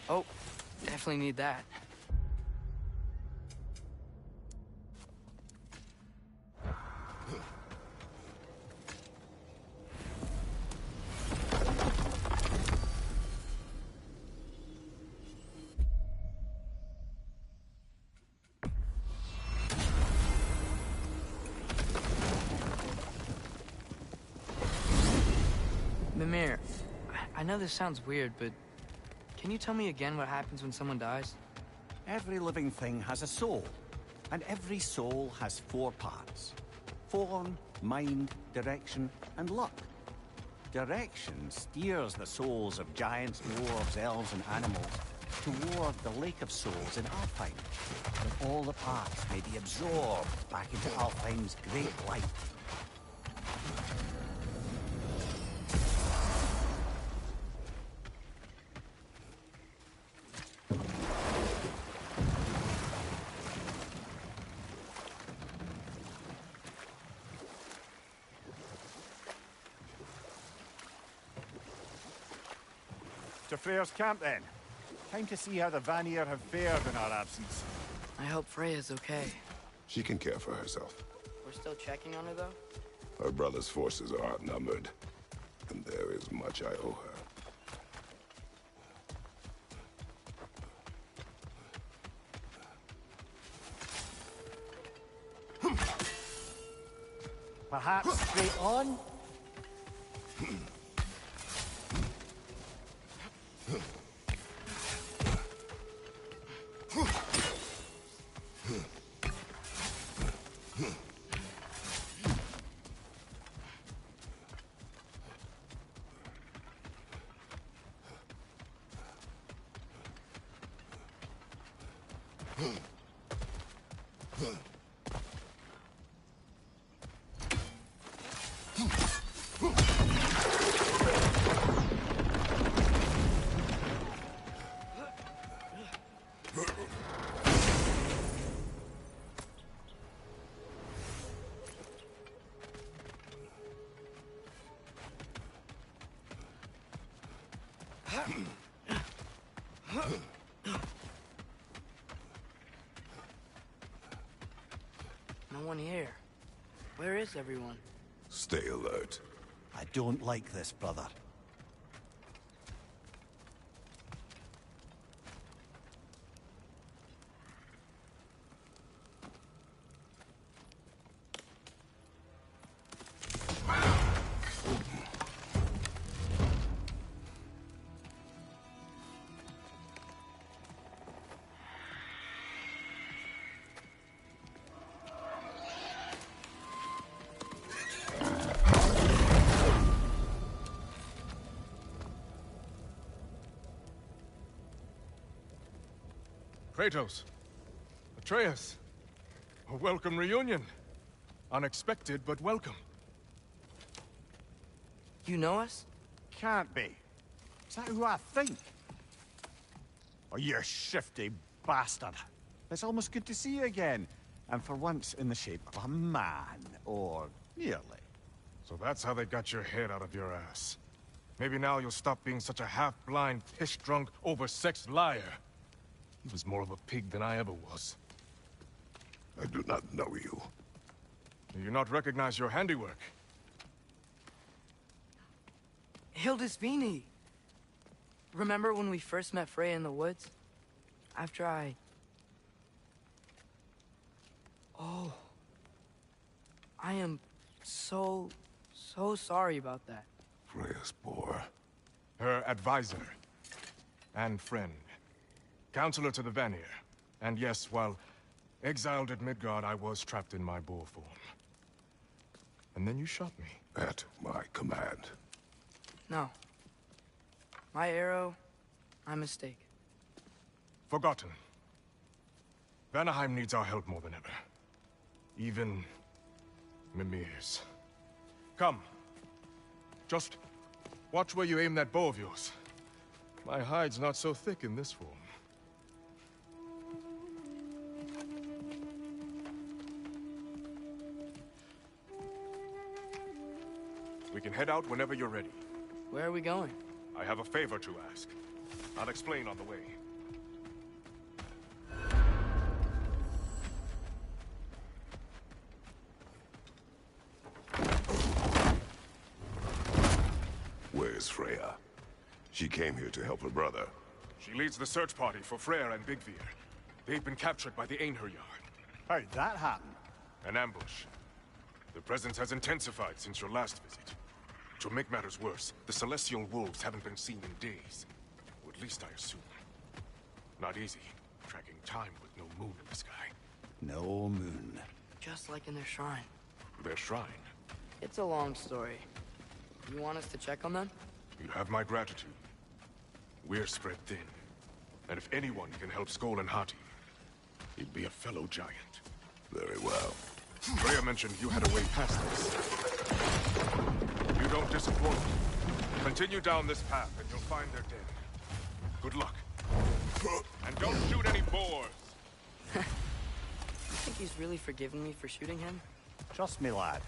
Oh, definitely need that. Mimir, I know this sounds weird, but can you tell me again what happens when someone dies? Every living thing has a soul, and every soul has 4 parts. Form, mind, direction, and luck. Direction steers the souls of giants, dwarves, elves, and animals toward the Lake of Souls in Alfheim, where all the parts may be absorbed back into Alfheim's great light. To Freyr's camp, then. Time to see how the Vanir have fared in our absence. I hope Freya's okay. She can care for herself. We're still checking on her, though? Her brother's forces are outnumbered, and there is much I owe her. Perhaps straight on? No one here. Where is everyone? Stay alert. I don't like this, brother. Kratos, Atreus, a welcome reunion. Unexpected, but welcome. You know us? Can't be. Is that who I think? Oh, you shifty bastard. It's almost good to see you again. And for once in the shape of a man, or nearly. So that's how they got your head out of your ass. Maybe now you'll stop being such a half-blind, piss-drunk, oversexed liar. He was more of a pig than I ever was. I do not know you. Do you not recognize your handiwork? Hildisvini! Remember when we first met Freya in the woods? After I... Oh. I am so sorry about that. Freya's boar. Her advisor. And friend. Counselor to the Vanir. And yes, while exiled at Midgard, I was trapped in my boar form. And then you shot me. At my command. No. My arrow, my mistake. Forgotten. Vanaheim needs our help more than ever. Even Mimir's. Come. Just watch where you aim that bow of yours. My hide's not so thick in this form. We can head out whenever you're ready. Where are we going? I have a favor to ask. I'll explain on the way. Where's Freya? She came here to help her brother. She leads the search party for Freyr and Bigvir. They've been captured by the Einherjar. How'd that happen? An ambush. The presence has intensified since your last visit. To make matters worse, the Celestial Wolves haven't been seen in days. Or at least I assume. Not easy, tracking time with no moon in the sky. No moon. Just like in their shrine. Their shrine? It's a long story. You want us to check on them? You have my gratitude. We're spread thin. And if anyone can help Skoll and Hati, he'd be a fellow giant. Very well. Freya mentioned you had a way past this. You don't disappoint. Continue down this path and you'll find they're dead. Good luck. And don't shoot any boars! You think he's really forgiven me for shooting him? Trust me, lad.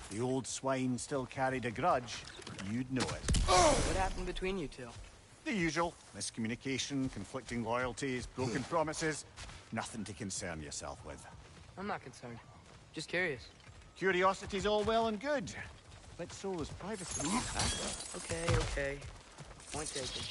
If the old swine still carried a grudge, you'd know it. What happened between you two? The usual. Miscommunication, conflicting loyalties, broken promises. Nothing to concern yourself with. I'm not concerned. Just curious. Curiosity's all well and good. But so is privacy. Okay. Point taken.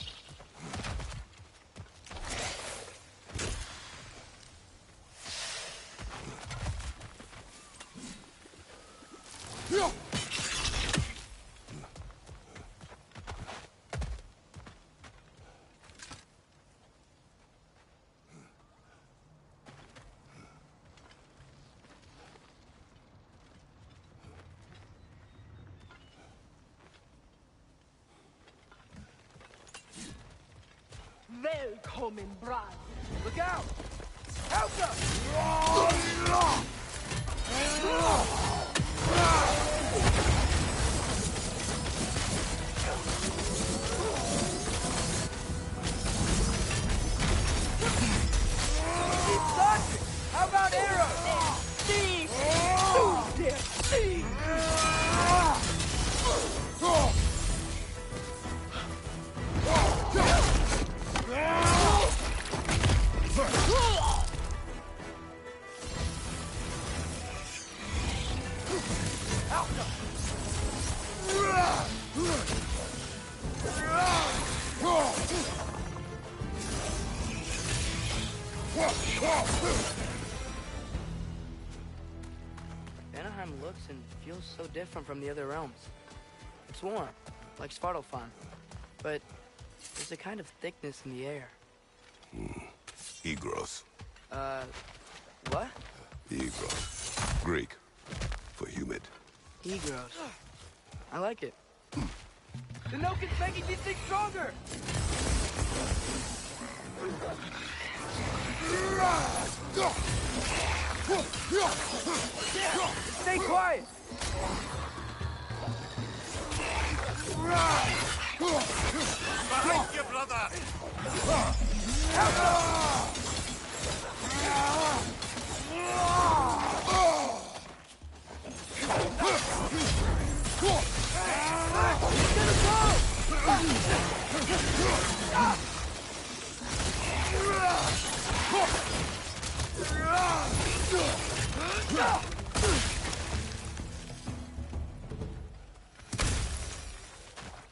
Welcome, bride. Look out! Helga! How about arrows? Steve! Steve! Vanaheim looks and feels so different from the other realms. It's warm, like Svartalfheim, but there's a kind of thickness in the air. Egros. What? Egros. Greek. For humid. Egros. I like it. The Noken's making these things stronger! Stay quiet! Behind you, brother!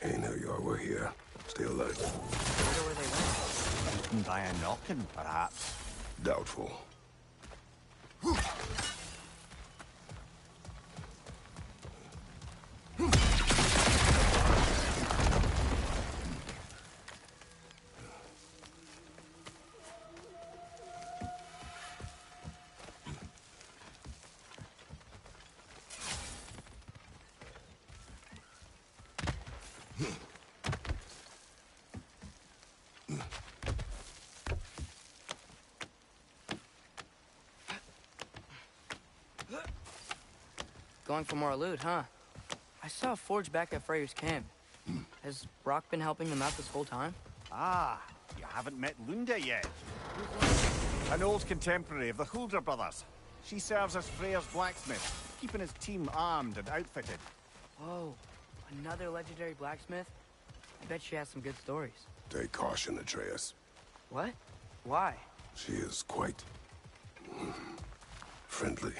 Einherjar were here. Stay alert. Where were they went? Eaten by a knocking, perhaps. Doubtful. Going for more loot, huh? I saw a forge back at Freyr's camp. Has Brock been helping them out this whole time? Ah, you haven't met Lunda yet. An old contemporary of the Huldra brothers. She serves as Freyr's blacksmith, keeping his team armed and outfitted. Whoa. Another legendary blacksmith? I bet she has some good stories. Take caution, Atreus. What? Why? She is quite... friendly.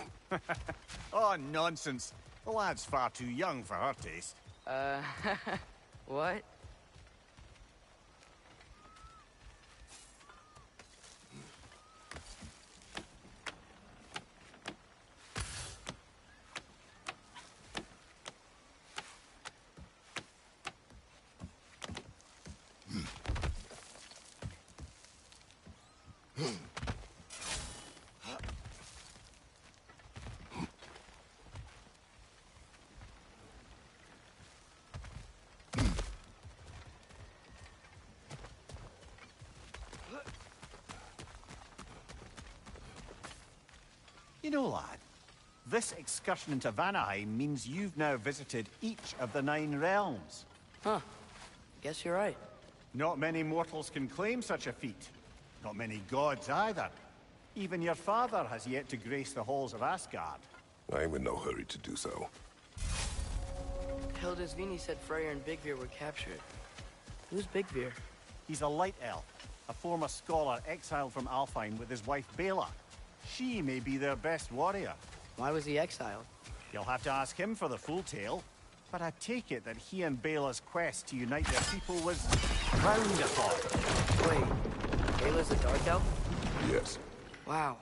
Oh, nonsense. The lad's far too young for her taste. What? You know, lad, this excursion into Vanaheim means you've now visited each of the 9 realms. Huh. Guess you're right. Not many mortals can claim such a feat. Not many gods either. Even your father has yet to grace the halls of Asgard. I am in no hurry to do so. Hildisvini said Freyr and Bigvir were captured. Who's Bigvir? He's a light elf, a former scholar exiled from Alfheim with his wife Bela. She may be their best warrior. Why was he exiled? You'll have to ask him for the full tale. But I take it that he and Bela's quest to unite their people was frowned upon. Wait, Bela's a dark elf? Yes. Wow.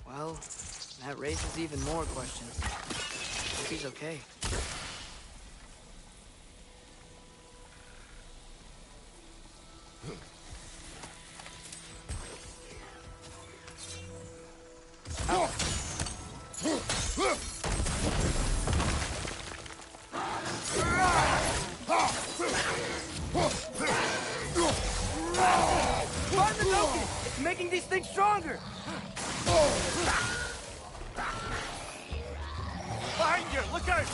Well, that raises even more questions. Hope he's okay. Find the token! It's making these things stronger! Behind you! Look out!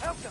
Helga!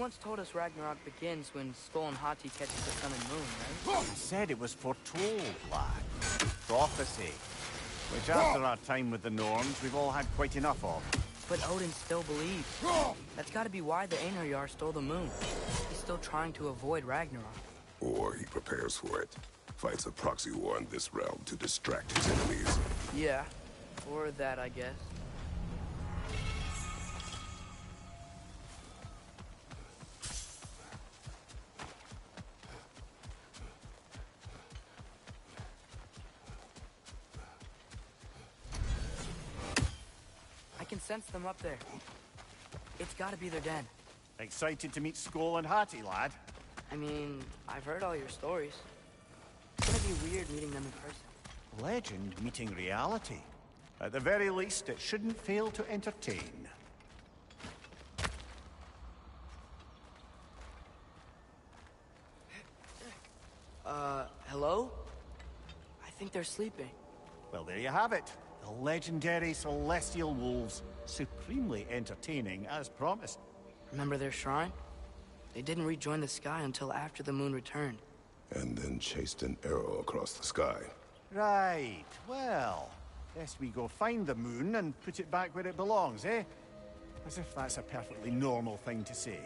once told us Ragnarok begins when Skull and Hati catches the sun and moon, right? You said it was foretold, lad. Prophecy. Which after our time with the Norns, we've all had quite enough of. But Odin still believes. That's gotta be why the Einherjar stole the moon. He's still trying to avoid Ragnarok. Or he prepares for it. Fights a proxy war in this realm to distract his enemies. Yeah, or that, I guess. I can sense them up there. It's gotta be their den. Excited to meet Skoll and Hati, lad? I mean, I've heard all your stories. It's gonna be weird meeting them in person. Legend meeting reality. At the very least, it shouldn't fail to entertain. Hello? I think they're sleeping. Well, there you have it. The legendary celestial wolves. Supremely entertaining, as promised. Remember their shrine? They didn't rejoin the sky until after the moon returned. And then chased an arrow across the sky. Right. Well, guess we go find the moon and put it back where it belongs, eh? As if that's a perfectly normal thing to say.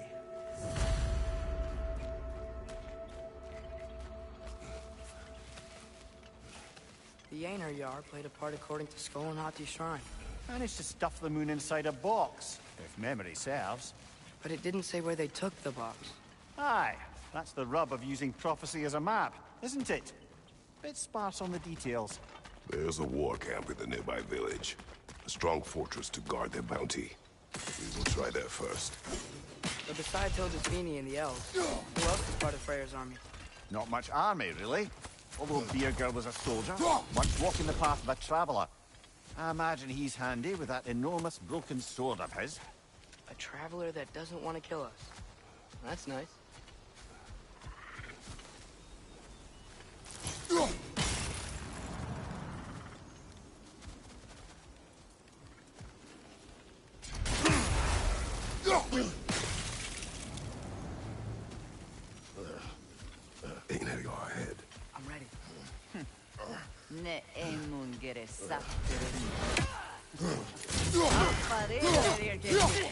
The Einherjar played a part according to Skull and Hati's shrine. Managed to stuff the moon inside a box, if memory serves. But it didn't say where they took the box. Aye, that's the rub of using prophecy as a map, isn't it? Bit sparse on the details. There's a war camp in the nearby village. A strong fortress to guard their bounty. We will try there first. But besides Hildisvini and the elves, who else is part of Freyr's army? Not much army, really. Although Birger was a soldier, once walking the path of a traveler. I imagine he's handy with that enormous broken sword of his. A traveler that doesn't want to kill us. That's nice. Einherjar ahead. I'm ready. Ne emun gere sakterin. Aparere dirke.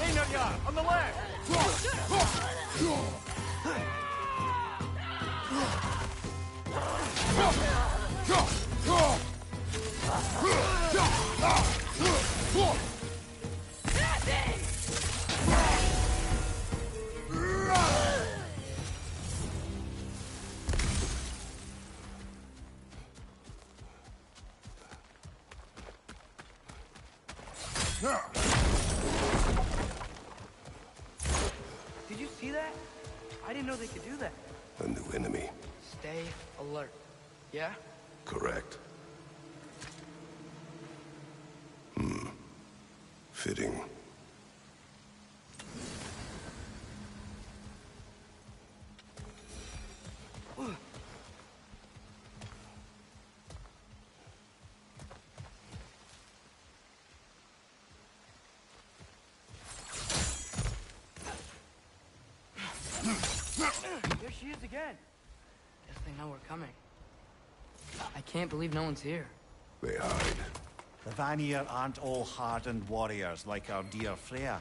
Einherjar, on the left! Did you see that? I didn't know they could do that. A new enemy. Stay alert. Yeah? Correct. Fitting. There she is again. Guess they know we're coming. I can't believe no one's here. They hide. The Vanir aren't all hardened warriors like our dear Freya.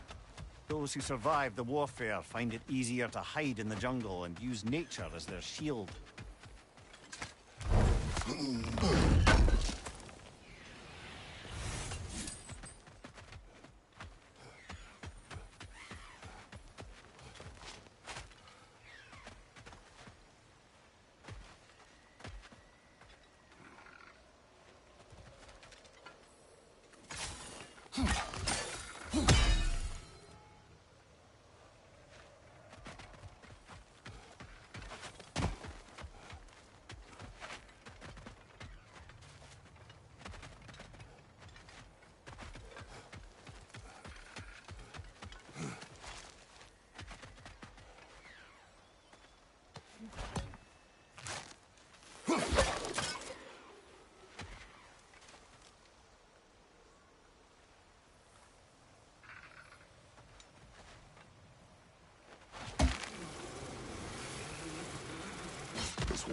Those who survive the warfare find it easier to hide in the jungle and use nature as their shield.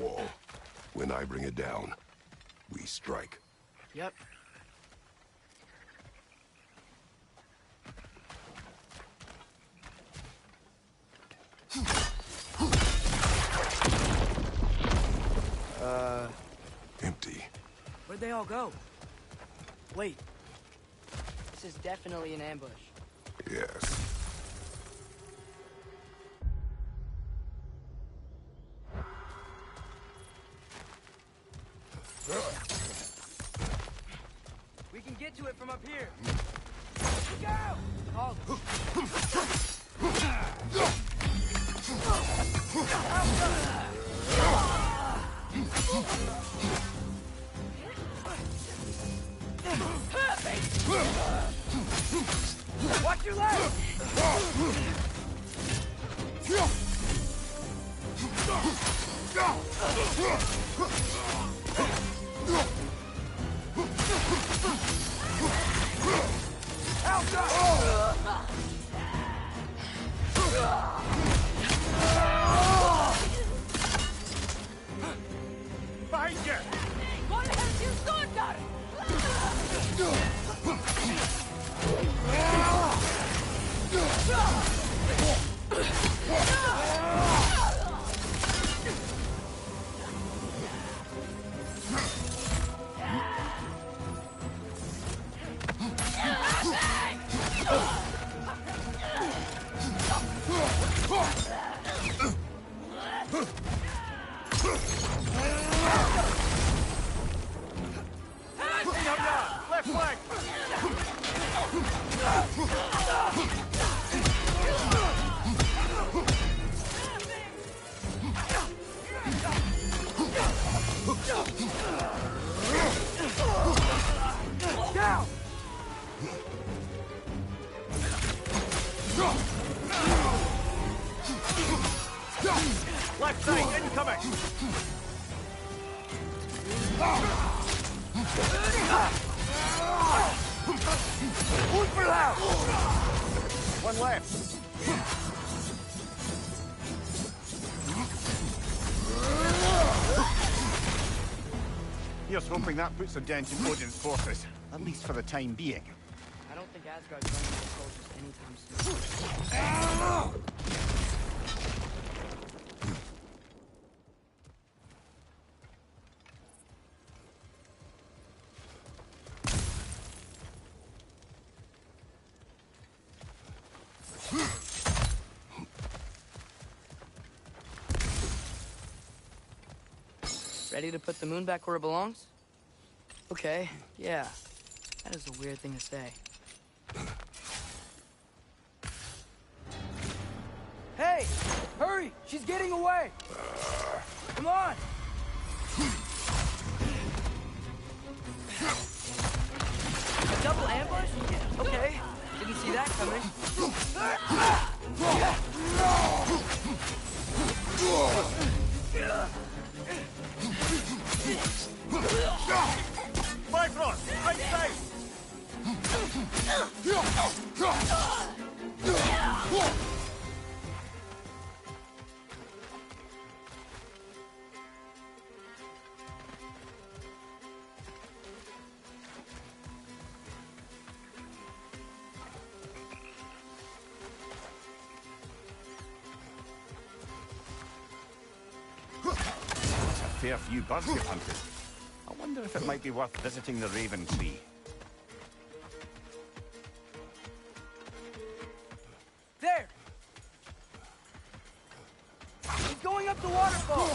wall. When I bring it down, we strike. Yep. Empty. Where'd they all go? Wait. This is definitely an ambush. Yes. We can get to it from up here. Look out! Call. Watch your legs! Behind you! What has you done, Dar? Left flank! Down! Left side, incoming! One left. Here's hoping that puts a dent in Odin's forces, at least for the time being. I don't think Asgard's running into soldiers anytime soon. Ready to put the moon back where it belongs? Okay, yeah. That is a weird thing to say. Hey! Hurry! She's getting away! Come on! A double ambush? Okay. Didn't see that coming. Bifrost, right side! A fair few birds you've hunted. I wonder if it might be worth visiting the Raven Tree. There! He's going up the waterfall!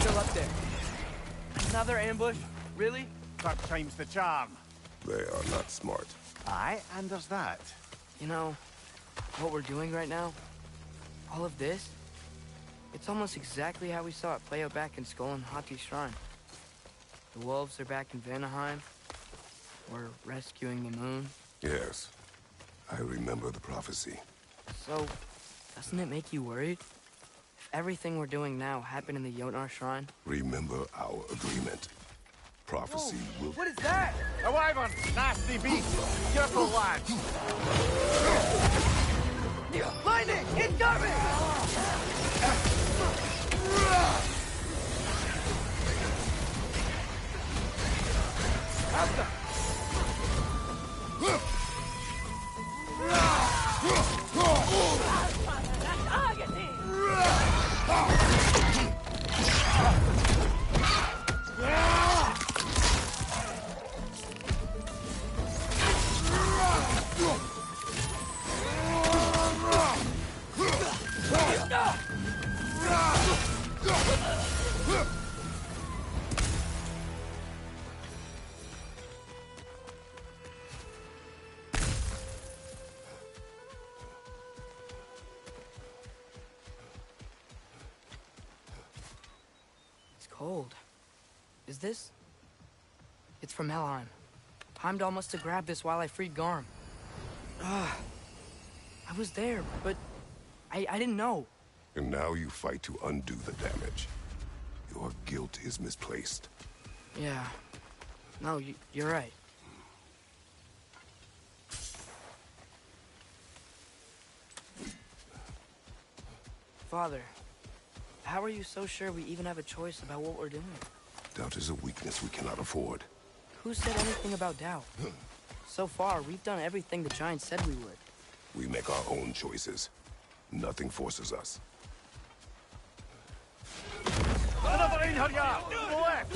Still up there. Another ambush? Really? Third time's the charm. They are not smart. Aye, and there's that. You know, what we're doing right now, all of this, it's almost exactly how we saw it play out back in Skull and Hati's shrine. The wolves are back in Vanaheim. We're rescuing the moon. Yes. I remember the prophecy. So, doesn't it make you worried? If everything we're doing now happened in the Jotnar shrine? Remember our agreement. prophecy will... What is that? A wyvern! Nasty beast! Careful, lads! Lightning! Incoming! Alpha! Cold. Is this? It's from Helheim. Heimdall must have grabbed this while I freed Garm. I was there, but I didn't know. And now you fight to undo the damage. Your guilt is misplaced. Yeah. No, you're right. Father, how are you so sure we even have a choice about what we're doing? Doubt is a weakness we cannot afford. Who said anything about doubt? So far, we've done everything the Giants said we would. We make our own choices. Nothing forces us. Another Einherjar! To the left!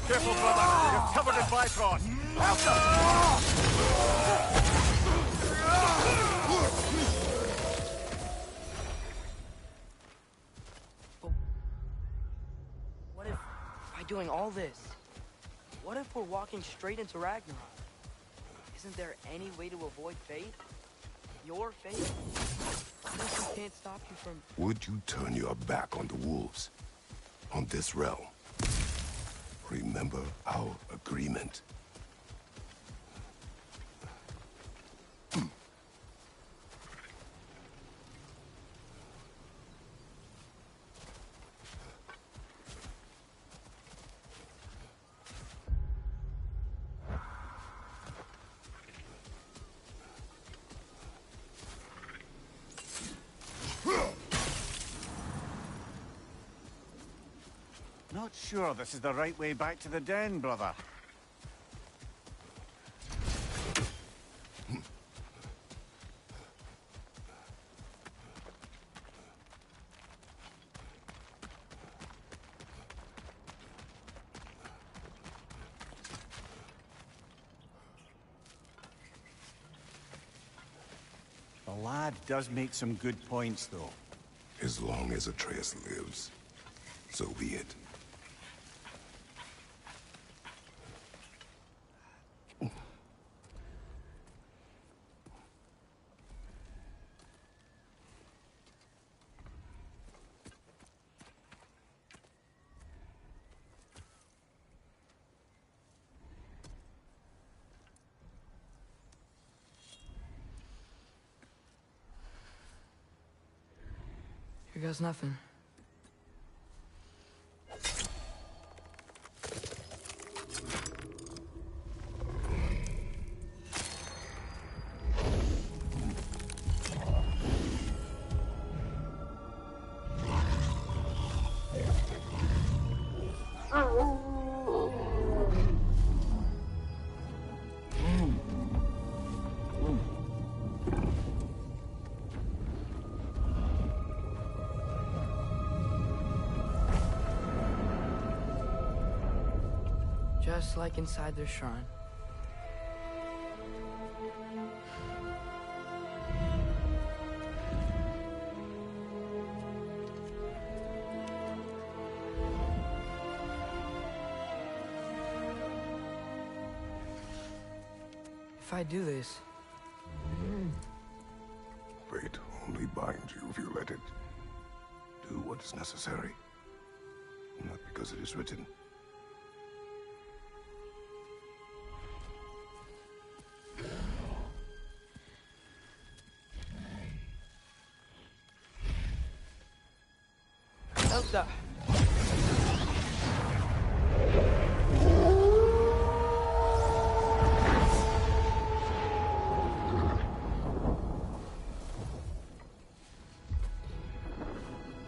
Careful, brother! You're covered in Bifrost! What if, by doing all this, what if we're walking straight into Ragnarok? Isn't there any way to avoid fate? Your fate? Nothing can't stop you from... Would you turn your back on the wolves? On this realm? Remember our agreement. Not sure this is the right way back to the den, brother. The lad does make some good points, though. As long as Atreus lives, so be it. Here goes nothing. Just like inside their shrine. If I do this... Fate only binds you if you let it. Do what is necessary. Not because it is written. Elsa!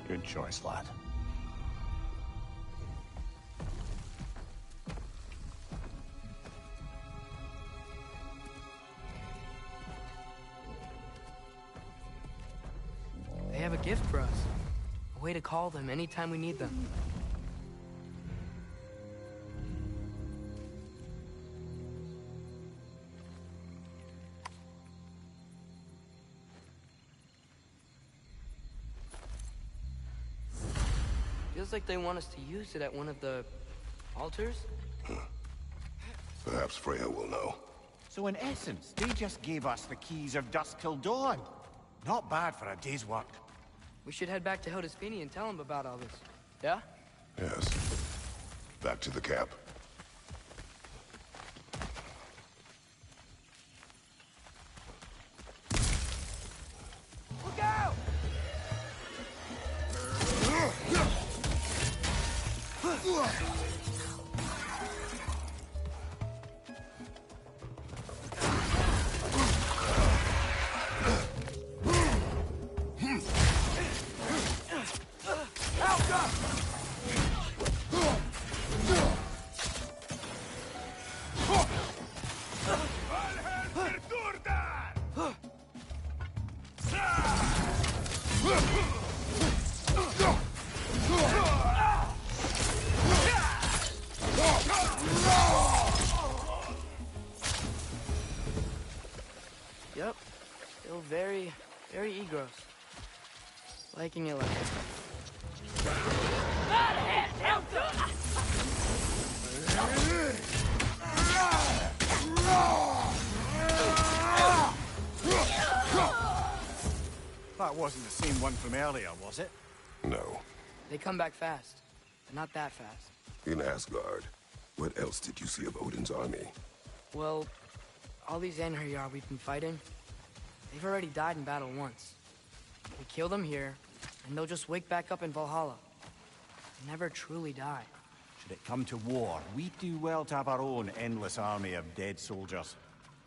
Good choice, lad. They have a gift for us. A way to call them anytime we need them. Feels like they want us to use it at one of the altars. Perhaps Freya will know. So in essence, they just gave us the keys of Dusk Till Dawn. Not bad for a day's work. We should head back to Hildesfini and tell him about all this. Yeah? Yes. Back to the camp. Look out! Yep. Still very egros. Liking it like it. That wasn't the same one from earlier, was it? No. They come back fast, but not that fast. In Asgard, what else did you see of Odin's army? Well, all these Einherjar we've been fighting, they've already died in battle once. We kill them here, and they'll just wake back up in Valhalla. They never truly die. Should it come to war, we do well to have our own endless army of dead soldiers.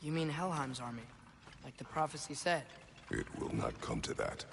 You mean Helheim's army, like the prophecy said? It will not come to that.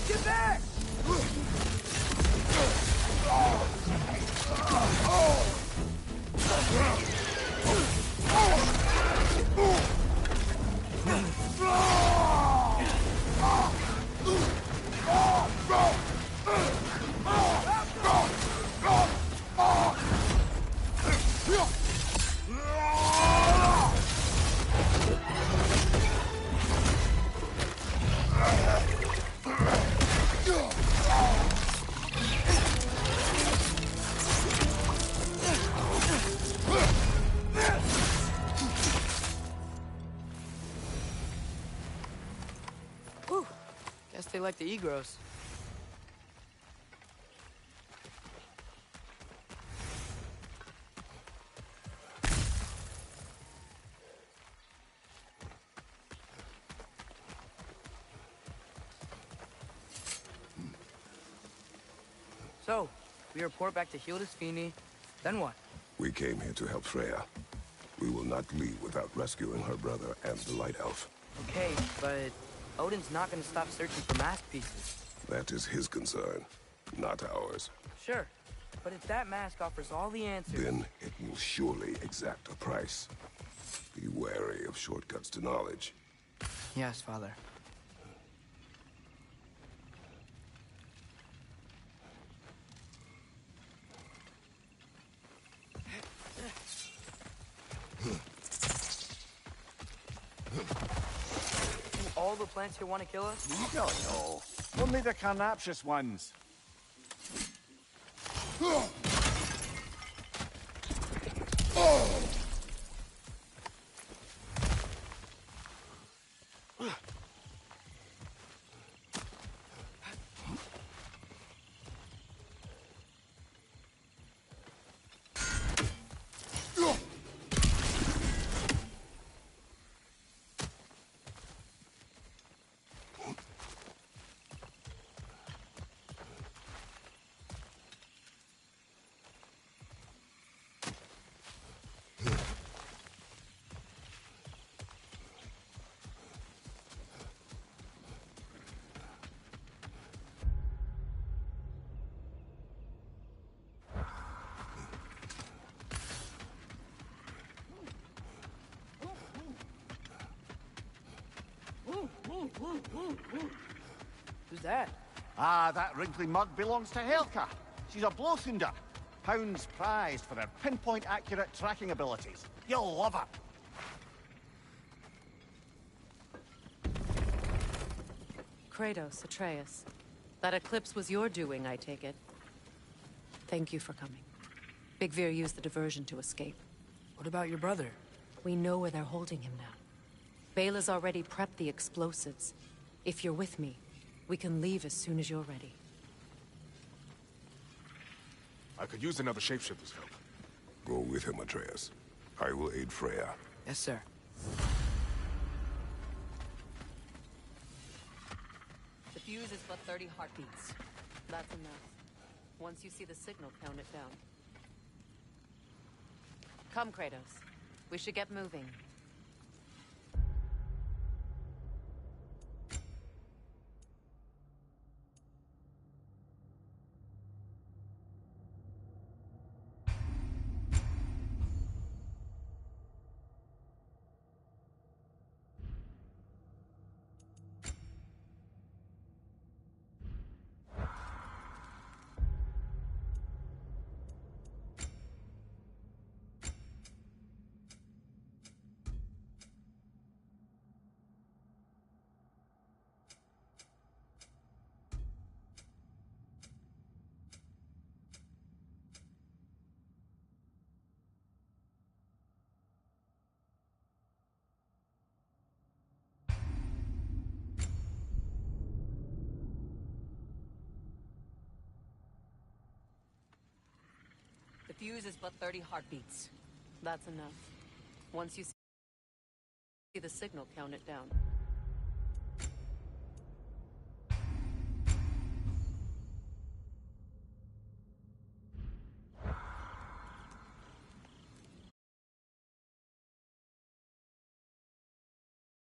Get back! Whew. Guess they like the egros. So, we report back to Hildesfini, then what? We came here to help Freya. We will not leave without rescuing her brother and the Light Elf. Okay, but Odin's not gonna stop searching for mask pieces. That is his concern, not ours. Sure, but if that mask offers all the answers... Then it will surely exact a price. Be wary of shortcuts to knowledge. Yes, Father. All the plants here want to kill us? No, no. Only the carnivorous ones. Who's that? Ah, that wrinkly mug belongs to Helka. She's a blowthunder. Hounds prized for their pinpoint accurate tracking abilities. You'll love her. Kratos, Atreus. That eclipse was your doing, I take it. Thank you for coming. Big Vir used the diversion to escape. What about your brother? We know where they're holding him now. Bela's already prepped the explosives. If you're with me, we can leave as soon as you're ready. I could use another shapeshifter's help. Go with him, Atreus. I will aid Freya. Yes, sir. The fuse is but 30 heartbeats. That's enough. Once you see the signal, count it down. Come, Kratos. We should get moving. The fuse is but 30 heartbeats. That's enough. Once you see the signal, count it down.